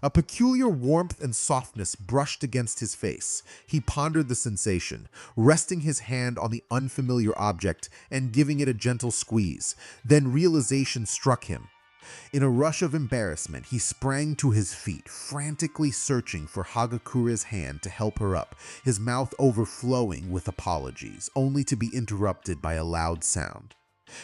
A peculiar warmth and softness brushed against his face. He pondered the sensation, resting his hand on the unfamiliar object and giving it a gentle squeeze. Then realization struck him. In a rush of embarrassment, he sprang to his feet, frantically searching for Hagakure's hand to help her up, his mouth overflowing with apologies, only to be interrupted by a loud sound.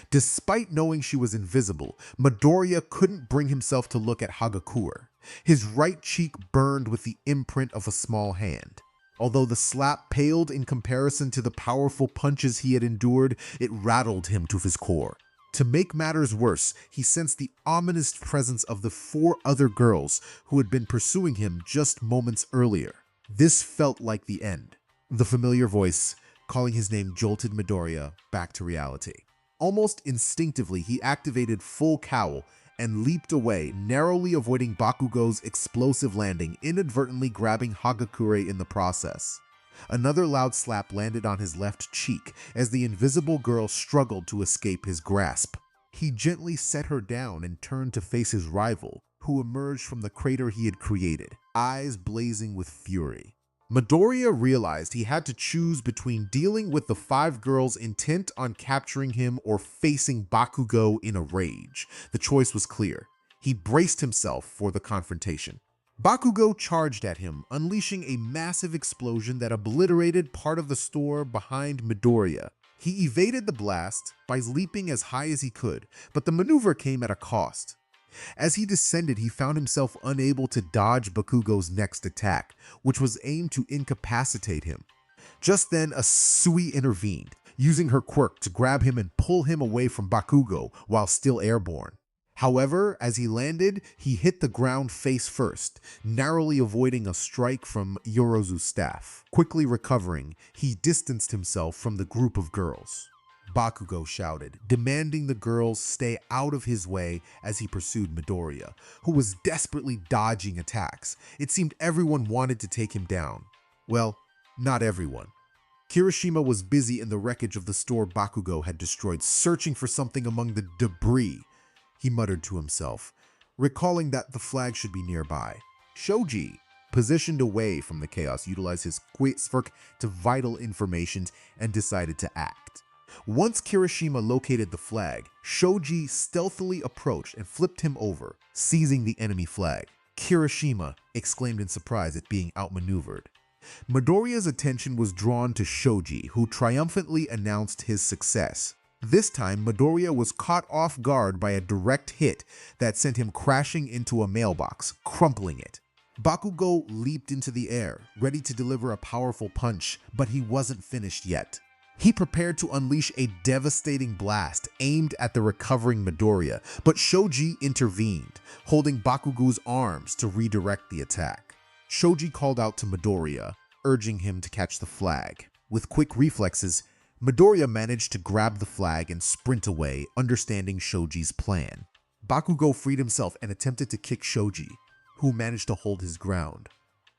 Despite knowing she was invisible, Midoriya couldn't bring himself to look at Hagakure. His right cheek burned with the imprint of a small hand. Although the slap paled in comparison to the powerful punches he had endured, it rattled him to his core. To make matters worse, he sensed the ominous presence of the 4 other girls who had been pursuing him just moments earlier. This felt like the end. The familiar voice calling his name jolted Midoriya back to reality. Almost instinctively, he activated full cowl and leaped away, narrowly avoiding Bakugo's explosive landing, inadvertently grabbing Hagakure in the process. Another loud slap landed on his left cheek as the invisible girl struggled to escape his grasp. He gently set her down and turned to face his rival, who emerged from the crater he had created, eyes blazing with fury. Midoriya realized he had to choose between dealing with the 5 girls intent on capturing him or facing Bakugo in a rage. The choice was clear. He braced himself for the confrontation. Bakugo charged at him, unleashing a massive explosion that obliterated part of the store behind Midoriya. He evaded the blast by leaping as high as he could, but the maneuver came at a cost. As he descended, he found himself unable to dodge Bakugo's next attack, which was aimed to incapacitate him. Just then, Asui intervened, using her quirk to grab him and pull him away from Bakugo while still airborne. However, as he landed, he hit the ground face first, narrowly avoiding a strike from Yorozu's staff. Quickly recovering, he distanced himself from the group of girls. Bakugo shouted, demanding the girls stay out of his way as he pursued Midoriya, who was desperately dodging attacks. It seemed everyone wanted to take him down. Well, not everyone. Kirishima was busy in the wreckage of the store Bakugo had destroyed, searching for something among the debris. He muttered to himself, recalling that the flag should be nearby. Shoji, positioned away from the chaos, utilized his quasark to vital information and decided to act. Once Kirishima located the flag, Shoji stealthily approached and flipped him over, seizing the enemy flag. Kirishima exclaimed in surprise at being outmaneuvered. Midoriya's attention was drawn to Shoji, who triumphantly announced his success. This time, Midoriya was caught off guard by a direct hit that sent him crashing into a mailbox, crumpling it. Bakugo leaped into the air, ready to deliver a powerful punch, but he wasn't finished yet. He prepared to unleash a devastating blast aimed at the recovering Midoriya, but Shoji intervened, holding Bakugo's arms to redirect the attack. Shoji called out to Midoriya, urging him to catch the flag. With quick reflexes, Midoriya managed to grab the flag and sprint away, understanding Shoji's plan. Bakugo freed himself and attempted to kick Shoji, who managed to hold his ground.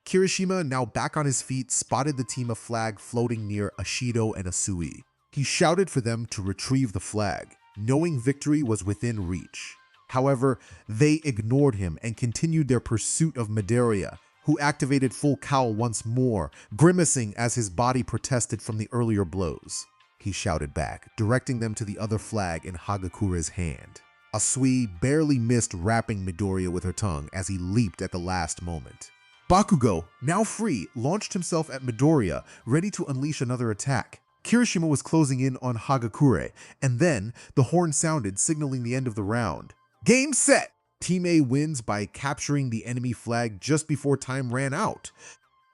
Kirishima, now back on his feet, spotted the team of flag floating near Ashido and Asui. He shouted for them to retrieve the flag, knowing victory was within reach. However, they ignored him and continued their pursuit of Midoriya, who activated full cowl once more, grimacing as his body protested from the earlier blows. He shouted back, directing them to the other flag in Hagakure's hand. Asui barely missed wrapping Midoriya with her tongue as he leaped at the last moment. Bakugo, now free, launched himself at Midoriya, ready to unleash another attack. Kirishima was closing in on Hagakure, and then the horn sounded, signaling the end of the round. Game set! Team A wins by capturing the enemy flag just before time ran out.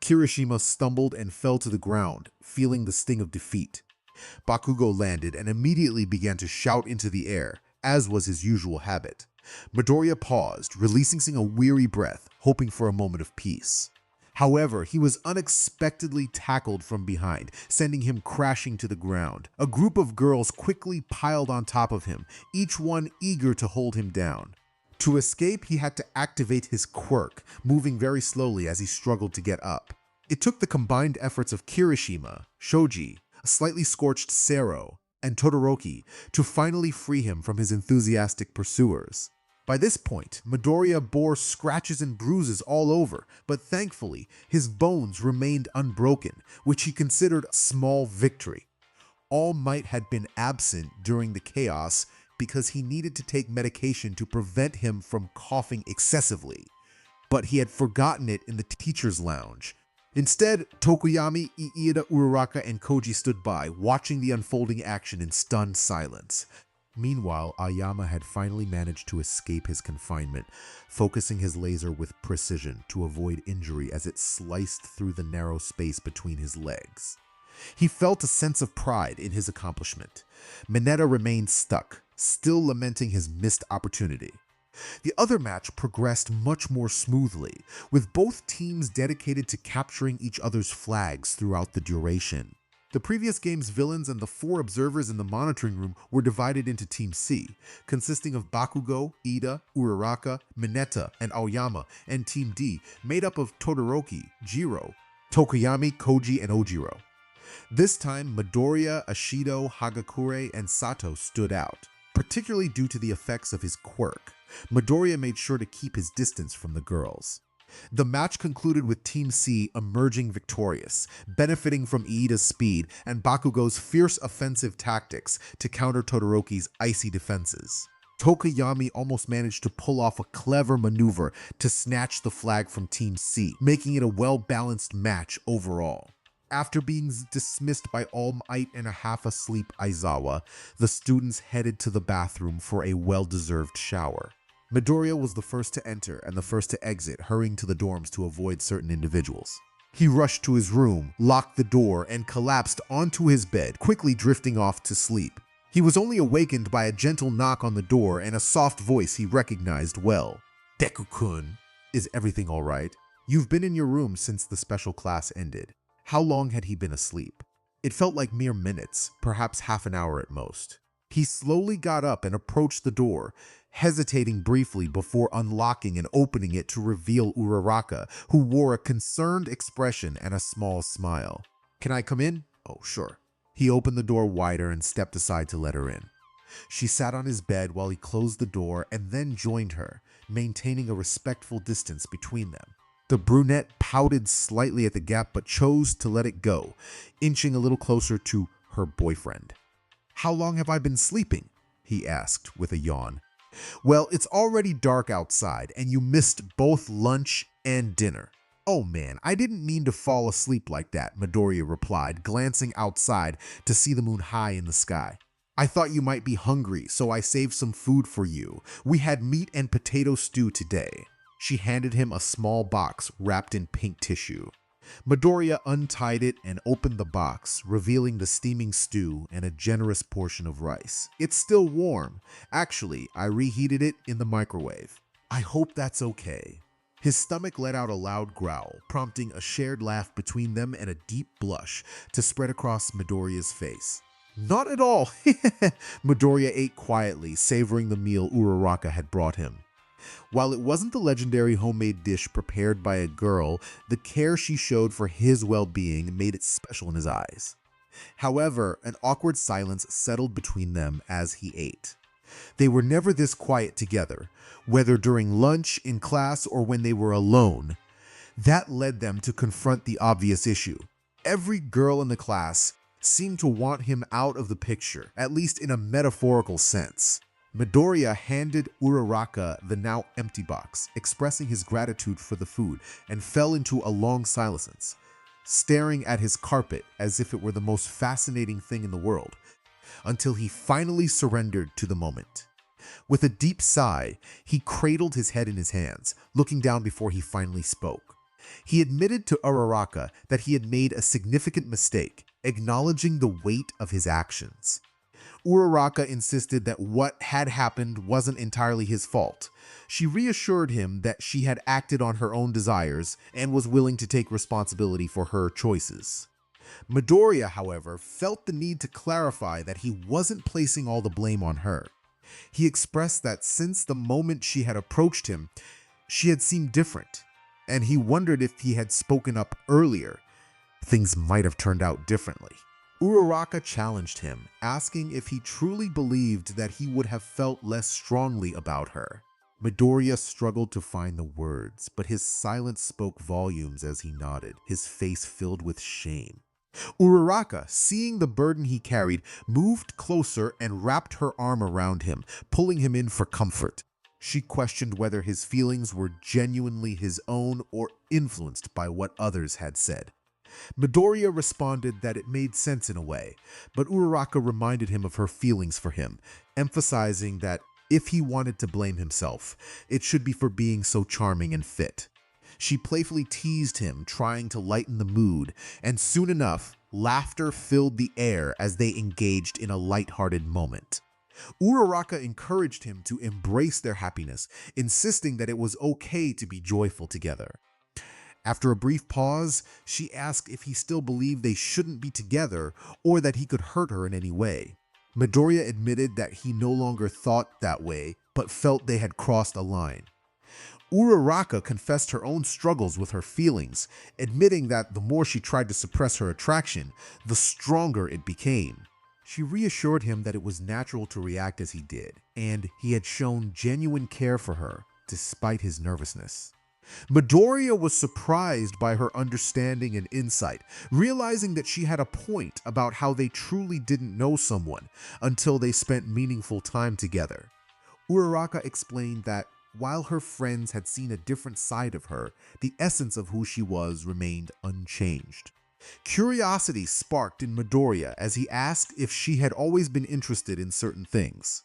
Kirishima stumbled and fell to the ground, feeling the sting of defeat. Bakugo landed and immediately began to shout into the air, as was his usual habit. Midoriya paused, releasing a weary breath, hoping for a moment of peace. However, he was unexpectedly tackled from behind, sending him crashing to the ground. A group of girls quickly piled on top of him, each one eager to hold him down. To escape, he had to activate his quirk, moving very slowly as he struggled to get up. It took the combined efforts of Kirishima, Shoji, a slightly scorched Sero, and Todoroki to finally free him from his enthusiastic pursuers. By this point, Midoriya bore scratches and bruises all over, but thankfully, his bones remained unbroken, which he considered a small victory. All Might had been absent during the chaos because he needed to take medication to prevent him from coughing excessively, but he had forgotten it in the teacher's lounge. Instead, Tokoyami, Iida, Uraraka, and Koji stood by, watching the unfolding action in stunned silence. Meanwhile, Aoyama had finally managed to escape his confinement, focusing his laser with precision to avoid injury as it sliced through the narrow space between his legs. He felt a sense of pride in his accomplishment. Mineta remained stuck, still lamenting his missed opportunity. The other match progressed much more smoothly, with both teams dedicated to capturing each other's flags throughout the duration. The previous game's villains and the 4 observers in the monitoring room were divided into Team C, consisting of Bakugo, Iida, Uraraka, Mineta, and Aoyama, and Team D, made up of Todoroki, Jiro, Tokoyami, Koji, and Ojiro. This time, Midoriya, Ashido, Hagakure, and Sato stood out, particularly due to the effects of his quirk. Midoriya made sure to keep his distance from the girls. The match concluded with Team C emerging victorious, benefiting from Iida's speed and Bakugo's fierce offensive tactics to counter Todoroki's icy defenses. Tokoyami almost managed to pull off a clever maneuver to snatch the flag from Team C, making it a well-balanced match overall. After being dismissed by All Might and a half-asleep Aizawa, the students headed to the bathroom for a well-deserved shower. Midoriya was the first to enter and the first to exit, hurrying to the dorms to avoid certain individuals. He rushed to his room, locked the door, and collapsed onto his bed, quickly drifting off to sleep. He was only awakened by a gentle knock on the door and a soft voice he recognized well. "Deku-kun, is everything all right? You've been in your room since the special class ended." How long had he been asleep? It felt like mere minutes, perhaps half an hour at most. He slowly got up and approached the door, hesitating briefly before unlocking and opening it to reveal Uraraka, who wore a concerned expression and a small smile. "Can I come in?" "Oh, sure." He opened the door wider and stepped aside to let her in. She sat on his bed while he closed the door and then joined her, maintaining a respectful distance between them. The brunette pouted slightly at the gap but chose to let it go, inching a little closer to her boyfriend. "How long have I been sleeping?" he asked with a yawn. "Well, it's already dark outside and you missed both lunch and dinner." "Oh man, I didn't mean to fall asleep like that," Midoriya replied, glancing outside to see the moon high in the sky. "I thought you might be hungry, so I saved some food for you. We had meat and potato stew today." She handed him a small box wrapped in pink tissue. Midoriya untied it and opened the box, revealing the steaming stew and a generous portion of rice. "It's still warm. Actually, I reheated it in the microwave." "I hope that's okay." His stomach let out a loud growl, prompting a shared laugh between them and a deep blush to spread across Midoriya's face. "Not at all." Midoriya ate quietly, savoring the meal Uraraka had brought him. While it wasn't the legendary homemade dish prepared by a girl, the care she showed for his well-being made it special in his eyes. However, an awkward silence settled between them as he ate. They were never this quiet together, whether during lunch, in class, or when they were alone. That led them to confront the obvious issue. Every girl in the class seemed to want him out of the picture, at least in a metaphorical sense. Midoriya handed Uraraka the now empty box, expressing his gratitude for the food, and fell into a long silence, staring at his carpet as if it were the most fascinating thing in the world, until he finally surrendered to the moment. With a deep sigh, he cradled his head in his hands, looking down before he finally spoke. He admitted to Uraraka that he had made a significant mistake, acknowledging the weight of his actions. Uraraka insisted that what had happened wasn't entirely his fault. She reassured him that she had acted on her own desires and was willing to take responsibility for her choices. Midoriya, however, felt the need to clarify that he wasn't placing all the blame on her. He expressed that since the moment she had approached him, she had seemed different, and he wondered if he had spoken up earlier, things might have turned out differently. Uraraka challenged him, asking if he truly believed that he would have felt less strongly about her. Midoriya struggled to find the words, but his silence spoke volumes as he nodded, his face filled with shame. Uraraka, seeing the burden he carried, moved closer and wrapped her arm around him, pulling him in for comfort. She questioned whether his feelings were genuinely his own or influenced by what others had said. Midoriya responded that it made sense in a way, but Uraraka reminded him of her feelings for him, emphasizing that if he wanted to blame himself, it should be for being so charming and fit. She playfully teased him, trying to lighten the mood, and soon enough, laughter filled the air as they engaged in a lighthearted moment. Uraraka encouraged him to embrace their happiness, insisting that it was okay to be joyful together. After a brief pause, she asked if he still believed they shouldn't be together or that he could hurt her in any way. Midoriya admitted that he no longer thought that way, but felt they had crossed a line. Uraraka confessed her own struggles with her feelings, admitting that the more she tried to suppress her attraction, the stronger it became. She reassured him that it was natural to react as he did, and he had shown genuine care for her, despite his nervousness. Midoriya was surprised by her understanding and insight, realizing that she had a point about how they truly didn't know someone until they spent meaningful time together. Uraraka explained that while her friends had seen a different side of her, the essence of who she was remained unchanged. Curiosity sparked in Midoriya as he asked if she had always been interested in certain things.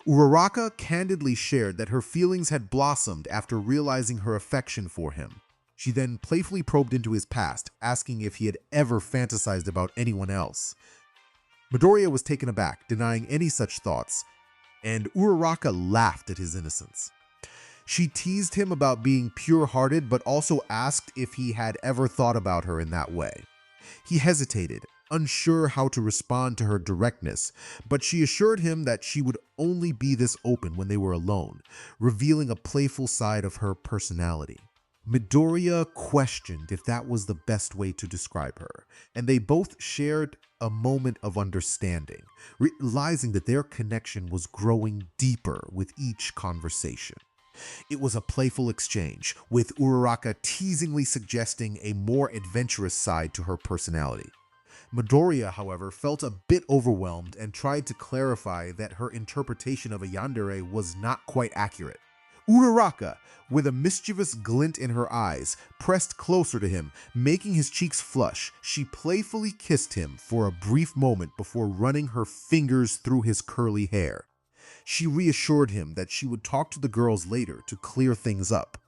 Uraraka candidly shared that her feelings had blossomed after realizing her affection for him. She then playfully probed into his past, asking if he had ever fantasized about anyone else. Midoriya was taken aback, denying any such thoughts, and Uraraka laughed at his innocence. She teased him about being pure-hearted, but also asked if he had ever thought about her in that way. He hesitated, unsure how to respond to her directness, but she assured him that she would only be this open when they were alone, revealing a playful side of her personality. Midoriya questioned if that was the best way to describe her, and they both shared a moment of understanding, realizing that their connection was growing deeper with each conversation. It was a playful exchange, with Uraraka teasingly suggesting a more adventurous side to her personality. Midoriya, however, felt a bit overwhelmed and tried to clarify that her interpretation of a yandere was not quite accurate. Uraraka, with a mischievous glint in her eyes, pressed closer to him, making his cheeks flush. She playfully kissed him for a brief moment before running her fingers through his curly hair. She reassured him that she would talk to the girls later to clear things up.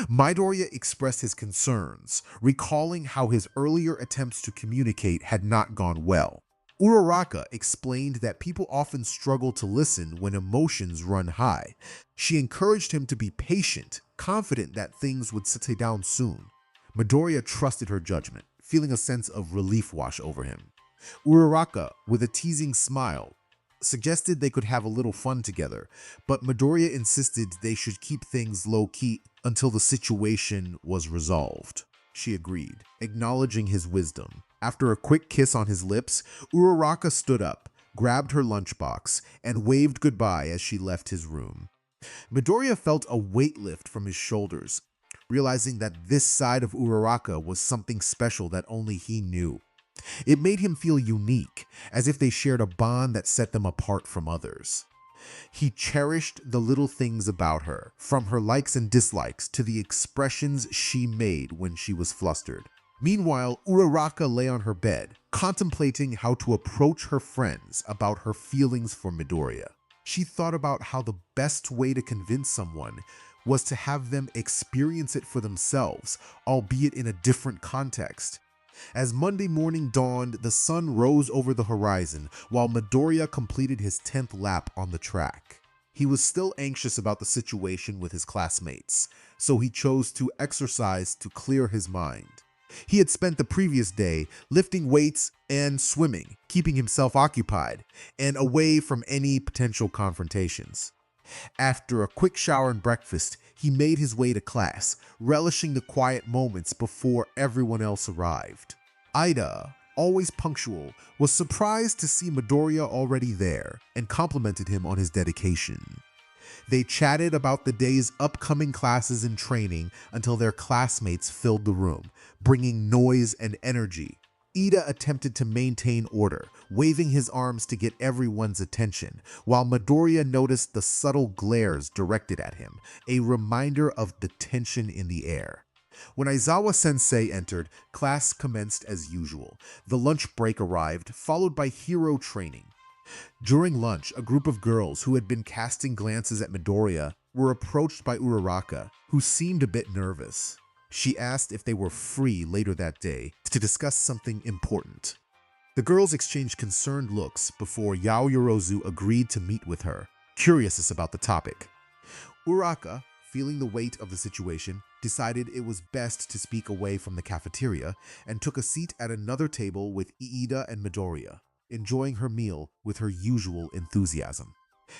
Midoriya expressed his concerns, recalling how his earlier attempts to communicate had not gone well. Uraraka explained that people often struggle to listen when emotions run high. She encouraged him to be patient, confident that things would settle down soon. Midoriya trusted her judgment, feeling a sense of relief wash over him. Uraraka, with a teasing smile, suggested they could have a little fun together, but Midoriya insisted they should keep things low-key until the situation was resolved. She agreed, acknowledging his wisdom. After a quick kiss on his lips, Uraraka stood up, grabbed her lunchbox, and waved goodbye as she left his room. Midoriya felt a weight lift from his shoulders, realizing that this side of Uraraka was something special that only he knew. It made him feel unique, as if they shared a bond that set them apart from others. He cherished the little things about her, from her likes and dislikes to the expressions she made when she was flustered. Meanwhile, Uraraka lay on her bed, contemplating how to approach her friends about her feelings for Midoriya. She thought about how the best way to convince someone was to have them experience it for themselves, albeit in a different context. As Monday morning dawned, the sun rose over the horizon while Midoriya completed his 10th lap on the track. He was still anxious about the situation with his classmates, so he chose to exercise to clear his mind. He had spent the previous day lifting weights and swimming, keeping himself occupied and away from any potential confrontations. After a quick shower and breakfast, he made his way to class, relishing the quiet moments before everyone else arrived. Ida, always punctual, was surprised to see Midoriya already there and complimented him on his dedication. They chatted about the day's upcoming classes and training until their classmates filled the room, bringing noise and energy. Ida attempted to maintain order, waving his arms to get everyone's attention, while Midoriya noticed the subtle glares directed at him, a reminder of the tension in the air. When Aizawa-sensei entered, class commenced as usual. The lunch break arrived, followed by hero training. During lunch, a group of girls who had been casting glances at Midoriya were approached by Uraraka, who seemed a bit nervous. She asked if they were free later that day to discuss something important. The girls exchanged concerned looks before Yaoyorozu agreed to meet with her, curious about the topic. Uraraka, feeling the weight of the situation, decided it was best to speak away from the cafeteria and took a seat at another table with Iida and Midoriya, enjoying her meal with her usual enthusiasm.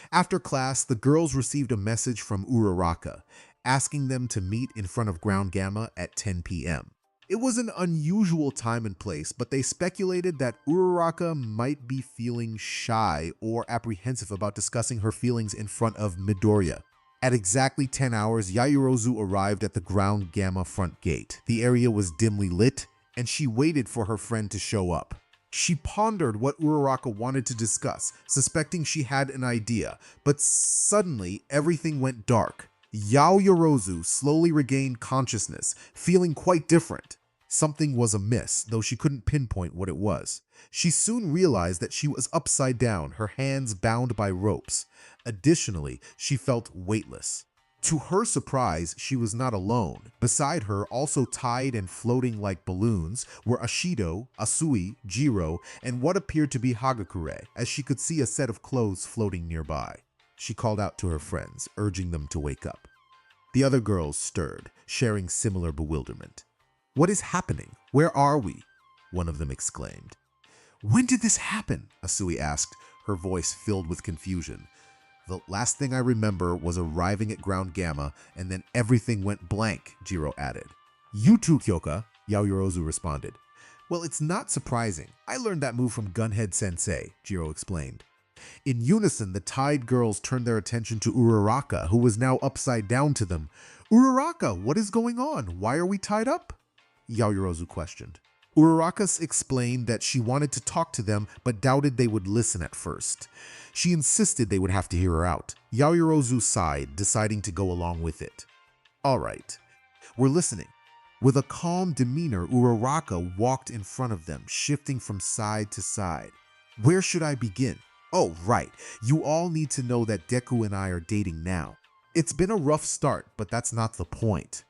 After class, the girls received a message from Uraraka, asking them to meet in front of Ground Gamma at 10 p.m. It was an unusual time and place, but they speculated that Uraraka might be feeling shy or apprehensive about discussing her feelings in front of Midoriya. At exactly 10 hours, Yaoyorozu arrived at the Ground Gamma front gate. The area was dimly lit, and she waited for her friend to show up. She pondered what Uraraka wanted to discuss, suspecting she had an idea, but suddenly everything went dark. Yaoyorozu slowly regained consciousness, feeling quite different. Something was amiss, though she couldn't pinpoint what it was. She soon realized that she was upside down, her hands bound by ropes. Additionally, she felt weightless. To her surprise, she was not alone. Beside her, also tied and floating like balloons, were Ashido, Asui, Jiro, and what appeared to be Hagakure, as she could see a set of clothes floating nearby. She called out to her friends, urging them to wake up. The other girls stirred, sharing similar bewilderment. What is happening? Where are we? one of them exclaimed. When did this happen? Asui asked, her voice filled with confusion. The last thing I remember was arriving at Ground Gamma, and then everything went blank, Jiro added. You too, Kyoka, Yaoyorozu responded. Well, it's not surprising. I learned that move from Gunhead Sensei, Jiro explained. In unison, the Tide girls turned their attention to Uraraka, who was now upside down to them. Uraraka, what is going on? Why are we tied up? Yaoyorozu questioned. Uraraka explained that she wanted to talk to them, but doubted they would listen at first. She insisted they would have to hear her out. Yaoyorozu sighed, deciding to go along with it. All right, we're listening. With a calm demeanor, Uraraka walked in front of them, shifting from side to side. Where should I begin? Oh, right. You all need to know that Deku and I are dating now. It's been a rough start, but that's not the point.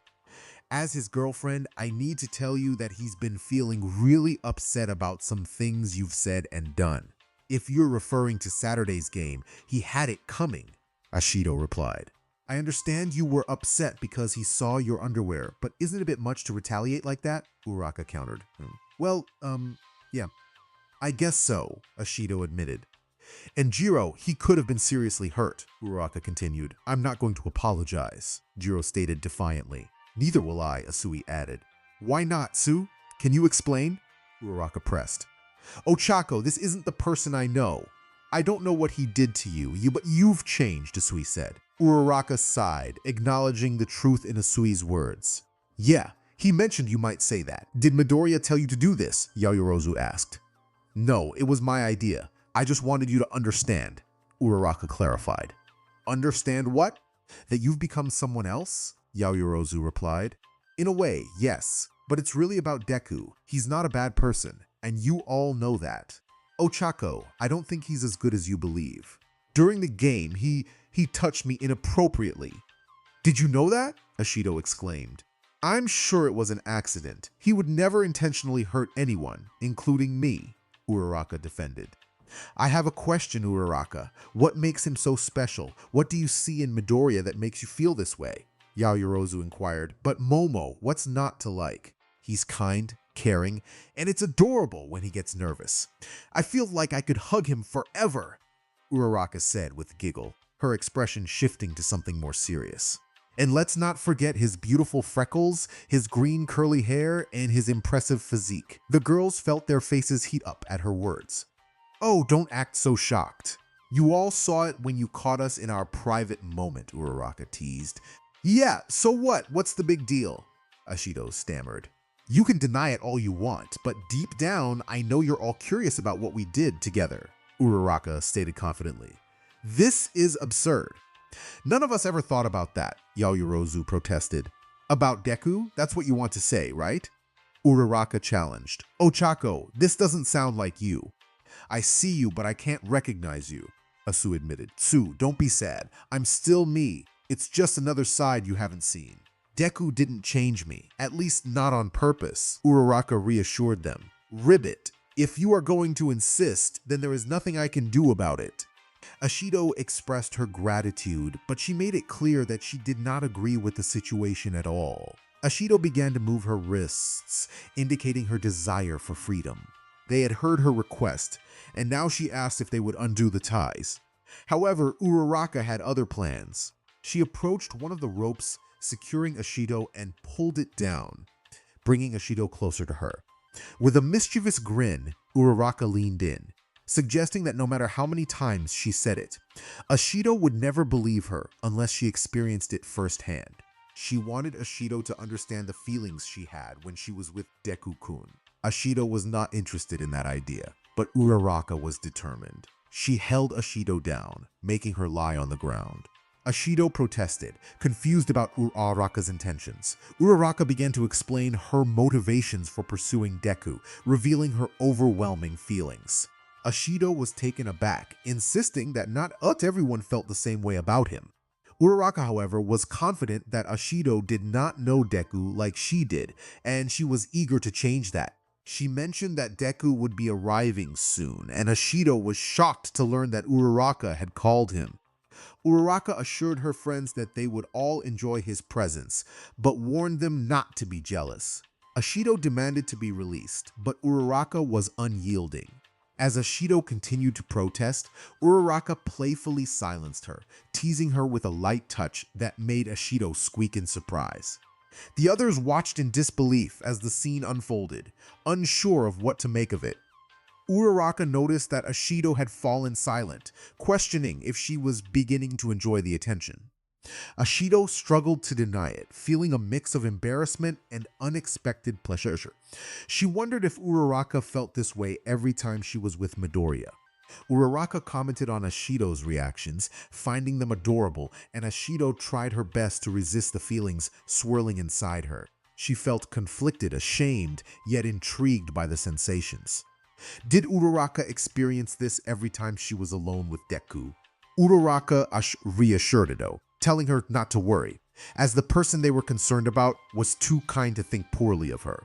As his girlfriend, I need to tell you that he's been feeling really upset about some things you've said and done. If you're referring to Saturday's game, he had it coming, Ashido replied. I understand you were upset because he saw your underwear, but isn't it a bit much to retaliate like that? Uraraka countered. Well, yeah. I guess so, Ashido admitted. And Jiro, he could have been seriously hurt, Uraraka continued. I'm not going to apologize, Jiro stated defiantly. Neither will I, Asui added. Why not, Su? Can you explain? Uraraka pressed. Ochako, this isn't the person I know. I don't know what he did to you, but you've changed, Asui said. Uraraka sighed, acknowledging the truth in Asui's words. Yeah, he mentioned you might say that. Did Midoriya tell you to do this? Yaoyorozu asked. No, it was my idea. I just wanted you to understand, Uraraka clarified. Understand what? That you've become someone else? Yaoyorozu replied. In a way, yes, but it's really about Deku. He's not a bad person, and you all know that. Ochako, I don't think he's as good as you believe. During the game, he touched me inappropriately. Did you know that? Ashido exclaimed. I'm sure it was an accident. He would never intentionally hurt anyone, including me, Uraraka defended. I have a question, Uraraka. What makes him so special? What do you see in Midoriya that makes you feel this way? Yaoyorozu inquired. But Momo, what's not to like? He's kind, caring, and it's adorable when he gets nervous. I feel like I could hug him forever, Uraraka said with a giggle, her expression shifting to something more serious. And let's not forget his beautiful freckles, his green curly hair, and his impressive physique. The girls felt their faces heat up at her words. Oh, don't act so shocked. You all saw it when you caught us in our private moment, Uraraka teased. Yeah, so what? What's the big deal? Ashido stammered. You can deny it all you want, but deep down, I know you're all curious about what we did together, Uraraka stated confidently. This is absurd. None of us ever thought about that, Yaoyorozu protested. About Deku? That's what you want to say, right? Uraraka challenged. Ochako, this doesn't sound like you. I see you, but I can't recognize you, Asu admitted. Su, don't be sad. I'm still me. It's just another side you haven't seen. Deku didn't change me, at least not on purpose, Uraraka reassured them. Ribbit, if you are going to insist, then there is nothing I can do about it. Ashido expressed her gratitude, but she made it clear that she did not agree with the situation at all. Ashido began to move her wrists, indicating her desire for freedom. They had heard her request, and now she asked if they would undo the ties. However, Uraraka had other plans. She approached one of the ropes, securing Ashido, and pulled it down, bringing Ashido closer to her. With a mischievous grin, Uraraka leaned in, suggesting that no matter how many times she said it, Ashido would never believe her unless she experienced it firsthand. She wanted Ashido to understand the feelings she had when she was with Deku-kun. Ashido was not interested in that idea, but Uraraka was determined. She held Ashido down, making her lie on the ground. Ashido protested, confused about Uraraka's intentions. Uraraka began to explain her motivations for pursuing Deku, revealing her overwhelming feelings. Ashido was taken aback, insisting that not everyone felt the same way about him. Uraraka, however, was confident that Ashido did not know Deku like she did, and she was eager to change that. She mentioned that Deku would be arriving soon, and Ashido was shocked to learn that Uraraka had called him. Uraraka assured her friends that they would all enjoy his presence, but warned them not to be jealous. Ashido demanded to be released, but Uraraka was unyielding. As Ashido continued to protest, Uraraka playfully silenced her, teasing her with a light touch that made Ashido squeak in surprise. The others watched in disbelief as the scene unfolded, unsure of what to make of it. Uraraka noticed that Ashido had fallen silent, questioning if she was beginning to enjoy the attention. Ashido struggled to deny it, feeling a mix of embarrassment and unexpected pleasure. She wondered if Uraraka felt this way every time she was with Midoriya. Uraraka commented on Ashido's reactions, finding them adorable, and Ashido tried her best to resist the feelings swirling inside her. She felt conflicted, ashamed, yet intrigued by the sensations. Did Uraraka experience this every time she was alone with Deku? Uraraka reassured her, though, telling her not to worry, as the person they were concerned about was too kind to think poorly of her.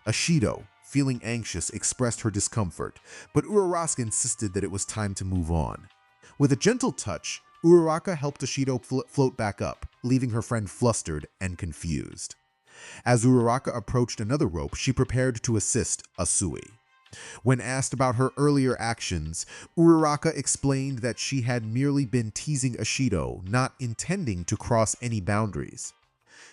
Ashido, feeling anxious, expressed her discomfort, but Uraraka insisted that it was time to move on. With a gentle touch, Uraraka helped Ashido float back up, leaving her friend flustered and confused. As Uraraka approached another rope, she prepared to assist Asui. When asked about her earlier actions, Uraraka explained that she had merely been teasing Ashido, not intending to cross any boundaries.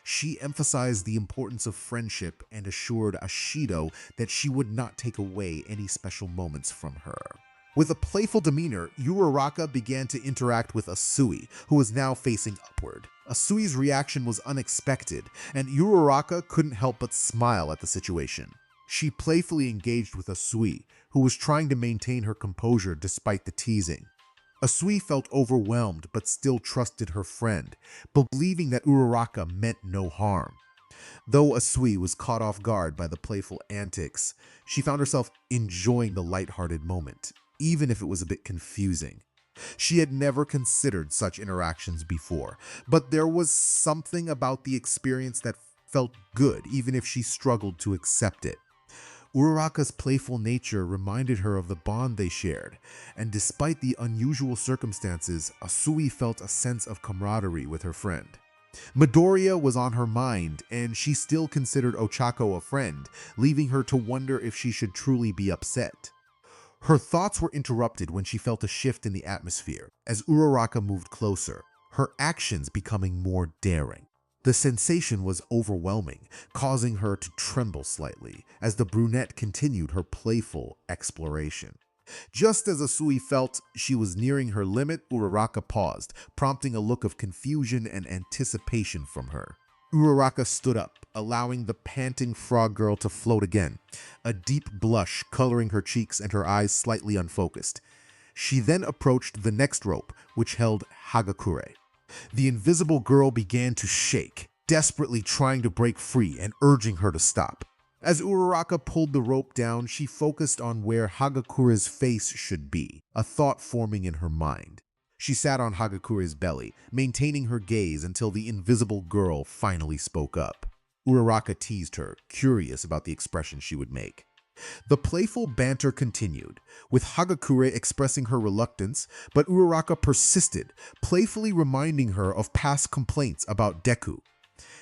She emphasized the importance of friendship and assured Ashido that she would not take away any special moments from her. With a playful demeanor, Uraraka began to interact with Asui, who was now facing upward. Asui's reaction was unexpected, and Uraraka couldn't help but smile at the situation. She playfully engaged with Asui, who was trying to maintain her composure despite the teasing. Asui felt overwhelmed but still trusted her friend, believing that Uraraka meant no harm. Though Asui was caught off guard by the playful antics, she found herself enjoying the lighthearted moment, even if it was a bit confusing. She had never considered such interactions before, but there was something about the experience that felt good, even if she struggled to accept it. Uraraka's playful nature reminded her of the bond they shared, and despite the unusual circumstances, Asui felt a sense of camaraderie with her friend. Midoriya was on her mind, and she still considered Ochako a friend, leaving her to wonder if she should truly be upset. Her thoughts were interrupted when she felt a shift in the atmosphere, as Uraraka moved closer, her actions becoming more daring. The sensation was overwhelming, causing her to tremble slightly as the brunette continued her playful exploration. Just as Asui felt she was nearing her limit, Uraraka paused, prompting a look of confusion and anticipation from her. Uraraka stood up, allowing the panting frog girl to float again, a deep blush coloring her cheeks and her eyes slightly unfocused. She then approached the next rope, which held Hagakure. The invisible girl began to shake, desperately trying to break free and urging her to stop. As Uraraka pulled the rope down, she focused on where Hagakure's face should be, a thought forming in her mind. She sat on Hagakure's belly, maintaining her gaze until the invisible girl finally spoke up. Uraraka teased her, curious about the expression she would make. The playful banter continued, with Hagakure expressing her reluctance, but Uraraka persisted, playfully reminding her of past complaints about Deku.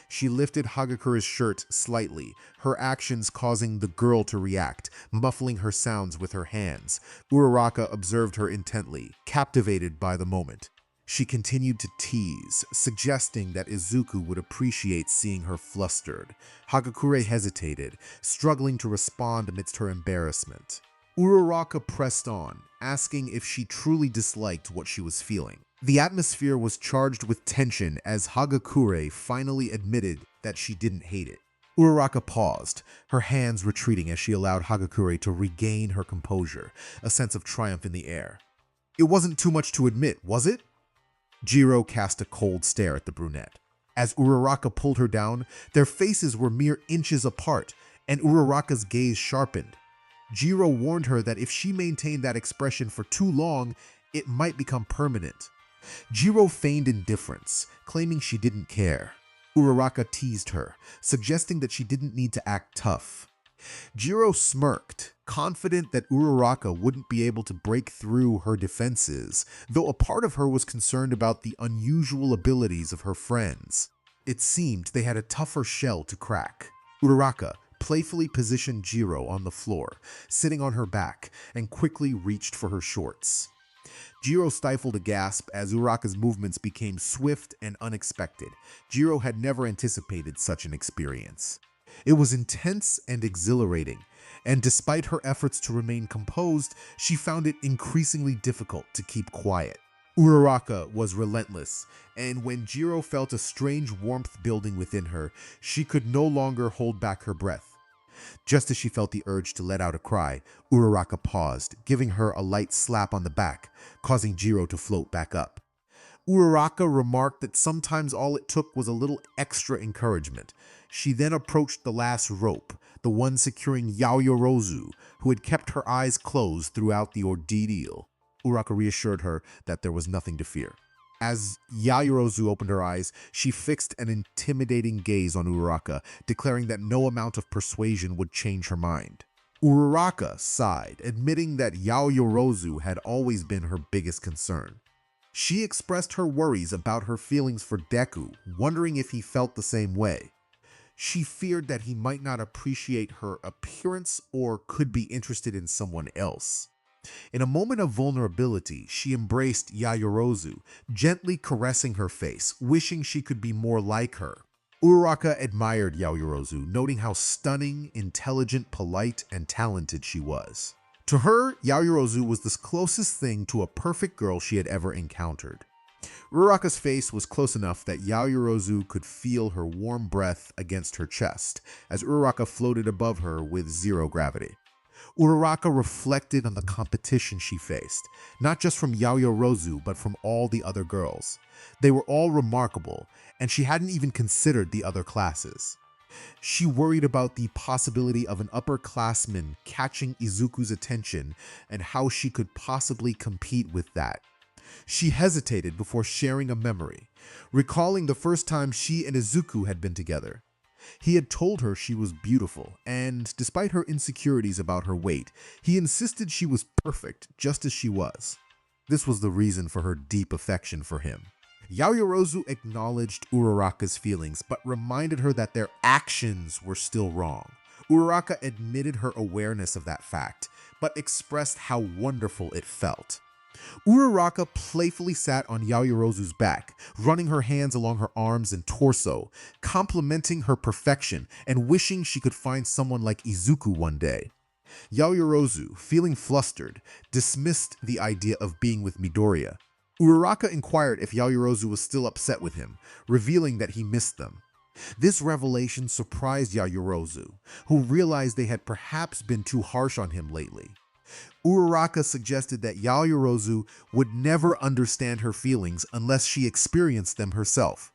She lifted Hagakure's shirt slightly, her actions causing the girl to react, muffling her sounds with her hands. Uraraka observed her intently, captivated by the moment. She continued to tease, suggesting that Izuku would appreciate seeing her flustered. Hagakure hesitated, struggling to respond amidst her embarrassment. Uraraka pressed on, asking if she truly disliked what she was feeling. The atmosphere was charged with tension as Hagakure finally admitted that she didn't hate it. Uraraka paused, her hands retreating as she allowed Hagakure to regain her composure, a sense of triumph in the air. It wasn't too much to admit, was it? Jiro cast a cold stare at the brunette. As Uraraka pulled her down, their faces were mere inches apart, and Uraraka's gaze sharpened. Jiro warned her that if she maintained that expression for too long, it might become permanent. Jiro feigned indifference, claiming she didn't care. Uraraka teased her, suggesting that she didn't need to act tough. Jiro smirked, confident that Uraraka wouldn't be able to break through her defenses, though a part of her was concerned about the unusual abilities of her friends. It seemed they had a tougher shell to crack. Uraraka, playfully positioned Jiro on the floor, sitting on her back, and quickly reached for her shorts. Jiro stifled a gasp as Uraraka's movements became swift and unexpected. Jiro had never anticipated such an experience. It was intense and exhilarating, and despite her efforts to remain composed, she found it increasingly difficult to keep quiet. Uraraka was relentless, and when Jiro felt a strange warmth building within her, she could no longer hold back her breath. Just as she felt the urge to let out a cry, Uraraka paused, giving her a light slap on the back, causing Jiro to float back up. Uraraka remarked that sometimes all it took was a little extra encouragement. She then approached the last rope, the one securing Yaoyorozu, who had kept her eyes closed throughout the ordeal. Uraraka reassured her that there was nothing to fear. As Yaoyorozu opened her eyes, she fixed an intimidating gaze on Uraraka, declaring that no amount of persuasion would change her mind. Uraraka sighed, admitting that Yaoyorozu had always been her biggest concern. She expressed her worries about her feelings for Deku, wondering if he felt the same way. She feared that he might not appreciate her appearance or could be interested in someone else. In a moment of vulnerability, she embraced Yaoyorozu, gently caressing her face, wishing she could be more like her. Uraraka admired Yaoyorozu, noting how stunning, intelligent, polite, and talented she was. To her, Yaoyorozu was the closest thing to a perfect girl she had ever encountered. Uraraka's face was close enough that Yaoyorozu could feel her warm breath against her chest, as Uraraka floated above her with zero gravity. Uraraka reflected on the competition she faced, not just from Yaoyorozu but from all the other girls. They were all remarkable, and she hadn't even considered the other classes. She worried about the possibility of an upperclassman catching Izuku's attention and how she could possibly compete with that. She hesitated before sharing a memory, recalling the first time she and Izuku had been together. He had told her she was beautiful, and despite her insecurities about her weight, he insisted she was perfect just as she was. This was the reason for her deep affection for him. Yaoyorozu acknowledged Uraraka's feelings, but reminded her that their actions were still wrong. Uraraka admitted her awareness of that fact, but expressed how wonderful it felt. Uraraka playfully sat on Yaoyorozu's back, running her hands along her arms and torso, complimenting her perfection and wishing she could find someone like Izuku one day. Yaoyorozu, feeling flustered, dismissed the idea of being with Midoriya. Uraraka inquired if Yaoyorozu was still upset with him, revealing that he missed them. This revelation surprised Yaoyorozu, who realized they had perhaps been too harsh on him lately. Uraraka suggested that Yaoyorozu would never understand her feelings unless she experienced them herself.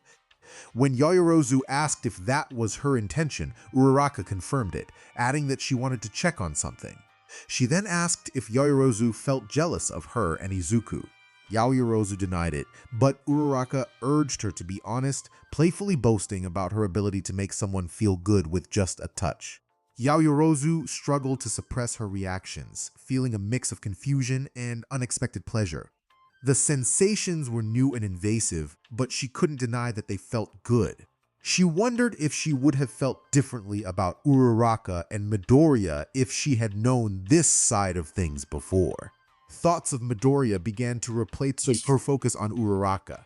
When Yaoyorozu asked if that was her intention, Uraraka confirmed it, adding that she wanted to check on something. She then asked if Yaoyorozu felt jealous of her and Izuku. Yaoyorozu denied it, but Uraraka urged her to be honest, playfully boasting about her ability to make someone feel good with just a touch. Yaoyorozu struggled to suppress her reactions, feeling a mix of confusion and unexpected pleasure. The sensations were new and invasive, but she couldn't deny that they felt good. She wondered if she would have felt differently about Uraraka and Midoriya if she had known this side of things before. Thoughts of Midoriya began to replace her focus on Uraraka,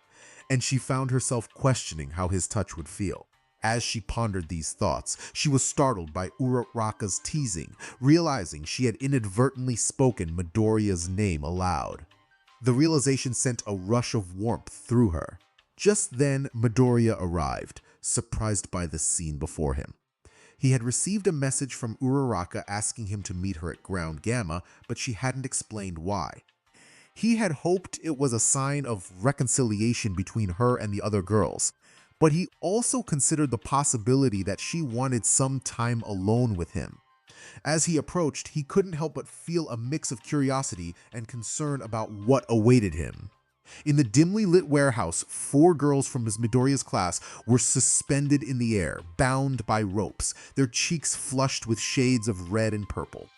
and she found herself questioning how his touch would feel. As she pondered these thoughts, she was startled by Uraraka's teasing, realizing she had inadvertently spoken Midoriya's name aloud. The realization sent a rush of warmth through her. Just then, Midoriya arrived, surprised by the scene before him. He had received a message from Uraraka asking him to meet her at Ground Gamma, but she hadn't explained why. He had hoped it was a sign of reconciliation between her and the other girls, but he also considered the possibility that she wanted some time alone with him. As he approached, he couldn't help but feel a mix of curiosity and concern about what awaited him. In the dimly lit warehouse, 4 girls from Ms. Midoriya's class were suspended in the air, bound by ropes, their cheeks flushed with shades of red and purple.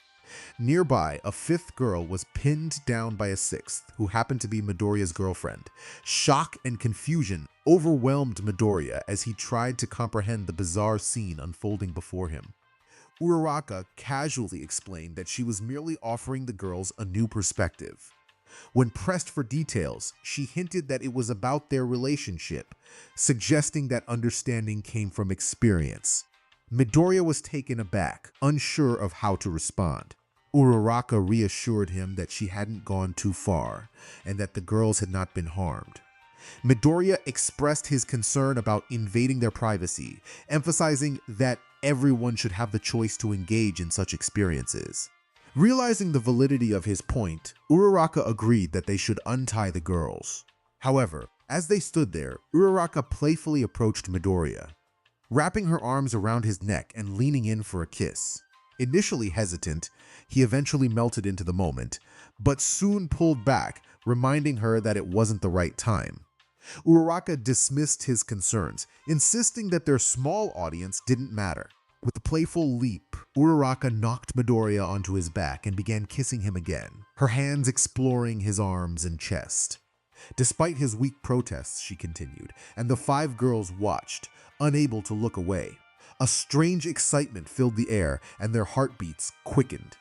Nearby, a 5th girl was pinned down by a 6th, who happened to be Midoriya's girlfriend. Shock and confusion overwhelmed Midoriya as he tried to comprehend the bizarre scene unfolding before him. Uraraka casually explained that she was merely offering the girls a new perspective. When pressed for details, she hinted that it was about their relationship, suggesting that understanding came from experience. Midoriya was taken aback, unsure of how to respond. Uraraka reassured him that she hadn't gone too far and that the girls had not been harmed. Midoriya expressed his concern about invading their privacy, emphasizing that everyone should have the choice to engage in such experiences. Realizing the validity of his point, Uraraka agreed that they should untie the girls. However, as they stood there, Uraraka playfully approached Midoriya, wrapping her arms around his neck and leaning in for a kiss. Initially hesitant, he eventually melted into the moment, but soon pulled back, reminding her that it wasn't the right time. Uraraka dismissed his concerns, insisting that their small audience didn't matter. With a playful leap, Uraraka knocked Midoriya onto his back and began kissing him again, her hands exploring his arms and chest. Despite his weak protests, she continued, and the five girls watched, unable to look away. A strange excitement filled the air, and their heartbeats quickened.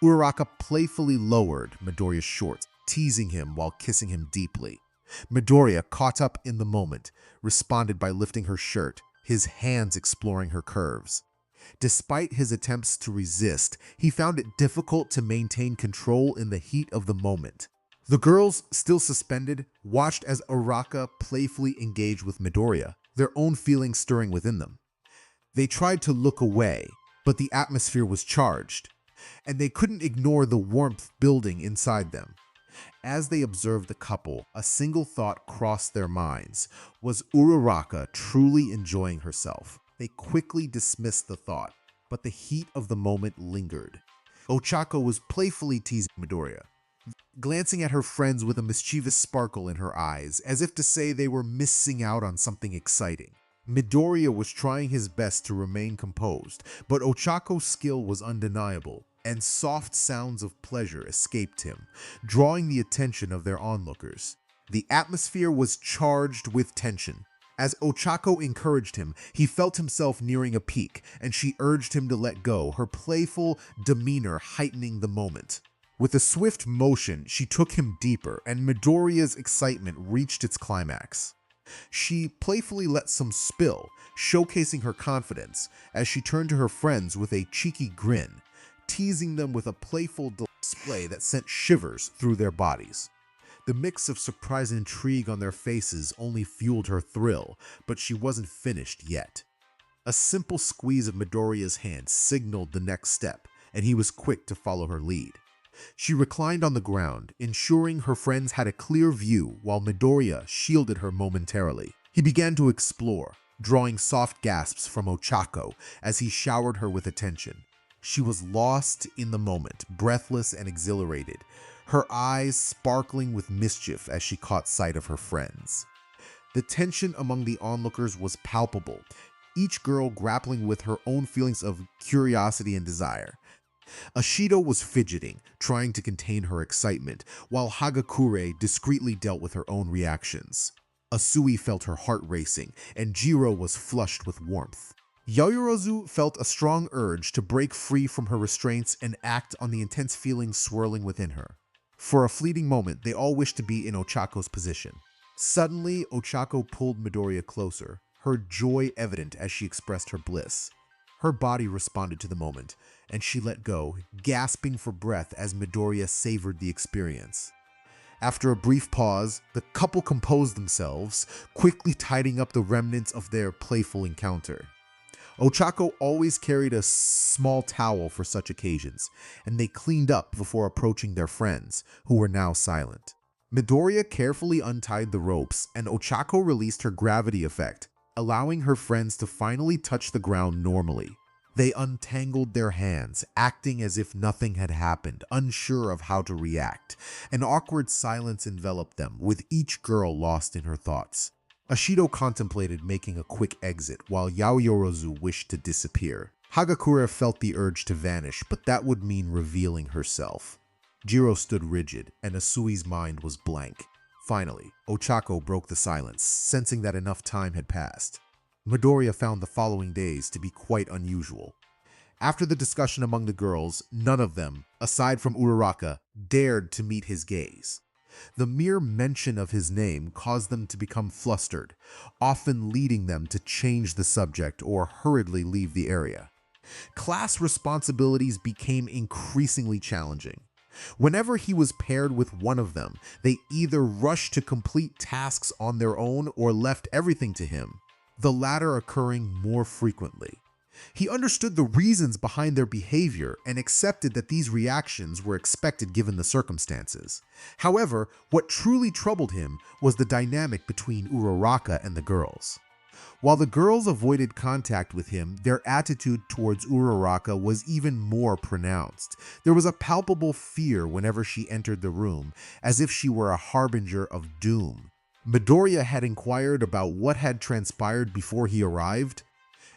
Uraraka playfully lowered Midoriya's shorts, teasing him while kissing him deeply. Midoriya, caught up in the moment, responded by lifting her shirt, his hands exploring her curves. Despite his attempts to resist, he found it difficult to maintain control in the heat of the moment. The girls, still suspended, watched as Uraraka playfully engaged with Midoriya, their own feelings stirring within them. They tried to look away, but the atmosphere was charged, and they couldn't ignore the warmth building inside them. As they observed the couple, a single thought crossed their minds. Was Uraraka truly enjoying herself? They quickly dismissed the thought, but the heat of the moment lingered. Ochako was playfully teasing Midoriya, glancing at her friends with a mischievous sparkle in her eyes, as if to say they were missing out on something exciting. Midoriya was trying his best to remain composed, but Ochako's skill was undeniable, and soft sounds of pleasure escaped him, drawing the attention of their onlookers. The atmosphere was charged with tension. As Ochako encouraged him, he felt himself nearing a peak, and she urged him to let go, her playful demeanor heightening the moment. With a swift motion, she took him deeper, and Midoriya's excitement reached its climax. She playfully let some spill, showcasing her confidence, as she turned to her friends with a cheeky grin, teasing them with a playful display that sent shivers through their bodies. The mix of surprise and intrigue on their faces only fueled her thrill, but she wasn't finished yet. A simple squeeze of Midoriya's hand signaled the next step, and he was quick to follow her lead. She reclined on the ground, ensuring her friends had a clear view while Midoriya shielded her momentarily. He began to explore, drawing soft gasps from Ochako as he showered her with attention. She was lost in the moment, breathless and exhilarated, her eyes sparkling with mischief as she caught sight of her friends. The tension among the onlookers was palpable, each girl grappling with her own feelings of curiosity and desire. Ashido was fidgeting, trying to contain her excitement, while Hagakure discreetly dealt with her own reactions. Asui felt her heart racing, and Jiro was flushed with warmth. Yaoyorozu felt a strong urge to break free from her restraints and act on the intense feelings swirling within her. For a fleeting moment, they all wished to be in Ochako's position. Suddenly, Ochako pulled Midoriya closer, her joy evident as she expressed her bliss. Her body responded to the moment, and she let go, gasping for breath as Midoriya savored the experience. After a brief pause, the couple composed themselves, quickly tidying up the remnants of their playful encounter. Ochako always carried a small towel for such occasions, and they cleaned up before approaching their friends, who were now silent. Midoriya carefully untied the ropes, and Ochako released her gravity effect, allowing her friends to finally touch the ground normally. They untangled their hands, acting as if nothing had happened, unsure of how to react. An awkward silence enveloped them, with each girl lost in her thoughts. Ashido contemplated making a quick exit, while Yaoyorozu wished to disappear. Hagakure felt the urge to vanish, but that would mean revealing herself. Jiro stood rigid, and Asui's mind was blank. Finally, Ochako broke the silence, sensing that enough time had passed. Midoriya found the following days to be quite unusual. After the discussion among the girls, none of them, aside from Uraraka, dared to meet his gaze. The mere mention of his name caused them to become flustered, often leading them to change the subject or hurriedly leave the area. Class responsibilities became increasingly challenging. Whenever he was paired with one of them, they either rushed to complete tasks on their own or left everything to him, the latter occurring more frequently. He understood the reasons behind their behavior and accepted that these reactions were expected given the circumstances. However, what truly troubled him was the dynamic between Uraraka and the girls. While the girls avoided contact with him, their attitude towards Uraraka was even more pronounced. There was a palpable fear whenever she entered the room, as if she were a harbinger of doom. Midoriya had inquired about what had transpired before he arrived,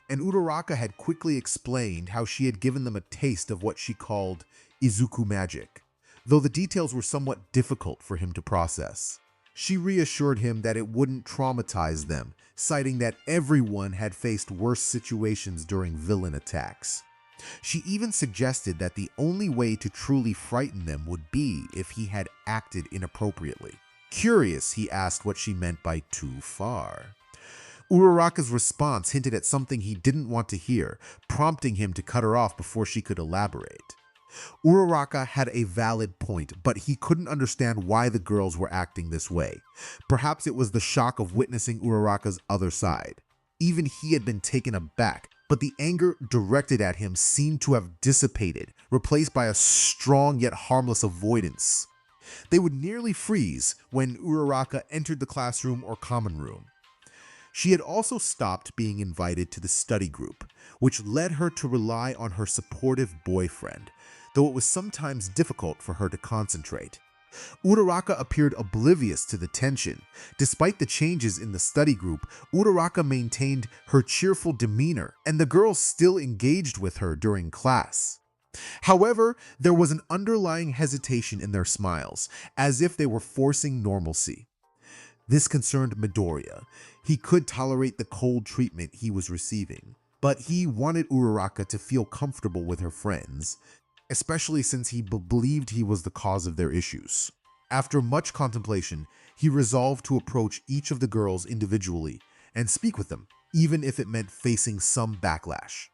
and Uraraka had quickly explained how she had given them a taste of what she called Izuku magic, though the details were somewhat difficult for him to process. She reassured him that it wouldn't traumatize them, citing that everyone had faced worse situations during villain attacks. She even suggested that the only way to truly frighten them would be if he had acted inappropriately. Curious, he asked what she meant by too far. Uraraka's response hinted at something he didn't want to hear, prompting him to cut her off before she could elaborate. Uraraka had a valid point, but he couldn't understand why the girls were acting this way. Perhaps it was the shock of witnessing Uraraka's other side. Even he had been taken aback, but the anger directed at him seemed to have dissipated, replaced by a strong yet harmless avoidance. They would nearly freeze when Uraraka entered the classroom or common room. She had also stopped being invited to the study group, which led her to rely on her supportive boyfriend, though it was sometimes difficult for her to concentrate. Uraraka appeared oblivious to the tension. Despite the changes in the study group, Uraraka maintained her cheerful demeanor, and the girls still engaged with her during class. However, there was an underlying hesitation in their smiles, as if they were forcing normalcy. This concerned Midoriya. He could tolerate the cold treatment he was receiving, but he wanted Uraraka to feel comfortable with her friends, especially since he believed he was the cause of their issues. After much contemplation, he resolved to approach each of the girls individually and speak with them, even if it meant facing some backlash.